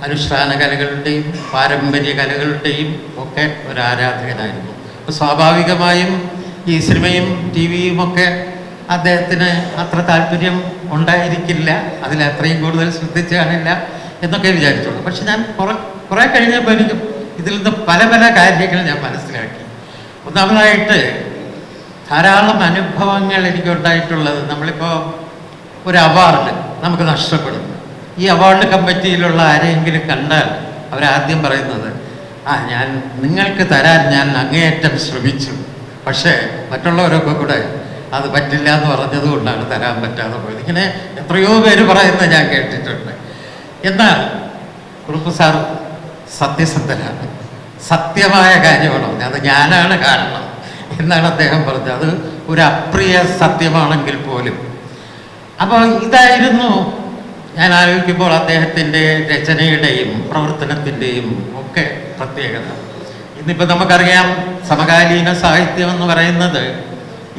അനുഷ്ഠാന കലകളുടെയും പാരമ്പര്യ കലകളുടെയും ഒക്കെ ഒരു ആരാധകനായിരുന്നു. അപ്പോൾ സ്വാഭാവികമായും ഈ സിനിമയും ടി വിയും ഒക്കെ അദ്ദേഹത്തിന് അത്ര താല്പര്യം ഉണ്ടായിരിക്കില്ല, അതിലത്രയും കൂടുതൽ ശ്രദ്ധിച്ചു കാണില്ല എന്നൊക്കെ വിചാരിച്ചുള്ളൂ. പക്ഷെ ഞാൻ കുറേ കഴിഞ്ഞപ്പോൾ എനിക്ക് ഇതിൽ നിന്ന് പല പല കാര്യങ്ങൾ ഞാൻ മനസ്സിലാക്കി. ഒന്നാമതായിട്ട് ധാരാളം അനുഭവങ്ങൾ എനിക്കുണ്ടായിട്ടുള്ളത്, നമ്മളിപ്പോൾ ഒരു അവാർഡ് നമുക്ക് നഷ്ടപ്പെടുന്നു. ഈ അവാർഡ് കമ്മിറ്റിയിലുള്ള ആരെങ്കിലും കണ്ടാൽ അവരാദ്യം പറയുന്നത്, ഞാൻ നിങ്ങൾക്ക് തരാൻ ഞാൻ അങ്ങേയറ്റം ശ്രമിച്ചു, പക്ഷേ മറ്റുള്ളവരൊക്കെ കൂടെ അത് പറ്റില്ല എന്ന് പറഞ്ഞത് കൊണ്ടാണ് തരാൻ പറ്റാതെ പോയത്. ഇങ്ങനെ എത്രയോ പേര് പറയുന്നത് ഞാൻ കേട്ടിട്ടുണ്ട്. എന്നാൽ കുറുപ്പ് സാർ സത്യസന്ധനാണ്, സത്യമായ കാര്യമാണ് പറഞ്ഞത്, അത് ഞാനാണ് കാരണം എന്നാണ് അദ്ദേഹം പറഞ്ഞത്. അത് ഒരു അപ്രിയ സത്യമാണെങ്കിൽ പോലും. അപ്പോൾ ഇതായിരുന്നു ഞാൻ ആലോചിക്കുമ്പോൾ അദ്ദേഹത്തിൻ്റെ രചനയുടെയും പ്രവർത്തനത്തിൻ്റെയും ഒക്കെ പ്രത്യേകത. ഇന്നിപ്പോൾ നമുക്കറിയാം, സമകാലീന സാഹിത്യം എന്ന് പറയുന്നത്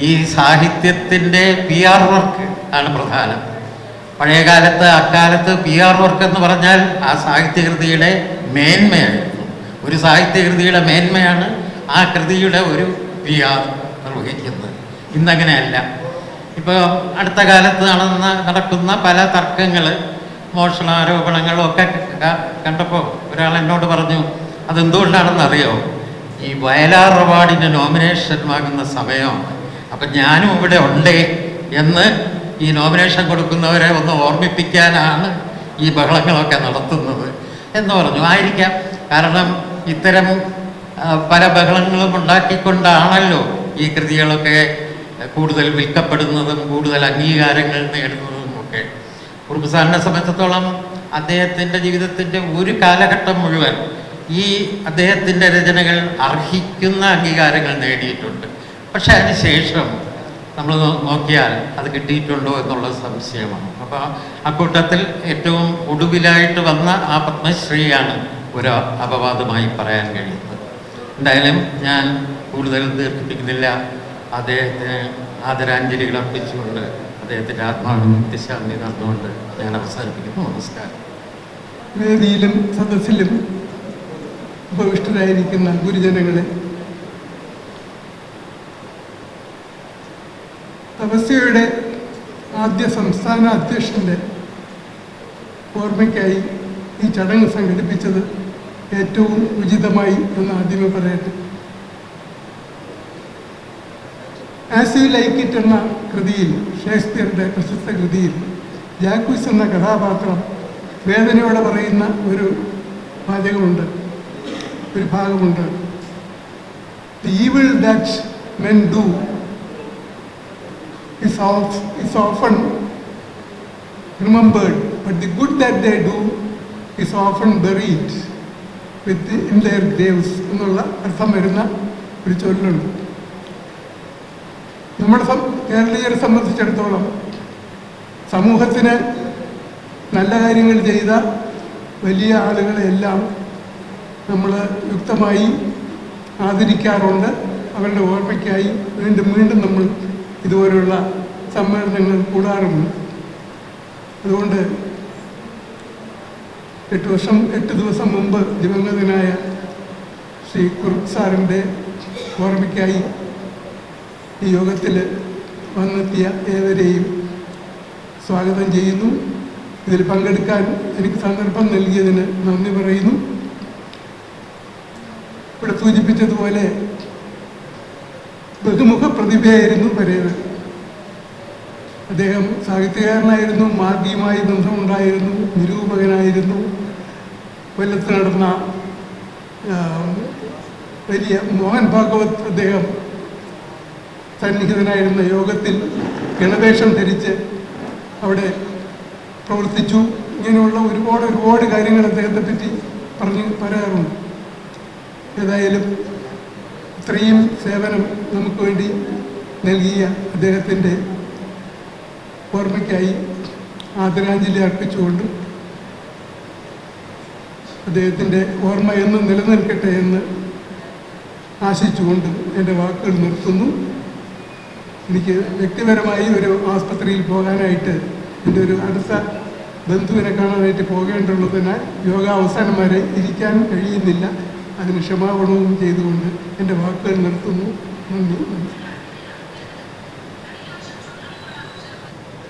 ഈ സാഹിത്യത്തിൻ്റെ PR വർക്ക് ആണ് പ്രധാനം. പഴയകാലത്ത് അക്കാലത്ത് PR വർക്ക് എന്ന് പറഞ്ഞാൽ ആ സാഹിത്യകൃതിയുടെ മേന്മയായിരുന്നു. ഒരു സാഹിത്യകൃതിയുടെ മേന്മയാണ് ആ കൃതിയുടെ ഒരു PR നിർവഹിക്കുന്നത്. ഇന്നങ്ങനെയല്ല. ഇപ്പോൾ അടുത്ത കാലത്ത് നടക്കുന്ന പല തർക്കങ്ങൾ, മോഷണാരോപണങ്ങളും ഒക്കെ കണ്ടപ്പോൾ ഒരാൾ എന്നോട് പറഞ്ഞു, അതെന്തുകൊണ്ടാണെന്നറിയോ, ഈ വയലാർ അവാർഡിന് നോമിനേഷൻ വാങ്ങുന്ന സമയമാണ്, അപ്പം ഞാനും ഇവിടെ ഉണ്ടേ എന്ന് ഈ നോമിനേഷൻ കൊടുക്കുന്നവരെ ഒന്ന് ഓർമ്മിപ്പിക്കാനാണ് ഈ ബഹളങ്ങളൊക്കെ നടത്തുന്നത് എന്ന് പറഞ്ഞു. ആയിരിക്കാം, കാരണം ഇത്തരം പല ബഹളങ്ങളും ഉണ്ടാക്കിക്കൊണ്ടാണല്ലോ ഈ കൃതികളൊക്കെ കൂടുതൽ വിൽക്കപ്പെടുന്നതും കൂടുതൽ അംഗീകാരങ്ങൾ നേടുന്നതും ഒക്കെ. കുറുപ്പ് സാറിനെ സംബന്ധിച്ചിടത്തോളം അദ്ദേഹത്തിൻ്റെ ജീവിതത്തിൻ്റെ ഒരു കാലഘട്ടം മുഴുവൻ ഈ അദ്ദേഹത്തിൻ്റെ രചനകൾ അർഹിക്കുന്ന അംഗീകാരങ്ങൾ നേടിയിട്ടുണ്ട്. പക്ഷെ അതിന് ശേഷം നമ്മൾ നോക്കിയാൽ അത് കിട്ടിയിട്ടുണ്ടോ എന്നുള്ളത് സംശയമാണ്. അപ്പോൾ അക്കൂട്ടത്തിൽ ഏറ്റവും ഒടുവിലായിട്ട് വന്ന ആ പത്മശ്രീയാണ് ഒരു അപവാദമായി പറയാൻ കഴിയുന്നത്. എന്തായാലും ഞാൻ കൂടുതൽ ദീർഘിപ്പിക്കുന്നില്ല. അദ്ദേഹത്തിന് ആദരാഞ്ജലികൾ അർപ്പിച്ചുകൊണ്ട് അദ്ദേഹത്തിൻ്റെ ആത്മാവിന് നിത്യശാന്തി നടന്നുകൊണ്ട് ഞാൻ അവസാനിപ്പിക്കുന്നു. നമസ്കാരം. വേദിയിലും സദസ്സിലും ഉപവിഷ്ടരായിരിക്കുന്ന ഗുരുജനങ്ങളെ, തപസ്യയുടെ ആദ്യ സംസ്ഥാന അധ്യക്ഷൻ്റെ ഓർമ്മയ്ക്കായി ഈ ചടങ്ങ് സംഘടിപ്പിച്ചത് ഏറ്റവും ഉചിതമായി എന്ന് ആദ്യമേ പറയട്ടെ. ആസ് യു ലൈക്ക് ഇറ്റ് എന്ന കൃതിയിൽ, ഷേക്സ്പിയറുടെ പ്രശസ്ത കൃതിയിൽ, ജാക്വിസ് എന്ന കഥാപാത്രം വേദനയോടെ പറയുന്ന ഒരു വാചകമുണ്ട്, ഒരു ഭാഗമുണ്ട്. The evil that men do is often remembered, but the good that they do is often buried in their graves എന്നുള്ള അർത്ഥം വരുന്ന ഒരു ചൊല്ലുണ്ട്. നമ്മുടെ കേരളീയരെ സംബന്ധിച്ചിടത്തോളം സമൂഹത്തിന് നല്ല കാര്യങ്ങൾ ചെയ്ത വലിയ ആളുകളെല്ലാം നമ്മൾ യുക്തമായി ആദരിക്കാറുണ്ട്. അവരുടെ ഓർമ്മയ്ക്കായി വീണ്ടും വീണ്ടും നമ്മൾ ഇതുപോലുള്ള സമ്മേളനങ്ങൾ കൂടാറുണ്ട്. അതുകൊണ്ട് 8 ദിവസം മുമ്പ് ദിവംഗതനായ ശ്രീ കുറുപ്പ് സാറിൻ്റെ ഓർമ്മയ്ക്കായി ഈ യോഗത്തിൽ വന്നെത്തിയ ഏവരെയും സ്വാഗതം ചെയ്യുന്നു. ഇതിൽ പങ്കെടുക്കാൻ എനിക്ക് സന്ദർഭം നൽകിയതിന് നന്ദി പറയുന്നു. ഇവിടെ സൂചിപ്പിച്ചതുപോലെ ബഹുമുഖ പ്രതിഭയായിരുന്നു പരേതൻ. അദ്ദേഹം സാഹിത്യകാരനായിരുന്നു, മാർഗിയുമായി ബന്ധമുണ്ടായിരുന്നു, നിരൂപകനായിരുന്നു. കൊല്ലത്ത് നടന്ന വലിയ മോഹൻ ഭാഗവത് അദ്ദേഹം സന്നിഹിതനായിരുന്ന യോഗത്തിൽ ഗണവേഷം ധരിച്ച് അവിടെ പ്രവർത്തിച്ചു. ഇങ്ങനെയുള്ള ഒരുപാട് കാര്യങ്ങൾ അദ്ദേഹത്തെ പറ്റി പറയാറുണ്ട്. ഏതായാലും ഇത്രയും സേവനം നമുക്ക് വേണ്ടി നൽകിയ അദ്ദേഹത്തിൻ്റെ ഓർമ്മയ്ക്കായി ആദരാഞ്ജലി അർപ്പിച്ചുകൊണ്ട് അദ്ദേഹത്തിൻ്റെ ഓർമ്മ എന്നും നിലനിൽക്കട്ടെ എന്ന് ആശിച്ചുകൊണ്ട് എൻ്റെ വാക്കുകൾ നിർത്തുന്നു. എനിക്ക് വ്യക്തിപരമായി ഒരു ആസ്പത്രിയിൽ പോകാനായിട്ട്, എൻ്റെ ഒരു അടുത്ത ബന്ധുവിനെ കാണാനായിട്ട് പോകേണ്ടുള്ളതിനാൽ യോഗ അവസാനം വരെ ഇരിക്കാൻ കഴിയുന്നില്ല. അതിന് ക്ഷമാപണവും ചെയ്തുകൊണ്ട് എൻ്റെ വാക്കുകൾ നിർത്തുന്നു. നന്ദി.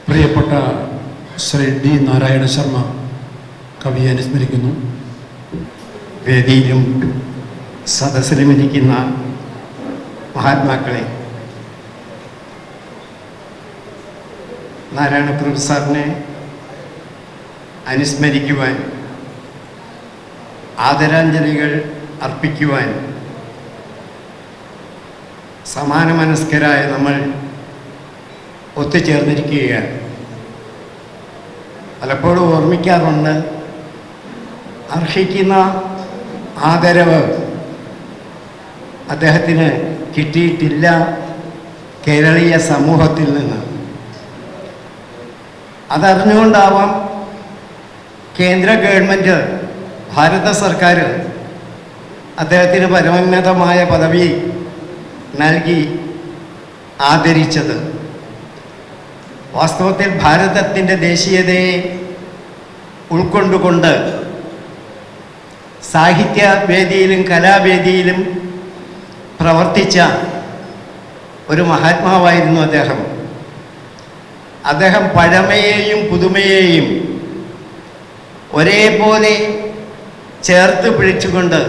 പ്രിയപ്പെട്ട ശ്രീ ഡി നാരായണ ശർമ്മ കവിയെ അനുസ്മരിക്കുന്നു. വേദിയിലും സദസ്സിലുമിരിക്കുന്ന മഹാത്മാക്കളെ, നാരായണ കുറുപ്പ് സാറിനെ അനുസ്മരിക്കുവാൻ, ആദരാഞ്ജലികൾ അർപ്പിക്കുവാൻ സമാന മനസ്കരായ നമ്മൾ ഒത്തുചേർന്നിരിക്കുകയാണ്. പലപ്പോഴും ഓർമ്മിക്കാറുണ്ട്, അർഹിക്കുന്ന ആദരവ് അദ്ദേഹത്തിന് കിട്ടിയിട്ടില്ല കേരളീയ സമൂഹത്തിൽ നിന്ന്. അതറിഞ്ഞുകൊണ്ടാവാം കേന്ദ്ര ഗവൺമെൻറ്, ഭാരത സർക്കാർ അദ്ദേഹത്തിന് പരമോന്നതമായ പദവി നൽകി ആദരിച്ചത്. വാസ്തവത്തിൽ ഭാരതത്തിൻ്റെ ദേശീയതയെ ഉൾക്കൊണ്ടുകൊണ്ട് സാഹിത്യവേദിയിലും കലാവേദിയിലും പ്രവർത്തിച്ച ഒരു മഹാത്മാവായിരുന്നു അദ്ദേഹം. അദ്ദേഹം പഴമയെയും പുതുമയെയും ഒരേപോലെ ചേർത്ത് പിടിച്ചുകൊണ്ട്,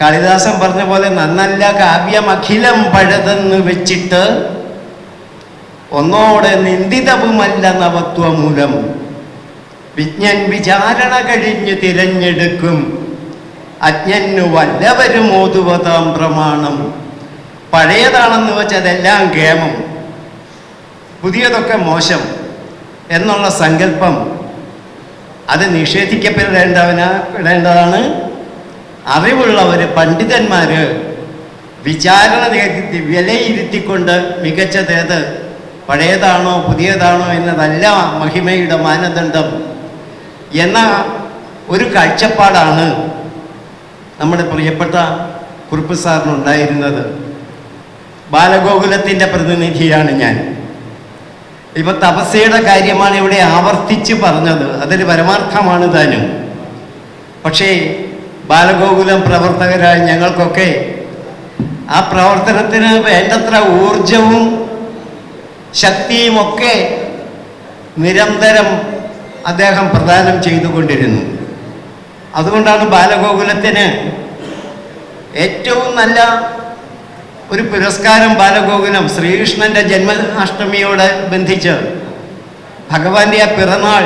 കാളിദാസൻ പറഞ്ഞ പോലെ നന്നല്ല കാവ്യമഖിലം പഴതെന്ന് വെച്ചിട്ട് ഒന്നോടെ നിന്ദിതവുമല്ല നവത്വമൂലം വിജ്ഞൻ വിചാരണ കഴിഞ്ഞ് തിരഞ്ഞെടുക്കും അജ്ഞനു വല്ലവരും ഓതുവതാം പ്രമാണം. പഴയതാണെന്ന് വെച്ചതെല്ലാം കേമം, പുതിയതൊക്കെ മോശം എന്നുള്ള സങ്കല്പം അത് നിഷേധിക്കപ്പെടേണ്ടതാണ്. അറിവുള്ളവർ, പണ്ഡിതന്മാർ വിചാരണ വിലയിരുത്തിക്കൊണ്ട് മികച്ചതേത്, പഴയതാണോ പുതിയതാണോ എന്നതല്ല മഹിമയുടെ മാനദണ്ഡം എന്ന ഒരു കാഴ്ചപ്പാടാണ് നമ്മുടെ പ്രിയപ്പെട്ട കുറുപ്പ് സാറിനുണ്ടായിരുന്നത്. ബാലഗോകുലത്തിൻ്റെ പ്രതിനിധിയാണ് ഞാൻ. ഇപ്പം തപസ്യയുടെ കാര്യമാണ് ഇവിടെ ആവർത്തിച്ച് പറഞ്ഞത്, അതൊരു പരമാർത്ഥമാണ് താനും. പക്ഷേ ബാലഗോകുലം പ്രവർത്തകരായ ഞങ്ങൾക്കൊക്കെ ആ പ്രവർത്തനത്തിന് വേണ്ടത്ര ഊർജവും ശക്തിയുമൊക്കെ നിരന്തരം അദ്ദേഹം പ്രദാനം ചെയ്തുകൊണ്ടിരുന്നു. അതുകൊണ്ടാണ് ബാലഗോകുലത്തിന് ഏറ്റവും നല്ല ഒരു പുരസ്കാരം ബാലഗോകുലം ശ്രീകൃഷ്ണൻ്റെ ജന്മാഷ്ടമിയോട് ബന്ധിച്ച് ഭഗവാന്റെ ആ പിറന്നാൾ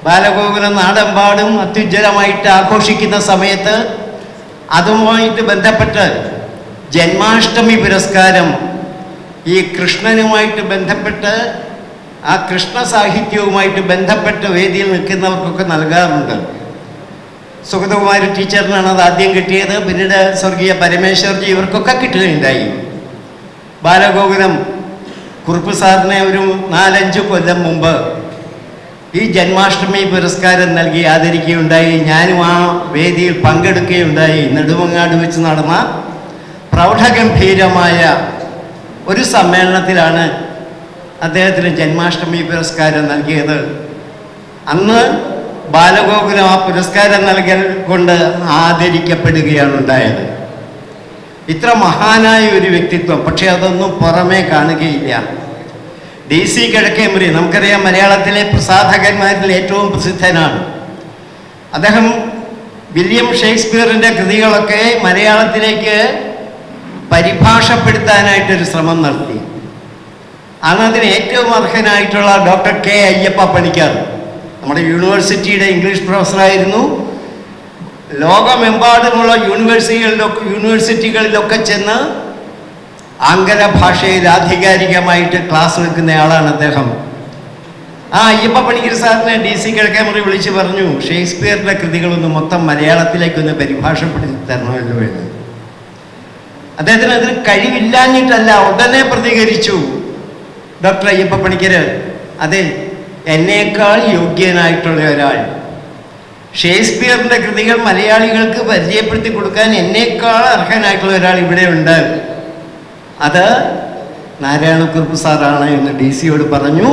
ബാലഗോകുലം നാടെമ്പാടും അത്യുജ്വലമായിട്ട് ആഘോഷിക്കുന്ന സമയത്ത് അതുമായിട്ട് ബന്ധപ്പെട്ട് ജന്മാഷ്ടമി പുരസ്കാരം ഈ കൃഷ്ണനുമായിട്ട് ബന്ധപ്പെട്ട് ആ കൃഷ്ണ സാഹിത്യവുമായിട്ട് ബന്ധപ്പെട്ട വേദിയിൽ നിൽക്കുന്നവർക്കൊക്കെ നൽകാറുണ്ട്. സുഗതകുമാരി ടീച്ചറിനാണ് അത് ആദ്യം കിട്ടിയത്. പിന്നീട് സ്വർഗീയ പരമേശ്വർജി ഇവർക്കൊക്കെ കിട്ടുകയുണ്ടായി. ബാലഗോകുലം കുറുപ്പ് സാറിനെ ഒരു 4-5 കൊല്ലം മുമ്പ് ഈ ജന്മാഷ്ടമി പുരസ്കാരം നൽകി ആദരിക്കുകയുണ്ടായി. ഞാനും ആ വേദിയിൽ പങ്കെടുക്കുകയുണ്ടായി. നെടുമങ്ങാട് വെച്ച് നടന്ന പ്രൗഢഗംഭീരമായ ഒരു സമ്മേളനത്തിലാണ് അദ്ദേഹത്തിന് ജന്മാഷ്ടമി പുരസ്കാരം നൽകിയത്. അന്ന് ബാലഗോകുലം ആ പുരസ്കാരം നൽകൽ കൊണ്ട് ആദരിക്കപ്പെടുകയാണ് ഉണ്ടായത്. ഇത്ര മഹാനായ ഒരു വ്യക്തിത്വം, പക്ഷെ അതൊന്നും പുറമേ കാണുകയില്ല. DC കിഴക്കേമുറി നമുക്കറിയാം, മലയാളത്തിലെ പ്രസാധകന്മാരിൽ ഏറ്റവും പ്രസിദ്ധനാണ് അദ്ദേഹം. വില്യം ഷേക്സ്പിയറിൻ്റെ കൃതികളൊക്കെ മലയാളത്തിലേക്ക് പരിഭാഷപ്പെടുത്താനായിട്ടൊരു ശ്രമം നടത്തി. അന്നതിന് ഏറ്റവും അർഹനായിട്ടുള്ള ഡോക്ടർ K. അയ്യപ്പ പണിക്കർ നമ്മുടെ യൂണിവേഴ്സിറ്റിയുടെ ഇംഗ്ലീഷ് പ്രൊഫസറായിരുന്നു. ലോകമെമ്പാടുമുള്ള യൂണിവേഴ്സിറ്റികളിലൊക്കെ ചെന്ന് ആംഗല ഭാഷയിൽ ആധികാരികമായിട്ട് ക്ലാസ് എടുക്കുന്നയാളാണ് അദ്ദേഹം. ആ അയ്യപ്പ പണിക്കർ സാറിനെ DC കിഴക്കേമുറി വിളിച്ച് പറഞ്ഞു, ഷേക്സ്പിയറിൻ്റെ കൃതികളൊന്ന് മൊത്തം മലയാളത്തിലേക്കൊന്ന് പരിഭാഷപ്പെടുത്തി തരണമല്ലോ എന്ന്. അദ്ദേഹത്തിന് അതിന് കഴിവില്ലാഞ്ഞിട്ടല്ല, ഉടനെ പ്രതികരിച്ചു ഡോക്ടർ അയ്യപ്പ പണിക്കർ. അതെ, എന്നേക്കാൾ യോഗ്യനായിട്ടുള്ള ഒരാൾ, ഷേക്സ്പിയറിൻ്റെ കൃതികൾ മലയാളികൾക്ക് പരിചയപ്പെടുത്തി കൊടുക്കാൻ എന്നേക്കാൾ അർഹനായിട്ടുള്ള ഒരാൾ ഇവിടെ ഉണ്ട്, അത് നാരായണക്കുറുപ്പ് സാറാണ് എന്ന് DC-യോട് പറഞ്ഞു.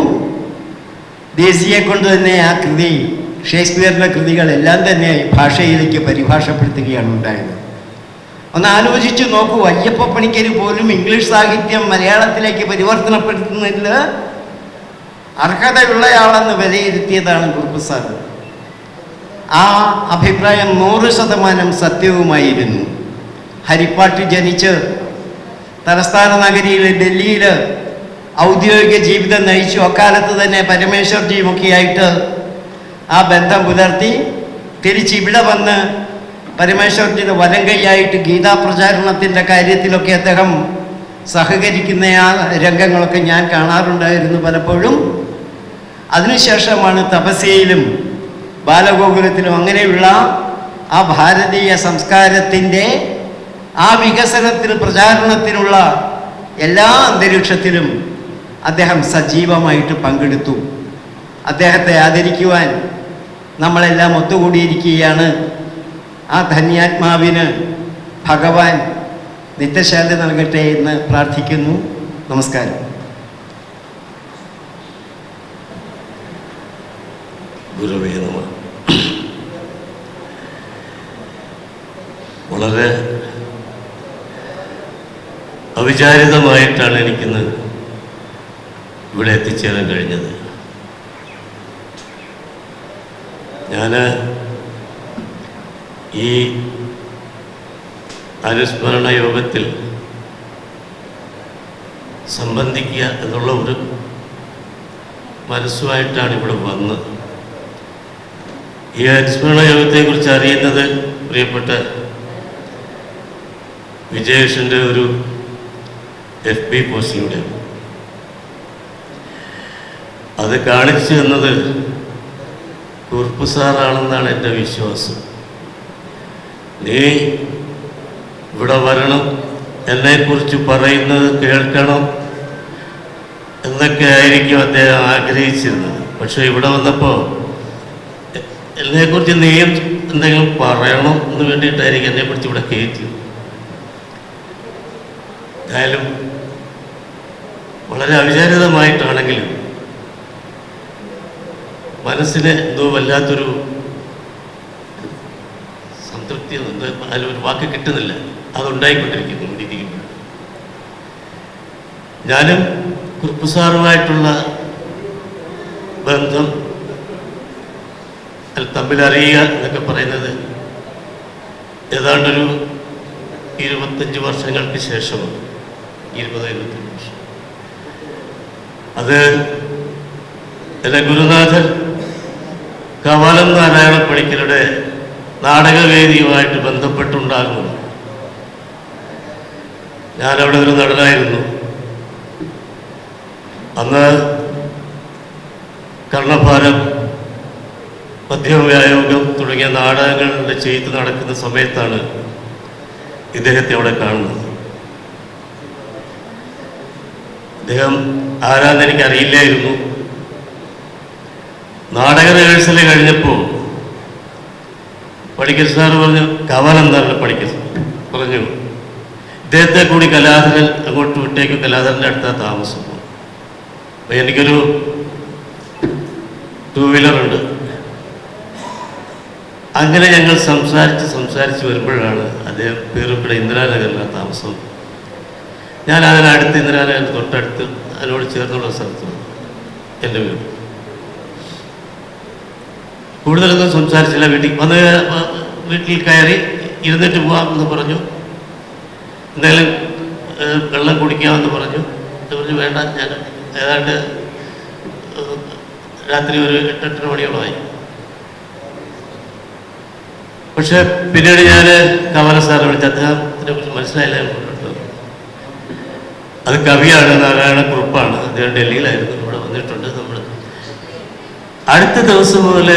DC-യെ കൊണ്ട് തന്നെ ആ കൃതി, ഷേക്സ്പിയറിൻ്റെ കൃതികളെല്ലാം തന്നെ ഭാഷയിലേക്ക് പരിഭാഷപ്പെടുത്തുകയാണ് ഉണ്ടായത്. ഒന്ന് ആലോചിച്ച് നോക്കൂ, അയ്യപ്പ പണിക്കർ പോലും ഇംഗ്ലീഷ് സാഹിത്യം മലയാളത്തിലേക്ക് പരിവർത്തനപ്പെടുത്തുന്നതിൽ അർഹതയുള്ളയാളെന്ന് വിലയിരുത്തിയതാണ് കുറുപ്പ് സാർ. ആ അഭിപ്രായം 100% സത്യവുമായിരുന്നു. ഹരിപ്പാട്ട് ജനിച്ച് തലസ്ഥാന നഗരിയിൽ ഡൽഹിയിൽ ഔദ്യോഗിക ജീവിതം നയിച്ചു. അക്കാലത്ത് തന്നെ പരമേശ്വർജിയുമൊക്കെയായിട്ട് ആ ബന്ധം പുലർത്തി. തിരിച്ചിവിടെ വന്ന് പരമേശ്വർജിയുടെ വലം കൈയായിട്ട് ഗീതാ പ്രചാരണത്തിൻ്റെ കാര്യത്തിലൊക്കെ അദ്ദേഹം സഹകരിക്കുന്ന ആ രംഗങ്ങളൊക്കെ ഞാൻ കാണാറുണ്ടായിരുന്നു പലപ്പോഴും. അതിനുശേഷമാണ് തപസ്യയിലും ബാലഗോകുലത്തിലും അങ്ങനെയുള്ള ആ ഭാരതീയ സംസ്കാരത്തിൻ്റെ ആ വികസനത്തിന് പ്രചാരണത്തിനുള്ള എല്ലാ അന്തരീക്ഷത്തിലും അദ്ദേഹം സജീവമായിട്ട് പങ്കെടുത്തു. അദ്ദേഹത്തെ ആദരിക്കുവാൻ നമ്മളെല്ലാം ഒത്തുകൂടിയിരിക്കുകയാണ്. ആ ധന്യാത്മാവിന് ഭഗവാൻ നിത്യശാന്തി നൽകട്ടെ എന്ന് പ്രാർത്ഥിക്കുന്നു. നമസ്കാരം. ഗുരുവേ നമഃ. വളരെ അവിചാരിതമായിട്ടാണ് എനിക്കിന്ന് ഇവിടെ എത്തിച്ചേരാൻ കഴിഞ്ഞത്. ഞാൻ ഈ അനുസ്മരണ യോഗത്തിൽ സംബന്ധിക്കുക എന്നുള്ള ഒരു മനസ്സുമായിട്ടാണ് ഇവിടെ വന്നത്. ഈ അനുസ്മരണ യോഗത്തെക്കുറിച്ച് അറിയുന്നത് പ്രിയപ്പെട്ട വിജയേഷിൻ്റെ ഒരു FB പോസ്റ്റിലൂടെ. അത് കാണിച്ചു തന്നത് കുറുപ്പ് സാറാണെന്നാണ് എൻ്റെ വിശ്വാസം. നീ ഇവിടെ വരണം, എന്നെക്കുറിച്ച് പറയുന്നത് കേൾക്കണം എന്നൊക്കെ ആയിരിക്കും അദ്ദേഹം ആഗ്രഹിച്ചിരുന്നത്. പക്ഷേ ഇവിടെ വന്നപ്പോൾ എന്നെക്കുറിച്ച് നീയും എന്തെങ്കിലും പറയണം എന്ന് വേണ്ടിയിട്ടായിരിക്കും എന്നെക്കുറിച്ച് ഇവിടെ കയറ്റിയത്. എന്തായാലും വളരെ അവിചാരിതമായിട്ടാണെങ്കിലും മനസ്സിന് എന്തോ വല്ലാത്തൊരു സംതൃപ്തി, അതിലൊരു വാക്ക് കിട്ടുന്നില്ല, അതുണ്ടായിക്കൊണ്ടിരിക്കുന്നു. ഇരിക്കുമ്പോൾ ഞാനും കുറുപ്പ് സാറുമായിട്ടുള്ള ബന്ധം തമ്മിൽ അറിയുക എന്നൊക്കെ പറയുന്നത് ഏതാണ്ടൊരു 25 വർഷങ്ങൾക്ക് ശേഷമാണ്, 20-25 വർഷം. അത് എൻ്റെ ഗുരുനാഥൻ കവാലം നാരായണ പണിക്കരുടെ നാടകവേദിയുമായിട്ട് ബന്ധപ്പെട്ടുണ്ടാകുന്നു. ഞാനവിടെ ഒരു നടനായിരുന്നു. അന്ന് കർണഭാരം, മധ്യവ്യായോഗം തുടങ്ങിയ നാടകങ്ങളുടെ ചെയ്ത് നടക്കുന്ന സമയത്താണ് ഇദ്ദേഹത്തെ അവിടെ കാണുന്നത്. അദ്ദേഹം ആരാന്ന് എനിക്കറിയില്ലായിരുന്നു. നാടക റിഹേഴ്സൽ കഴിഞ്ഞപ്പോൾ പണിക്കർ സാറ് പറഞ്ഞു, കവാലം നാരായണ പണിക്കർ പറഞ്ഞു, ഇദ്ദേഹത്തെ കൂടി കലാധരൻ അങ്ങോട്ട് വിട്ടേക്കും, കലാധരൻ്റെ അടുത്ത താമസം. അപ്പം എനിക്കൊരു 2 വീലറുണ്ട്. അങ്ങനെ ഞങ്ങൾ സംസാരിച്ച് വരുമ്പോഴാണ് അദ്ദേഹം പേരുക്കട ഇന്ദിരാനഗറിലാണ് താമസം. ഞാൻ അതിനടുത്ത് ഇന്ദിരാനഗർ തൊട്ടടുത്ത് അതിനോട് ചേർന്നുള്ള സ്ഥലത്ത് എൻ്റെ വീട്. കൂടുതലൊന്നും സംസാരിച്ചില്ല. വീട്ടിൽ കയറി ഇരുന്നിട്ട് പോകാമെന്ന് പറഞ്ഞു. എന്തായാലും വെള്ളം കുടിക്കാമെന്ന് പറഞ്ഞു. വേണ്ട, ഞാൻ ഏതാണ്ട് രാത്രി ഒരു 8-8 മണിയോളമായി. പക്ഷെ പിന്നീട് ഞാൻ കവാല സാറെ വിളിച്ച് അദ്ദേഹത്തിനെ കുറിച്ച് മനസ്സിലായില്ല. അത് കവിയാണ്, നാരായണക്കുറുപ്പാണ്. അദ്ദേഹം ഡൽഹിയിലായിരുന്നു, ഇവിടെ വന്നിട്ടുണ്ട്. നമ്മൾ അടുത്ത ദിവസം മുതൽ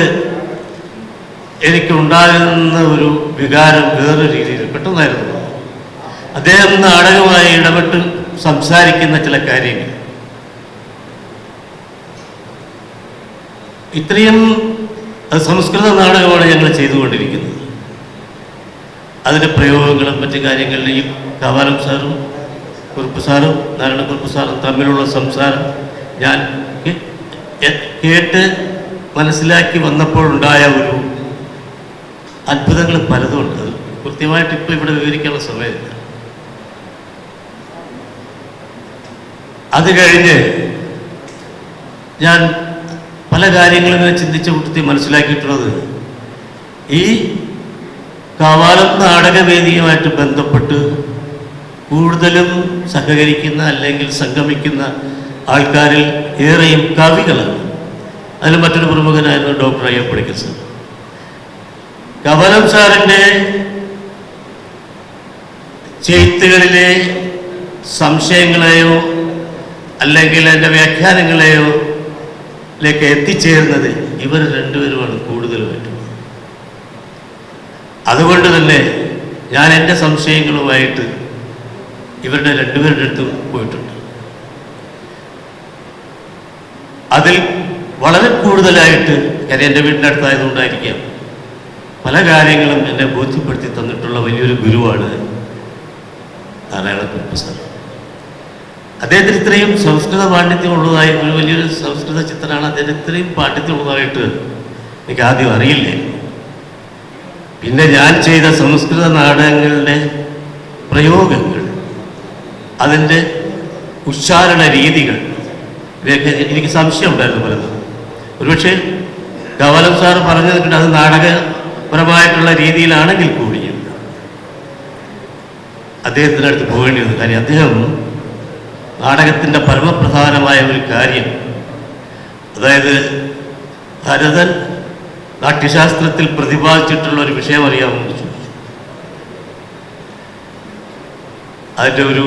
എനിക്കുണ്ടാകുന്ന ഒരു വികാരം വേറൊരു രീതിയിൽ പെട്ടെന്നായിരുന്നു. അദ്ദേഹം നാടകമായി ഇടപെട്ട് സംസാരിക്കുന്ന ചില കാര്യങ്ങൾ, ഇത്രയും സംസ്കൃത നാടകമാണ് ഞങ്ങൾ ചെയ്തുകൊണ്ടിരിക്കുന്നത്. അതിൻ്റെ പ്രയോഗങ്ങളും മറ്റു കാര്യങ്ങളിലെയും കവാലം സാറും കുറുപ്പ് സാറും നാരായണക്കുറുപ്പ് സാറും തമ്മിലുള്ള സംസാരം ഞാൻ കേട്ട് മനസ്സിലാക്കി വന്നപ്പോഴുണ്ടായ ഒരു അത്ഭുതങ്ങൾ പലതുമുണ്ട്. അത് കൃത്യമായിട്ട് ഇപ്പോൾ ഇവിടെ വിവരിക്കാനുള്ള സമയമില്ല. അത് കഴിഞ്ഞ് ഞാൻ പല കാര്യങ്ങളും ഇങ്ങനെ ചിന്തിച്ച കൂട്ടത്തിൽ മനസ്സിലാക്കിയിട്ടുള്ളത്, ഈ കവാലം നാടകവേദിയുമായിട്ട് ബന്ധപ്പെട്ട് കൂടുതലും സഹകരിക്കുന്ന അല്ലെങ്കിൽ സംഗമിക്കുന്ന ആൾക്കാരിൽ ഏറെയും കവികളാണ്. അതിൽ മറ്റൊരു പ്രമുഖനായിരുന്നു ഡോക്ടർ അയ്യപ്പണിക്കർ സാർ. കവാലം സാറിൻ്റെ ചെയ്ത്തുകളിലെ സംശയങ്ങളെയോ അല്ലെങ്കിൽ എൻ്റെ വ്യാഖ്യാനങ്ങളെയോ ലേക്ക് എത്തിച്ചേർന്നത് ഇവർ രണ്ടുപേരുമാണ് കൂടുതലുമായിട്ട്. അതുകൊണ്ട് തന്നെ ഞാൻ എൻ്റെ സംശയങ്ങളുമായിട്ട് ഇവരുടെ രണ്ടുപേരുടെ അടുത്തും പോയിട്ടുണ്ട്. അതിൽ വളരെ കൂടുതലായിട്ട് കാര്യം എൻ്റെ വീടിൻ്റെ അടുത്തായതുകൊണ്ടായിരിക്കാം പല കാര്യങ്ങളും എന്നെ ബോധ്യപ്പെടുത്തി തന്നിട്ടുള്ള വലിയൊരു ഗുരുവാണ് നാരായണക്കുറുപ്പ് സാർ. അദ്ദേഹത്തിന് ഇത്രയും സംസ്കൃത പാണ്ഡിത്യമുള്ളതായി, ഒരു വലിയൊരു സംസ്കൃത ചിത്രമാണ് അദ്ദേഹത്തിന് ഇത്രയും പാണ്ഡിത്യമുള്ളതായിട്ട് എനിക്ക് ആദ്യം അറിയില്ലേ. പിന്നെ ഞാൻ ചെയ്ത സംസ്കൃത നാടകങ്ങളുടെ പ്രയോഗങ്ങൾ, അതിൻ്റെ ഉച്ചാരണ രീതികൾ, ഇവയൊക്കെ എനിക്ക് സംശയം ഉണ്ടായിരുന്നു പലതും. ഒരുപക്ഷെ കവാലം സാറ് പറഞ്ഞിട്ടുണ്ട് അത് നാടകപരമായിട്ടുള്ള രീതിയിലാണെങ്കിൽ കൂടിയും അദ്ദേഹത്തിൻ്റെ അടുത്ത് പോകേണ്ടി വന്നു. കാര്യം അദ്ദേഹം നാടകത്തിൻ്റെ പരമപ്രധാനമായ ഒരു കാര്യം, അതായത് ഭരതൻ നാട്യശാസ്ത്രത്തിൽ പ്രതിപാദിച്ചിട്ടുള്ള ഒരു വിഷയം അറിയാമെന്ന് ചോദിച്ചു. അതിൻ്റെ ഒരു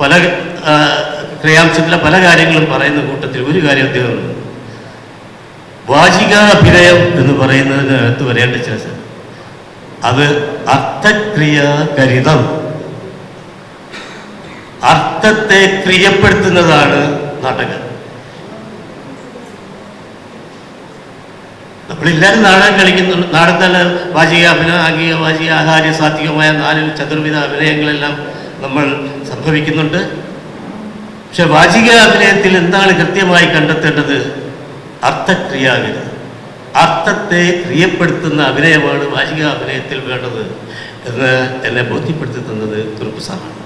പല ക്രിയാംശത്തിലെ പല കാര്യങ്ങളും പറയുന്ന കൂട്ടത്തിൽ ഒരു കാര്യം അദ്ദേഹം വാചികാഭിനയം എന്ന് പറയുന്നതിനകത്ത് വരേണ്ട ചില അത് അർത്ഥക്രിയാകരിതം, അർത്ഥത്തെ ക്രിയപ്പെടുത്തുന്നതാണ് നാടകം. നമ്മളെല്ലാവരും നാടകം കളിക്കുന്നുണ്ട്. നാടകത്തിലെ വാചിക അഭിനയ, ആംഗിക, വാചിക, ആഹാര്യ, സാത്വികമായ 4 ചതുർവിധ അഭിനയങ്ങളെല്ലാം നമ്മൾ സംഭവിക്കുന്നുണ്ട്. പക്ഷെ വാചിക അഭിനയത്തിൽ എന്താണ് കൃത്യമായി കണ്ടെത്തേണ്ടത്? അർത്ഥക്രിയാകരിതം, അർത്ഥത്തെ ക്രിയപ്പെടുത്തുന്ന അഭിനയമാണ് വാചിക അഭിനയത്തിൽ വേണ്ടത് എന്ന് എന്നെ ബോധ്യപ്പെടുത്തി തന്നത് കുറുപ്പ് സാറാണ്.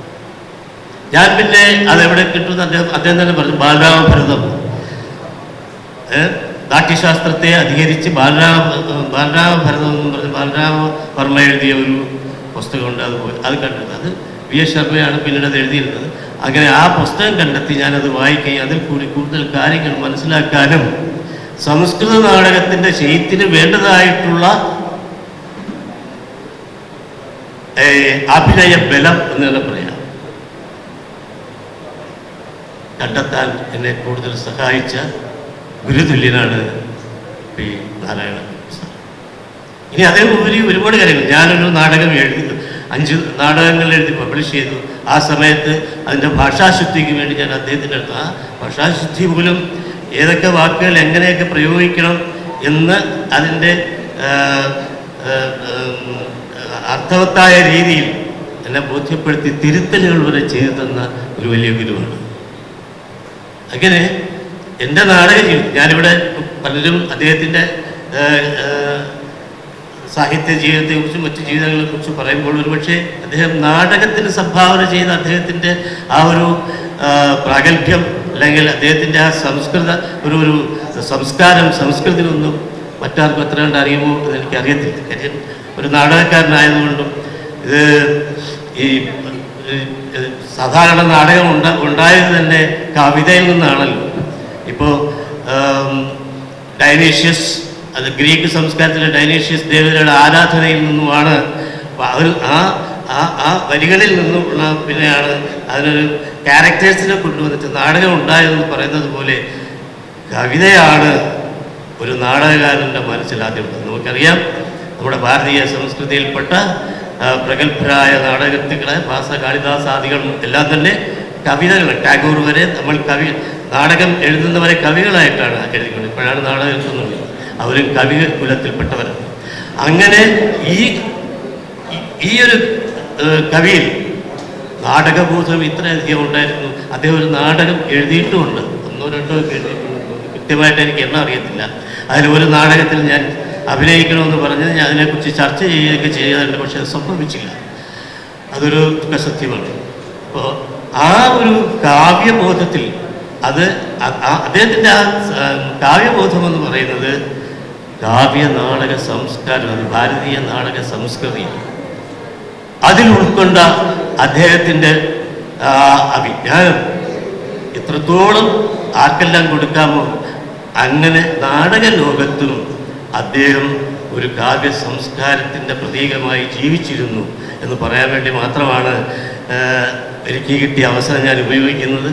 ഞാൻ പിന്നെ അതെവിടെ കിട്ടുന്ന അദ്ദേഹം തന്നെ പറഞ്ഞു, ബാലരാമഭരതം നാട്യശാസ്ത്രത്തെ അധികരിച്ച് ബാലരാമഭരതം എന്ന് പറഞ്ഞ് ബാലരാമവർമ്മ എഴുതിയ ഒരു പുസ്തകമുണ്ട്. അത് കണ്ടത് അത് V.S. ശർമ്മയാണ് പിന്നീട് അത് എഴുതിയിരുന്നത്. അങ്ങനെ ആ പുസ്തകം കണ്ടെത്തി ഞാനത് വായിക്കുകയും അതിൽ കൂടി കൂടുതൽ കാര്യങ്ങൾ മനസ്സിലാക്കാനും സംസ്കൃത നാടകത്തിൻ്റെ ശൈത്യത്തിന് വേണ്ടതായിട്ടുള്ള അഭിനയ ബലം എന്ന് തന്നെ പറയാം കണ്ടെത്താൻ എന്നെ കൂടുതൽ സഹായിച്ച ഗുരുതുല്യനാണ് പി നാരായണ സാർ. ഇനി അതിനുപരി ഒരുപാട് കാര്യങ്ങൾ. ഞാനൊരു നാടകം എഴുതി 5 നാടകങ്ങൾ എഴുതി പബ്ലിഷ് ചെയ്തു. ആ സമയത്ത് അതിൻ്റെ ഭാഷാശുദ്ധിക്ക് വേണ്ടി ഞാൻ അദ്ദേഹത്തിൻ്റെ അടുത്ത് ആ ഭാഷാശുദ്ധി മൂലം ഏതൊക്കെ വാക്കുകൾ എങ്ങനെയൊക്കെ പ്രയോഗിക്കണം എന്ന് അതിൻ്റെ അർത്ഥവത്തായ രീതിയിൽ എന്നെ ബോധ്യപ്പെടുത്തി തിരുത്തലുകൾ വരെ ചെയ്തു തന്ന ഒരു വലിയ ഗുരുവാണ്. അങ്ങനെ എൻ്റെ നാടക ജീവിതം ഞാനിവിടെ പലരും അദ്ദേഹത്തിൻ്റെ സാഹിത്യ ജീവിതത്തെക്കുറിച്ചും മറ്റു ജീവിതങ്ങളെക്കുറിച്ചും പറയുമ്പോൾ ഒരുപക്ഷെ അദ്ദേഹം നാടകത്തിന് സംഭാവന ചെയ്ത അദ്ദേഹത്തിൻ്റെ ആ ഒരു പ്രാഗൽഭ്യം അല്ലെങ്കിൽ അദ്ദേഹത്തിൻ്റെ ആ ഒരു സംസ്കാരം സംസ്കൃതിയൊന്നും മറ്റാർക്കും അത്ര കണ്ട് അറിയുമോ എന്ന് എനിക്കറിയത്തില്ല. കാര്യം ഒരു നാടകക്കാരനായതുകൊണ്ടും ഇത് ഈ സാധാരണ നാടകം ഉണ്ടായത് തന്നെ കവിതയിൽ നിന്നാണല്ലോ. ഇപ്പോൾ ഡൈനീഷ്യസ് അത് ഗ്രീക്ക് സംസ്കാരത്തിലെ ഡൈനീഷ്യസ് ദേവതയുടെ ആരാധനയിൽ നിന്നുമാണ് ആ വരികളിൽ നിന്നുള്ള പിന്നെയാണ് അതിനൊരു ക്യാരക്ടേഴ്സിനെ കൊണ്ടുവന്നിട്ട് നാടകം ഉണ്ടായതെന്ന് പറയുന്നത് പോലെ കവിതയാണ് ഒരു നാടകകാരൻ്റെ മനസ്സിൽ ആദ്യം ഉള്ളത്. നമുക്കറിയാം നമ്മുടെ ഭാരതീയ സംസ്കൃതിയിൽപ്പെട്ട പ്രഗത്ഭരായ നാടകൃത്തുക്കളെ ഭാസ കാളിദാസ് ആദികളും എല്ലാം തന്നെ കവിതകൾ ടാഗോർ വരെ നമ്മൾ നാടകം എഴുതുന്നവരെ കവികളായിട്ടാണ് എഴുതിക്കൊണ്ട് ഇപ്പോഴാണ് നാടകം എഴുതുന്നത്. അവരും കവി കുലത്തിൽപ്പെട്ടവരാണ്. അങ്ങനെ ഈ ഒരു കവിയിൽ നാടകബോധം ഇത്രയധികം ഉണ്ടായിരുന്നു. അദ്ദേഹം ഒരു നാടകം എഴുതിയിട്ടുമുണ്ട്, 1 2 ഒക്കെ എഴുതിയിട്ടുണ്ട്. കൃത്യമായിട്ട് എനിക്ക് എണ്ണം അറിയത്തില്ല. അതിലൊരു നാടകത്തിൽ ഞാൻ അഭിനയിക്കണമെന്ന് പറഞ്ഞത് ഞാൻ അതിനെക്കുറിച്ച് ചർച്ച ചെയ്യുകയൊക്കെ ചെയ്യാറുണ്ട്. പക്ഷെ അത് സംഭവിച്ചില്ല. അതൊരു ദുഃഖസത്യമാണ്. അപ്പോൾ ആ ഒരു കാവ്യബോധത്തിൽ അദ്ദേഹത്തിൻ്റെ ആ കാവ്യബോധം എന്ന് പറയുന്നത് കാവ്യ നാടക സംസ്കാരം, അത് ഭാരതീയ നാടക സംസ്കൃതിയാണ്. അതിൽ ഉൾക്കൊണ്ട അദ്ദേഹത്തിൻ്റെ അഭിജ്ഞാനം എത്രത്തോളം ആർക്കെല്ലാം കൊടുക്കാമോ അങ്ങനെ നാടക ലോകത്തും അദ്ദേഹം ഒരു കാവ്യ സംസ്കാരത്തിൻ്റെ പ്രതീകമായി ജീവിച്ചിരുന്നു എന്ന് പറയാൻ വേണ്ടി മാത്രമാണ് എനിക്ക് കിട്ടിയ അവസരം ഞാൻ ഉപയോഗിക്കുന്നത്.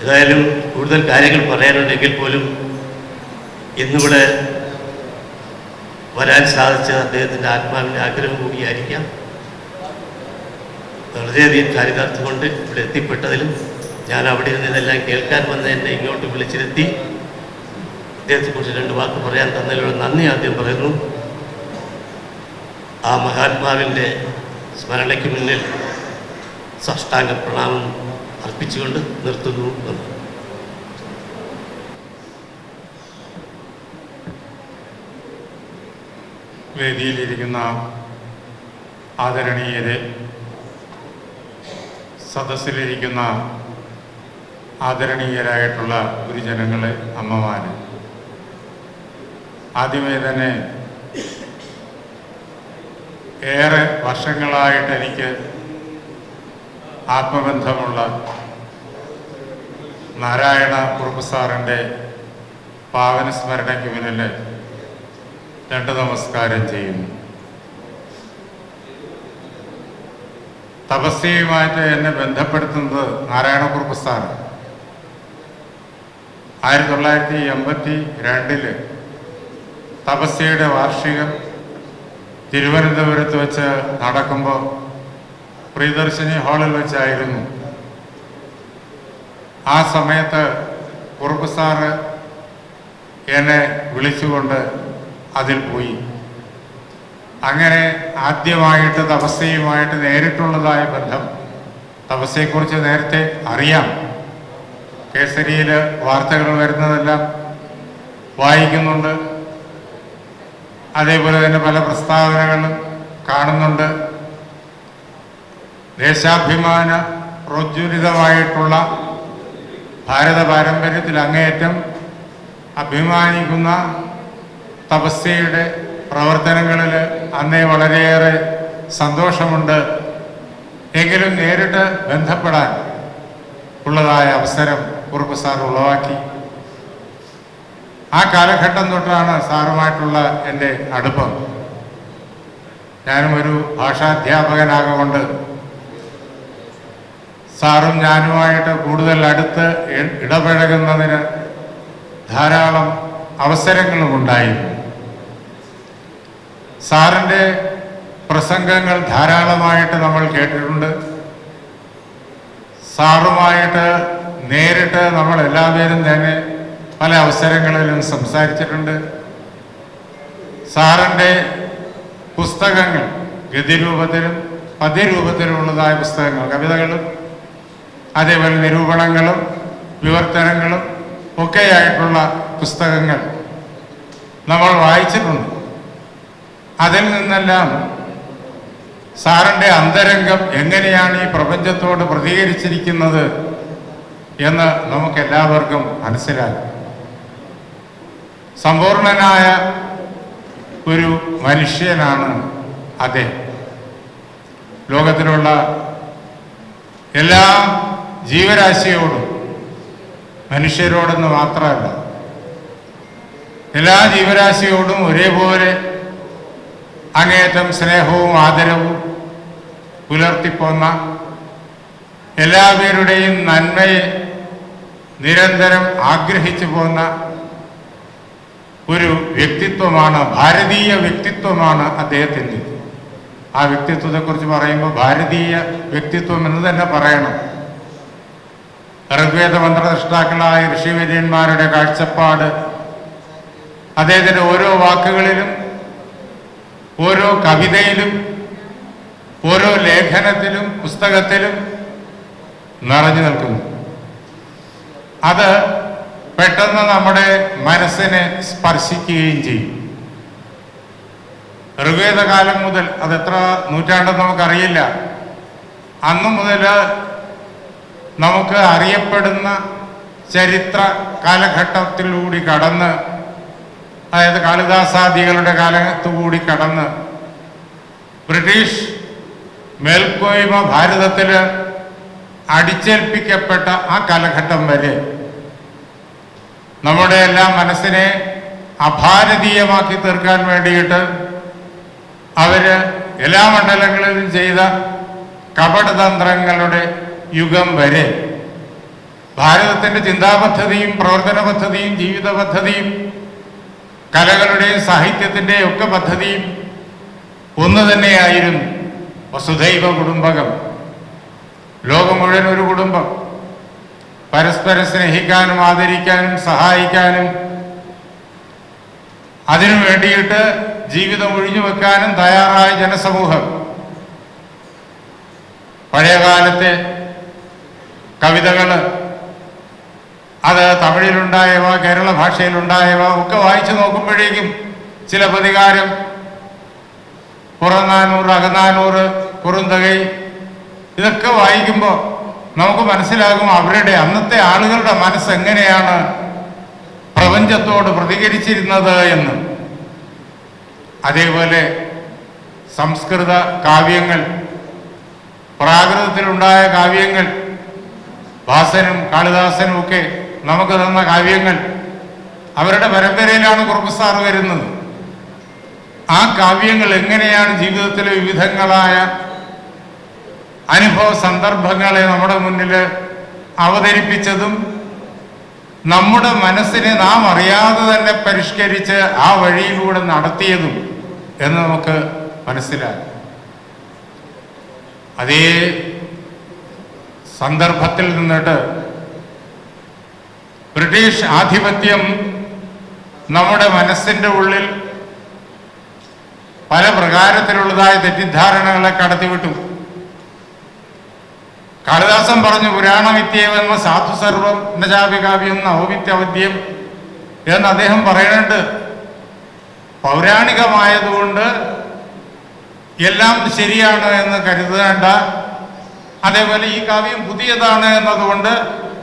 ഏതായാലും കൂടുതൽ കാര്യങ്ങൾ പറയാനുണ്ടെങ്കിൽ പോലും ഇന്നിവിടെ വരാൻ സാധിച്ചത് അദ്ദേഹത്തിൻ്റെ ആത്മാവിൻ്റെ ആഗ്രഹം കൂടിയായിരിക്കാം. വളരെയധികം ചാരിതാർത്ഥ്യം കൊണ്ട് ഇവിടെ എത്തിപ്പെട്ടതിലും ഞാൻ അവിടെ നിന്ന് ഇതെല്ലാം കേൾക്കാൻ വന്ന് എന്നെ ഇങ്ങോട്ട് വിളിച്ചിരുത്തി അദ്ദേഹത്തെക്കുറിച്ച് 2 വാക്ക് പറയാൻ തന്നതിലൂടെ നന്ദി ആദ്യം പറയുന്നു. ആ മഹാത്മാവിൻ്റെ സ്മരണയ്ക്ക് മുന്നിൽ സാഷ്ടാംഗ പ്രണാമം അർപ്പിച്ചുകൊണ്ട് നിർത്തുന്നു. വേദിയിലിരിക്കുന്ന ആദരണീയരെ, സദസ്സിലിരിക്കുന്ന ആദരണീയരായിട്ടുള്ള ഗുരുജനങ്ങളെ, അമ്മമാര്, ആദ്യമേ തന്നെ ഏറെ വർഷങ്ങളായിട്ട് എനിക്ക് ആത്മബന്ധമുള്ള നാരായണ കുറുപ്പ് സാറിൻ്റെ പാവന സ്മരണയ്ക്ക് മുന്നിൽ 2 നമസ്കാരം ചെയ്യുന്നു. തപസ്യയുമായിട്ട് എന്നെ ബന്ധപ്പെടുത്തുന്നത് നാരായണക്കുറുപ്പ് സാർ 1982 തപസ്യയുടെ വാർഷികം തിരുവനന്തപുരത്ത് വെച്ച് നടക്കുമ്പോൾ പ്രിയദർശിനി ഹാളിൽ വെച്ചായിരുന്നു. ആ സമയത്ത് കുറുപ്പ് സാറ് എന്നെ വിളിച്ചുകൊണ്ട് അതിൽ പോയി. അങ്ങനെ ആദ്യമായിട്ട് തപസ്യയുമായിട്ട് നേരിട്ടുള്ളതായ ബന്ധം. തപസ്യയെക്കുറിച്ച് നേരത്തെ അറിയാം, കേസരിയിൽ വാർത്തകൾ വരുന്നതെല്ലാം വായിക്കുന്നുണ്ട്. അതേപോലെ തന്നെ പല പ്രസ്താവനകളും കാണുന്നുണ്ട്. ദേശാഭിമാന പ്രോജ്വലിതമായിട്ടുള്ള ഭാരത പാരമ്പര്യത്തിൽ അങ്ങേയറ്റം അഭിമാനിക്കുന്ന തപസ്യയുടെ പ്രവർത്തനങ്ങളിൽ അന്നേ വളരെയേറെ സന്തോഷമുണ്ട്. എങ്കിലും നേരിട്ട് ബന്ധപ്പെടാൻ ഉള്ളതായ അവസരം കുറുപ്പ് സാർ ഉളവാക്കി. ആ കാലഘട്ടം തൊട്ടാണ് സാറുമായിട്ടുള്ള എൻ്റെ അടുപ്പം. ഞാനും ഒരു ഭാഷാധ്യാപകനാകൊണ്ട് സാറും ഞാനുമായിട്ട് കൂടുതൽ അടുത്ത് ഇടപഴകുന്നതിന് ധാരാളം അവസരങ്ങളും ഉണ്ടായിരുന്നു. സാറിൻ്റെ പ്രസംഗങ്ങൾ ധാരാളമായിട്ട് നമ്മൾ കേട്ടിട്ടുണ്ട്. സാറുമായിട്ട് നേരിട്ട് നമ്മൾ എല്ലാവരും തന്നെ പല അവസരങ്ങളിലും സംസാരിച്ചിട്ടുണ്ട്. സാറിൻ്റെ പുസ്തകങ്ങൾ ഗദ്യരൂപത്തിലും പദ്യരൂപത്തിലുമുള്ളതായ പുസ്തകങ്ങൾ, കവിതകളും അതേപോലെ നിരൂപണങ്ങളും വിവർത്തനങ്ങളും ഒക്കെയായിട്ടുള്ള പുസ്തകങ്ങൾ നമ്മൾ വായിച്ചിട്ടുണ്ട്. അതിൽ നിന്നെല്ലാം സാറിൻ്റെ അന്തരംഗം എങ്ങനെയാണ് ഈ പ്രപഞ്ചത്തോട് പ്രതികരിച്ചിരിക്കുന്നത് എന്ന് നമുക്കെല്ലാവർക്കും മനസ്സിലാകും. സമ്പൂർണനായ ഒരു മനുഷ്യനാണ് അദ്ദേഹം. ലോകത്തിലുള്ള എല്ലാ ജീവരാശിയോടും, മനുഷ്യരോടെന്ന് മാത്രമല്ല എല്ലാ ജീവരാശിയോടും ഒരേപോലെ അങ്ങേയറ്റം സ്നേഹവും ആദരവും പുലർത്തിപ്പോന്ന, എല്ലാവരുടെയും നന്മയെ നിരന്തരം ആഗ്രഹിച്ചു പോന്ന ഒരു വ്യക്തിത്വമാണ്, ഭാരതീയ വ്യക്തിത്വമാണ് അദ്ദേഹത്തിൻ്റെ. ആ വ്യക്തിത്വത്തെക്കുറിച്ച് പറയുമ്പോൾ ഭാരതീയ വ്യക്തിത്വം എന്ന് തന്നെ പറയണം. ഋഗ്വേദ മന്ത്രദ്രഷ്ടാക്കളായ ഋഷിവര്യന്മാരുടെ കാഴ്ചപ്പാട് അദ്ദേഹത്തിൻ്റെ ഓരോ വാക്കുകളിലും, ഓരോ കവിതയിലും, ഓരോ ലേഖനത്തിലും പുസ്തകത്തിലും നിറഞ്ഞു നിൽക്കുന്നു. അത് പെട്ടെന്ന് നമ്മുടെ മനസ്സിനെ സ്പർശിക്കുകയും ചെയ്യും. ഋഗ്വേദകാലം മുതൽ, അതെത്ര നൂറ്റാണ്ടെന്ന് നമുക്കറിയില്ല, അന്നു മുതൽ നമുക്ക് അറിയപ്പെടുന്ന ചരിത്ര കാലഘട്ടത്തിലൂടി കടന്ന്, അതായത് കാളിദാസാദികളുടെ കാലത്തുകൂടി കടന്ന് ബ്രിട്ടീഷ് മേൽക്കോയ്മ ഭാരതത്തിൽ അടിച്ചേൽപ്പിക്കപ്പെട്ട ആ കാലഘട്ടം വരെ നമ്മുടെ എല്ലാം മനസ്സിനെ അഭാരതീയമാക്കി തീർക്കാൻ വേണ്ടിയിട്ട് അവര് എല്ലാ മണ്ഡലങ്ങളിലും ചെയ്ത കപടതന്ത്രങ്ങളുടെ യുഗം വരെ ഭാരതത്തിൻ്റെ ചിന്താപദ്ധതിയും പ്രവർത്തന പദ്ധതിയും ജീവിത പദ്ധതിയും കലകളുടെയും സാഹിത്യത്തിൻ്റെയും ഒക്കെ പദ്ധതിയും ഒന്ന് തന്നെയായിരുന്നു. വസുധൈവ കുടുംബകം, ലോകം മുഴുവൻ ഒരു കുടുംബം, പരസ്പരം സ്നേഹിക്കാനും ആദരിക്കാനും സഹായിക്കാനും അതിനു വേണ്ടിയിട്ട് ജീവിതം ഒഴിഞ്ഞു വെക്കാനും തയ്യാറായ ജനസമൂഹം. പഴയകാലത്തെ കവിതകൾ, അത് തമിഴിലുണ്ടായവ കേരള ഭാഷയിലുണ്ടായവ ഒക്കെ വായിച്ചു നോക്കുമ്പോഴേക്കും ചില പ്രതികാരം, പുറനാനൂറ്, അകനാനൂറ്, കുറുന്തകൈ, ഇതൊക്കെ വായിക്കുമ്പോൾ നമുക്ക് മനസ്സിലാകും അവരുടെ അന്നത്തെ ആളുകളുടെ മനസ്സ് എങ്ങനെയാണ് പ്രപഞ്ചത്തോട് പ്രതികരിച്ചിരുന്നത് എന്ന്. അതേപോലെ സംസ്കൃത കാവ്യങ്ങൾ, പ്രാകൃതത്തിലുണ്ടായ കാവ്യങ്ങൾ, ഭാസനും കാളിദാസനും ഒക്കെ നമുക്ക് തന്ന കാവ്യങ്ങൾ, അവരുടെ പരമ്പരയിലാണ് കുറുപ്പ് സാർ വരുന്നത്. ആ കാവ്യങ്ങൾ എങ്ങനെയാണ് ജീവിതത്തിലെ വിവിധങ്ങളായ അനുഭവ സന്ദർഭങ്ങളെ നമ്മുടെ മുന്നിൽ അവതരിപ്പിച്ചതും നമ്മുടെ മനസ്സിനെ നാം അറിയാതെ തന്നെ പരിഷ്കരിച്ച് ആ വഴിയിലൂടെ നടത്തിയതും എന്ന് നമുക്ക് മനസ്സിലാകും. അതേ സന്ദർഭത്തിൽ നിന്നിട്ട് ബ്രിട്ടീഷ് ആധിപത്യം നമ്മുടെ മനസ്സിൻ്റെ ഉള്ളിൽ പല പ്രകാരത്തിലുള്ളതായ തെറ്റിദ്ധാരണകളെ കടത്തിവിട്ടു. കാളിദാസൻ പറഞ്ഞു, പുരാണമിത്യേവെന്ന സാധു സർവം നജാപികാവ്യം നവമിത്യവദ്യം എന്ന് അദ്ദേഹം പറയുന്നുണ്ട്. പൗരാണികമായതുകൊണ്ട് എല്ലാം ശരിയാണ് എന്ന് കരുതേണ്ട, അതേപോലെ ഈ കാവ്യം പുതിയതാണ് എന്നതുകൊണ്ട്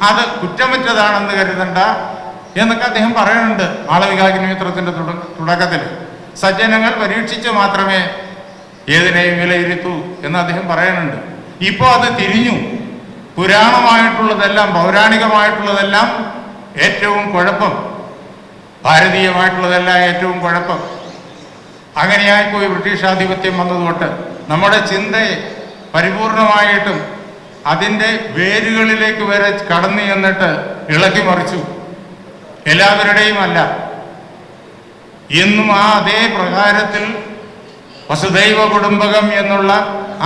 അത് കുറ്റമറ്റതാണെന്ന് കരുതണ്ട എന്നൊക്കെ അദ്ദേഹം പറയുന്നുണ്ട് മാളവികാഗ്നിമിത്രത്തിൻ്റെ തുടക്കത്തിൽ. സജ്ജനങ്ങൾ പരീക്ഷിച്ച് മാത്രമേ ഏതിനെയും വിലയിരുത്തൂ എന്ന് അദ്ദേഹം പറയുന്നുണ്ട്. ഇപ്പോൾ അത് തിരിഞ്ഞു. പുരാണമായിട്ടുള്ളതെല്ലാം പൗരാണികമായിട്ടുള്ളതെല്ലാം ഏറ്റവും കുഴപ്പം, ഭാരതീയമായിട്ടുള്ളതെല്ലാം ഏറ്റവും കുഴപ്പം. അങ്ങനെയായിപ്പോയി ബ്രിട്ടീഷ് ആധിപത്യം വന്നതുകൊണ്ട് നമ്മുടെ ചിന്തയെ പരിപൂർണമായിട്ടും അതിൻ്റെ വേരുകളിലേക്ക് വരെ കടന്നു ചെന്നിട്ട് ഇളക്കി മറിച്ചു. എല്ലാവരുടെയും അല്ല. എന്നും ആ അതേ പ്രകാരത്തിൽ വസുദൈവ കുടുംബകം എന്നുള്ള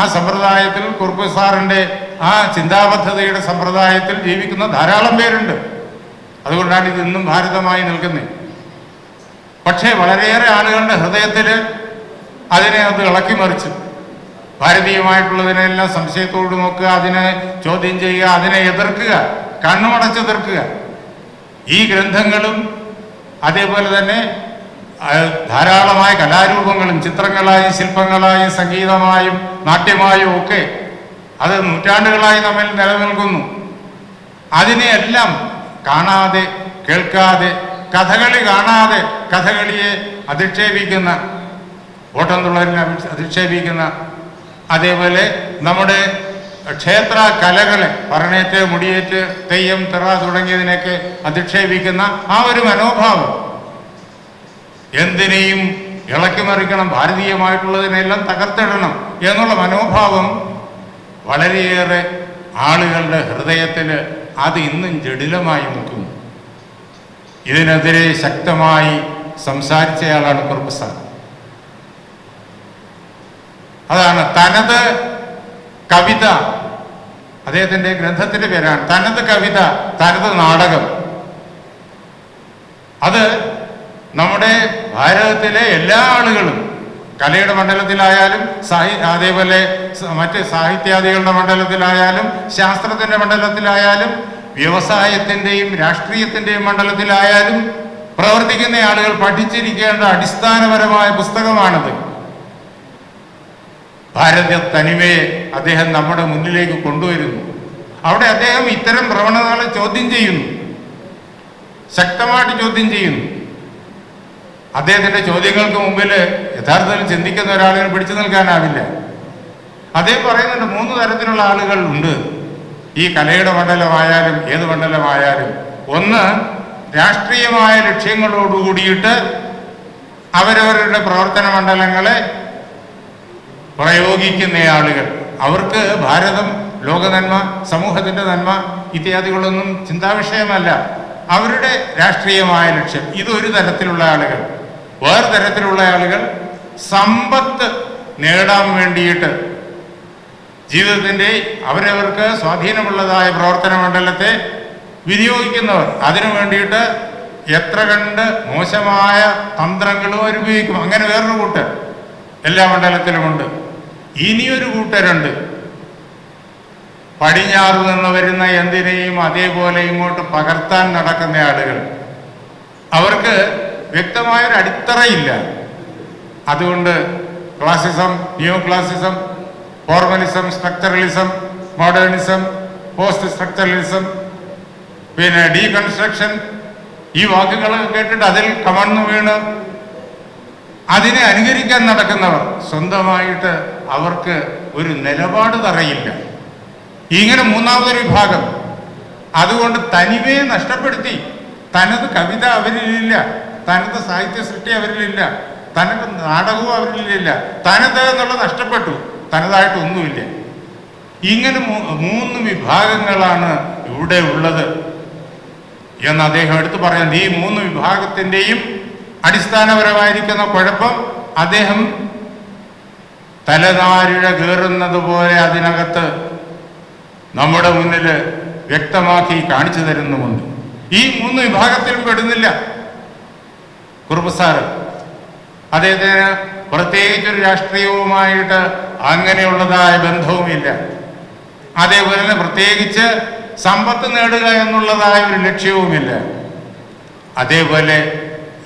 ആ സമ്പ്രദായത്തിൽ, കുറുപ്പ് സാറിൻ്റെ ആ ചിന്താബദ്ധതയുടെ സമ്പ്രദായത്തിൽ ജീവിക്കുന്ന ധാരാളം പേരുണ്ട്. അതുകൊണ്ടാണ് ഇത് ഇന്നും ഭാരതമായി നിൽക്കുന്നത്. പക്ഷേ വളരെയേറെ ആളുകളുടെ ഹൃദയത്തിൽ അതിനെ അത് ഇളക്കി മറിച്ചു. ഭാരതീയമായിട്ടുള്ളതിനെല്ലാം സംശയത്തോട് നോക്കുക, അതിനെ ചോദ്യം ചെയ്യുക, അതിനെ എതിർക്കുക, കണ്ണുമടച്ചെതിർക്കുക. ഈ ഗ്രന്ഥങ്ങളും അതേപോലെ തന്നെ ധാരാളമായ കലാരൂപങ്ങളും ചിത്രങ്ങളായും ശില്പങ്ങളായും സംഗീതമായും നാട്യമായും ഒക്കെ അത് നൂറ്റാണ്ടുകളായി നമ്മിൽ നിലനിൽക്കുന്നു. അതിനെയെല്ലാം കാണാതെ കേൾക്കാതെ, കഥകളി കാണാതെ കഥകളിയെ അധിക്ഷേപിക്കുന്ന, ഓട്ടംതുള്ളലിനെ അധിക്ഷേപിക്കുന്ന, അതേപോലെ നമ്മുടെ ക്ഷേത്ര കലകളെ പറണേറ്റ്, മുടിയേറ്റ്, തെയ്യം, തിറ തുടങ്ങിയതിനൊക്കെ അധിക്ഷേപിക്കുന്ന ആ ഒരു മനോഭാവം, എന്തിനേയും ഇളക്കി മറിക്കണം, ഭാരതീയമായിട്ടുള്ളതിനെല്ലാം തകർത്തിടണം എന്നുള്ള മനോഭാവം വളരെയേറെ ആളുകളുടെ ഹൃദയത്തിൽ അത് ഇന്നും ജടിലമായി നിൽക്കുന്നു. ഇതിനെതിരെ ശക്തമായി സംസാരിച്ചയാളാണ് കുറുപ്പ് സാർ. അതാണ് തനത് കവിത, അദ്ദേഹത്തിൻ്റെ ഗ്രന്ഥത്തിൻ്റെ പേരാണ് തനത് കവിത, തനത് നാടകം. അത് നമ്മുടെ ഭാരതത്തിലെ എല്ലാ ആളുകളും കലയുടെ മണ്ഡലത്തിലായാലും അതേപോലെ മറ്റ് സാഹിത്യാദികളുടെ മണ്ഡലത്തിലായാലും ശാസ്ത്രത്തിൻ്റെ മണ്ഡലത്തിലായാലും വ്യവസായത്തിൻ്റെയും രാഷ്ട്രീയത്തിൻ്റെയും മണ്ഡലത്തിലായാലും പ്രവർത്തിക്കുന്ന ആളുകൾ പഠിച്ചിരിക്കേണ്ട അടിസ്ഥാനപരമായ പുസ്തകമാണത്. ഭാരത തനിമയെ അദ്ദേഹം നമ്മുടെ മുന്നിലേക്ക് കൊണ്ടുവരുന്നു. അവിടെ അദ്ദേഹം ഇത്തരം പ്രവണതകളെ ചോദ്യം ചെയ്യുന്നു, ശക്തമായിട്ട് ചോദ്യം ചെയ്യുന്നു. അദ്ദേഹത്തിൻ്റെ ചോദ്യങ്ങൾക്ക് മുമ്പിൽ യഥാർത്ഥത്തിൽ ചിന്തിക്കുന്ന ഒരാളിനെ പിടിച്ചു നിൽക്കാനാവില്ല. അദ്ദേഹം പറയുന്നുണ്ട് 3 തരത്തിലുള്ള ആളുകൾ ഉണ്ട് ഈ കലയുടെ മണ്ഡലമായാലും ഏത് മണ്ഡലമായാലും. ഒന്ന്, രാഷ്ട്രീയമായ ലക്ഷ്യങ്ങളോടുകൂടിയിട്ട് അവരവരുടെ പ്രവർത്തന മണ്ഡലങ്ങളെ പ്രയോഗിക്കുന്ന ആളുകൾ. അവർക്ക് ഭാരതം, ലോകനന്മ, സമൂഹത്തിൻ്റെ നന്മ ഇത്യാദികളൊന്നും ചിന്താവിഷയമല്ല. അവരുടെ രാഷ്ട്രീയമായ ലക്ഷ്യം ഇതൊരു തരത്തിലുള്ള ആളുകൾ. വേറെ തരത്തിലുള്ള ആളുകൾ സമ്പത്ത് നേടാൻ വേണ്ടിയിട്ട് ജീവിതത്തിൻ്റെ അവരവർക്ക് സ്വാധീനമുള്ളതായ പ്രവർത്തന മണ്ഡലത്തെ വിനിയോഗിക്കുന്നവർ. അതിനു വേണ്ടിയിട്ട് എത്ര കണ്ട് മോശമായ തന്ത്രങ്ങളും ഉപയോഗിക്കും. അങ്ങനെ വേറൊരു കൂട്ടർ എല്ലാ മണ്ഡലത്തിലുമുണ്ട്. ഇനിയൊരു കൂട്ടരുണ്ട്, പടിഞ്ഞാറ് നിന്ന് വരുന്ന എന്തിനേയും അതേപോലെ ഇങ്ങോട്ട് പകർത്താൻ നടക്കുന്ന ആളുകൾ. അവർക്ക് വ്യക്തമായൊരു അടിത്തറയില്ല. അതുകൊണ്ട് classicism, new classicism, formalism, structuralism, modernism, post structuralism, പിന്നെ ഡീകൺസ്ട്രക്ഷൻ, ഈ വാക്കുകൾ കേട്ടിട്ട് അതിൽ കമഴ്ന്നു വീണ് അതിനെ അനുകരിക്കാൻ നടക്കുന്നവർ സ്വന്തമായിട്ട് അവർക്ക് ഒരു നിലപാട് തറയില്ല. ഇങ്ങനെ മൂന്നാമതൊരു വിഭാഗം. അതുകൊണ്ട് തനിമയെ നഷ്ടപ്പെടുത്തി. തനത് കവിത അവരിലില്ല, തനത് സാഹിത്യ സൃഷ്ടി അവരിലില്ല, തനത് നാടകവും അവരിലില്ല. തനത് എന്നുള്ളത് നഷ്ടപ്പെട്ടു, തനതായിട്ടൊന്നുമില്ല. ഇങ്ങനെ 3 വിഭാഗങ്ങളാണ് ഇവിടെ ഉള്ളത് എന്ന് അദ്ദേഹം എടുത്തു പറയുന്നത്. ഈ 3 വിഭാഗത്തിൻ്റെയും അടിസ്ഥാനപരമായിരിക്കുന്ന കുഴപ്പം അദ്ദേഹം തലനാരിഴ കയറുന്നത് പോലെ അതിനകത്ത് നമ്മുടെ മുന്നിൽ വ്യക്തമാക്കി കാണിച്ചു തരുന്നുമുണ്ട്. ഈ 3 വിഭാഗത്തിലും പെടുന്നില്ല കുറുപ്പ് സാറ്. അദ്ദേഹത്തിന് പ്രത്യേകിച്ചൊരു രാഷ്ട്രീയവുമായിട്ട് അങ്ങനെയുള്ളതായ ബന്ധവുമില്ല. അതേപോലെ തന്നെ പ്രത്യേകിച്ച് സമ്പത്ത് നേടുക എന്നുള്ളതായ ഒരു ലക്ഷ്യവുമില്ല. അതേപോലെ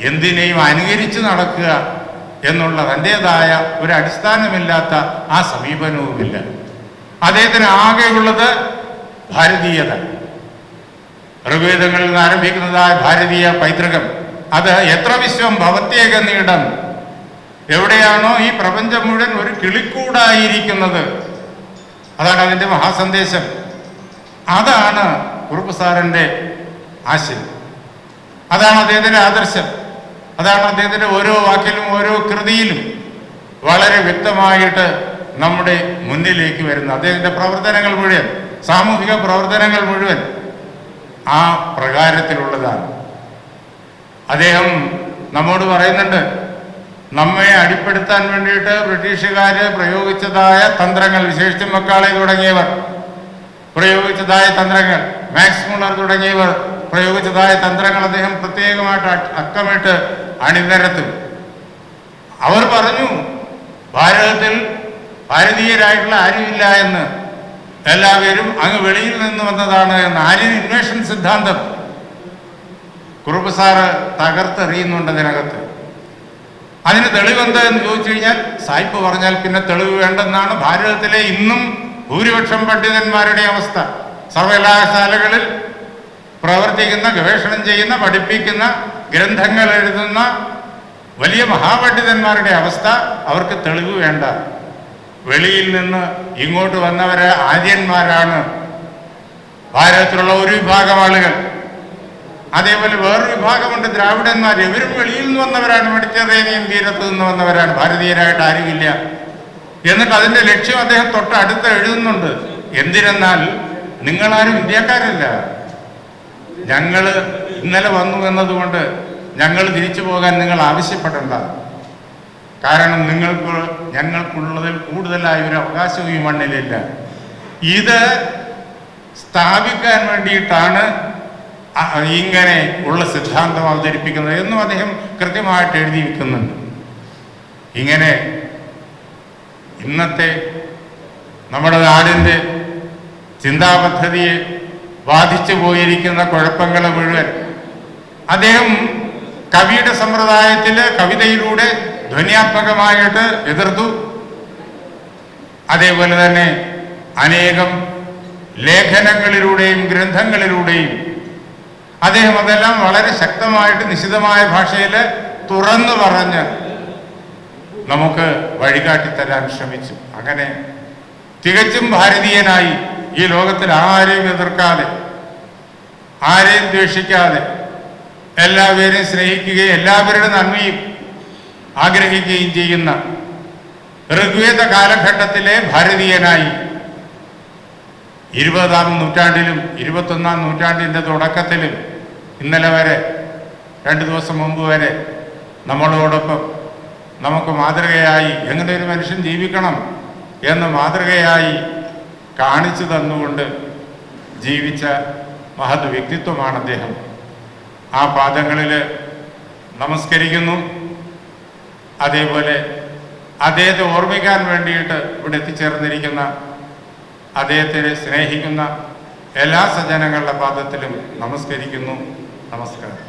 എന്തിനേയും അനുകരിച്ച് നടക്കുക എന്നുള്ള തൻ്റേതായ ഒരു അടിസ്ഥാനമില്ലാത്ത ആ സമീപനവുമില്ല. അദ്ദേഹത്തിന് ആകെയുള്ളത് ഭാരതീയത. ഋഗ്വേദങ്ങളിൽ നിന്ന് ആരംഭിക്കുന്നതായ ഭാരതീയ പൈതൃകം, അത് എത്ര വിശ്വം ഭവത്യേക നീടം, എവിടെയാണോ ഈ പ്രപഞ്ചം മുഴുവൻ ഒരു കിളിക്കൂടായിരിക്കുന്നത്, അതാണ് അതിൻ്റെ മഹാസന്ദേശം. അതാണ് കുറുപ്പ് സാറിൻ്റെ ആശയം, അതാണ് അദ്ദേഹത്തിൻ്റെ ആദർശം, അതാണ് അദ്ദേഹത്തിൻ്റെ ഓരോ വാക്കിലും ഓരോ കൃതിയിലും വളരെ വ്യക്തമായിട്ട് നമ്മുടെ മുന്നിലേക്ക് വരുന്നത്. അദ്ദേഹത്തിൻ്റെ പ്രവർത്തനങ്ങൾ മുഴുവൻ, സാമൂഹിക പ്രവർത്തനങ്ങൾ മുഴുവൻ ആ പ്രകാരത്തിലുള്ളതാണ്. അദ്ദേഹം നമ്മോട് പറയുന്നുണ്ട്, നമ്മെ അടിപ്പെടുത്താൻ വേണ്ടിയിട്ട് ബ്രിട്ടീഷുകാർ പ്രയോഗിച്ചതായ തന്ത്രങ്ങൾ, വിശേഷിച്ചും മക്കാളെ തുടങ്ങിയവർ പ്രയോഗിച്ചതായ തന്ത്രങ്ങൾ, മാക്സ് മുള്ളർ തുടങ്ങിയവർ പ്രയോഗിച്ചതായ തന്ത്രങ്ങൾ അദ്ദേഹം പ്രത്യേകമായിട്ട് അക്കമിട്ട് അണിനിരത്തും. അവർ പറഞ്ഞു, ഭാരതത്തിൽ ഭാരതീയരായിട്ടുള്ള ആരുമില്ല എന്ന്, എല്ലാവരും അങ്ങ് വെളിയിൽ നിന്ന് വന്നതാണ് എന്ന്. ആര്യൻ ഇൻവേഷൻ സിദ്ധാന്തം കുറുപ്പ് സാറ് തകർത്തെറിയുന്നുണ്ട് അതിനകത്ത്. അതിന് തെളിവെന്ത് എന്ന് ചോദിച്ചു കഴിഞ്ഞാൽ, സായിപ്പ് പറഞ്ഞാൽ പിന്നെ തെളിവ് വേണ്ടെന്നാണ് ഭാരതത്തിലെ ഇന്നും ഭൂരിപക്ഷം പണ്ഡിതന്മാരുടെ അവസ്ഥ. സർവകലാശാലകളിൽ പ്രവർത്തിക്കുന്ന, ഗവേഷണം ചെയ്യുന്ന, പഠിപ്പിക്കുന്ന, ഗ്രന്ഥങ്ങൾ എഴുതുന്ന വലിയ മഹാപണ്ഡിതന്മാരുടെ അവസ്ഥ, അവർക്ക് തെളിവ് വേണ്ട. വെളിയിൽ നിന്ന് ഇങ്ങോട്ട് വന്നവരെ ആര്യന്മാരാണ് ഭാരതത്തിലുള്ള ഒരു വിഭാഗം ആളുകൾ. അതേപോലെ വേറൊരു വിഭാഗമുണ്ട് ദ്രാവിഡന്മാർ, ഇവരും വെളിയിൽ നിന്ന് വന്നവരാണ്, മെഡിറ്ററേനിയൻ തീരത്ത് നിന്ന് വന്നവരാണ്, ഭാരതീയരായിട്ട് ആരുമില്ല. എന്നിട്ട് അതിൻ്റെ ലക്ഷ്യം അദ്ദേഹം തൊട്ടടുത്ത് എഴുതുന്നുണ്ട്. എന്തിനെന്നാൽ നിങ്ങളാരും ഇന്ത്യക്കാരല്ല, ഞങ്ങൾ ഇന്നലെ വന്നു എന്നതുകൊണ്ട് ഞങ്ങൾ തിരിച്ചു പോകാൻ നിങ്ങൾ ആവശ്യപ്പെടേണ്ട. കാരണം ഞങ്ങൾക്കുള്ളതിൽ കൂടുതലായ ഒരു അവകാശവും ഈ മണ്ണിലില്ല. ഇത് സ്ഥാപിക്കാൻ വേണ്ടിയിട്ടാണ് ഇങ്ങനെ ഉള്ള സിദ്ധാന്തം അവതരിപ്പിക്കുന്നത് എന്നും അദ്ദേഹം കൃത്യമായിട്ട് എഴുതി വയ്ക്കുന്നുണ്ട്. ഇങ്ങനെ ഇന്നത്തെ നമ്മുടെ നാടിൻ്റെ ചിന്താപദ്ധതിയെ ബാധിച്ചു പോയിരിക്കുന്ന കുഴപ്പങ്ങൾ മുഴുവൻ അദ്ദേഹം കവിയുടെ സമ്പ്രദായത്തിൽ കവിതയിലൂടെ ധ്വനിയാത്മകമായിട്ട് എതിർത്തു. അതേപോലെ തന്നെ അനേകം ലേഖനങ്ങളിലൂടെയും ഗ്രന്ഥങ്ങളിലൂടെയും അദ്ദേഹം അതെല്ലാം വളരെ ശക്തമായിട്ട് നിശിതമായ ഭാഷയിൽ തുറന്നു പറഞ്ഞ് നമുക്ക് വഴികാട്ടിത്തരാൻ ശ്രമിച്ചു. അങ്ങനെ തികച്ചും ഭാരതീയനായി ഈ ലോകത്തിൽ ആരെയും എതിർക്കാതെ, ആരെയും ദ്വേഷിക്കാതെ, എല്ലാവരെയും സ്നേഹിക്കുകയും എല്ലാവരുടെ നന്മയും ആഗ്രഹിക്കുകയും ചെയ്യുന്ന ഋഗ്വേദ കാലഘട്ടത്തിലെ ഭാരതീയനായി 20-ാം നൂറ്റാണ്ടിലും 21-ാം നൂറ്റാണ്ടിൻ്റെ തുടക്കത്തിലും ഇന്നലെ വരെ 2 ദിവസം മുമ്പ് വരെ നമ്മളോടൊപ്പം നമുക്ക് മാതൃകയായി എങ്ങനെ ഒരു മനുഷ്യൻ ജീവിക്കണം എന്ന് മാതൃകയായി കാണിച്ചു തന്നുകൊണ്ട് ജീവിച്ച മഹത് വ്യക്തിത്വമാണ് അദ്ദേഹം. ആ പാദങ്ങളിൽ നമസ്കരിക്കുന്നു. അതേപോലെ അദ്ദേഹത്തെ ഓർമ്മിക്കാൻ വേണ്ടിയിട്ട് ഇവിടെ എത്തിച്ചേർന്നിരിക്കുന്ന, അദ്ദേഹത്തെ സ്നേഹിക്കുന്ന എല്ലാ സജ്ജനങ്ങളുടെ പാദത്തിലും നമസ്കരിക്കുന്നു. നമസ്കാരം.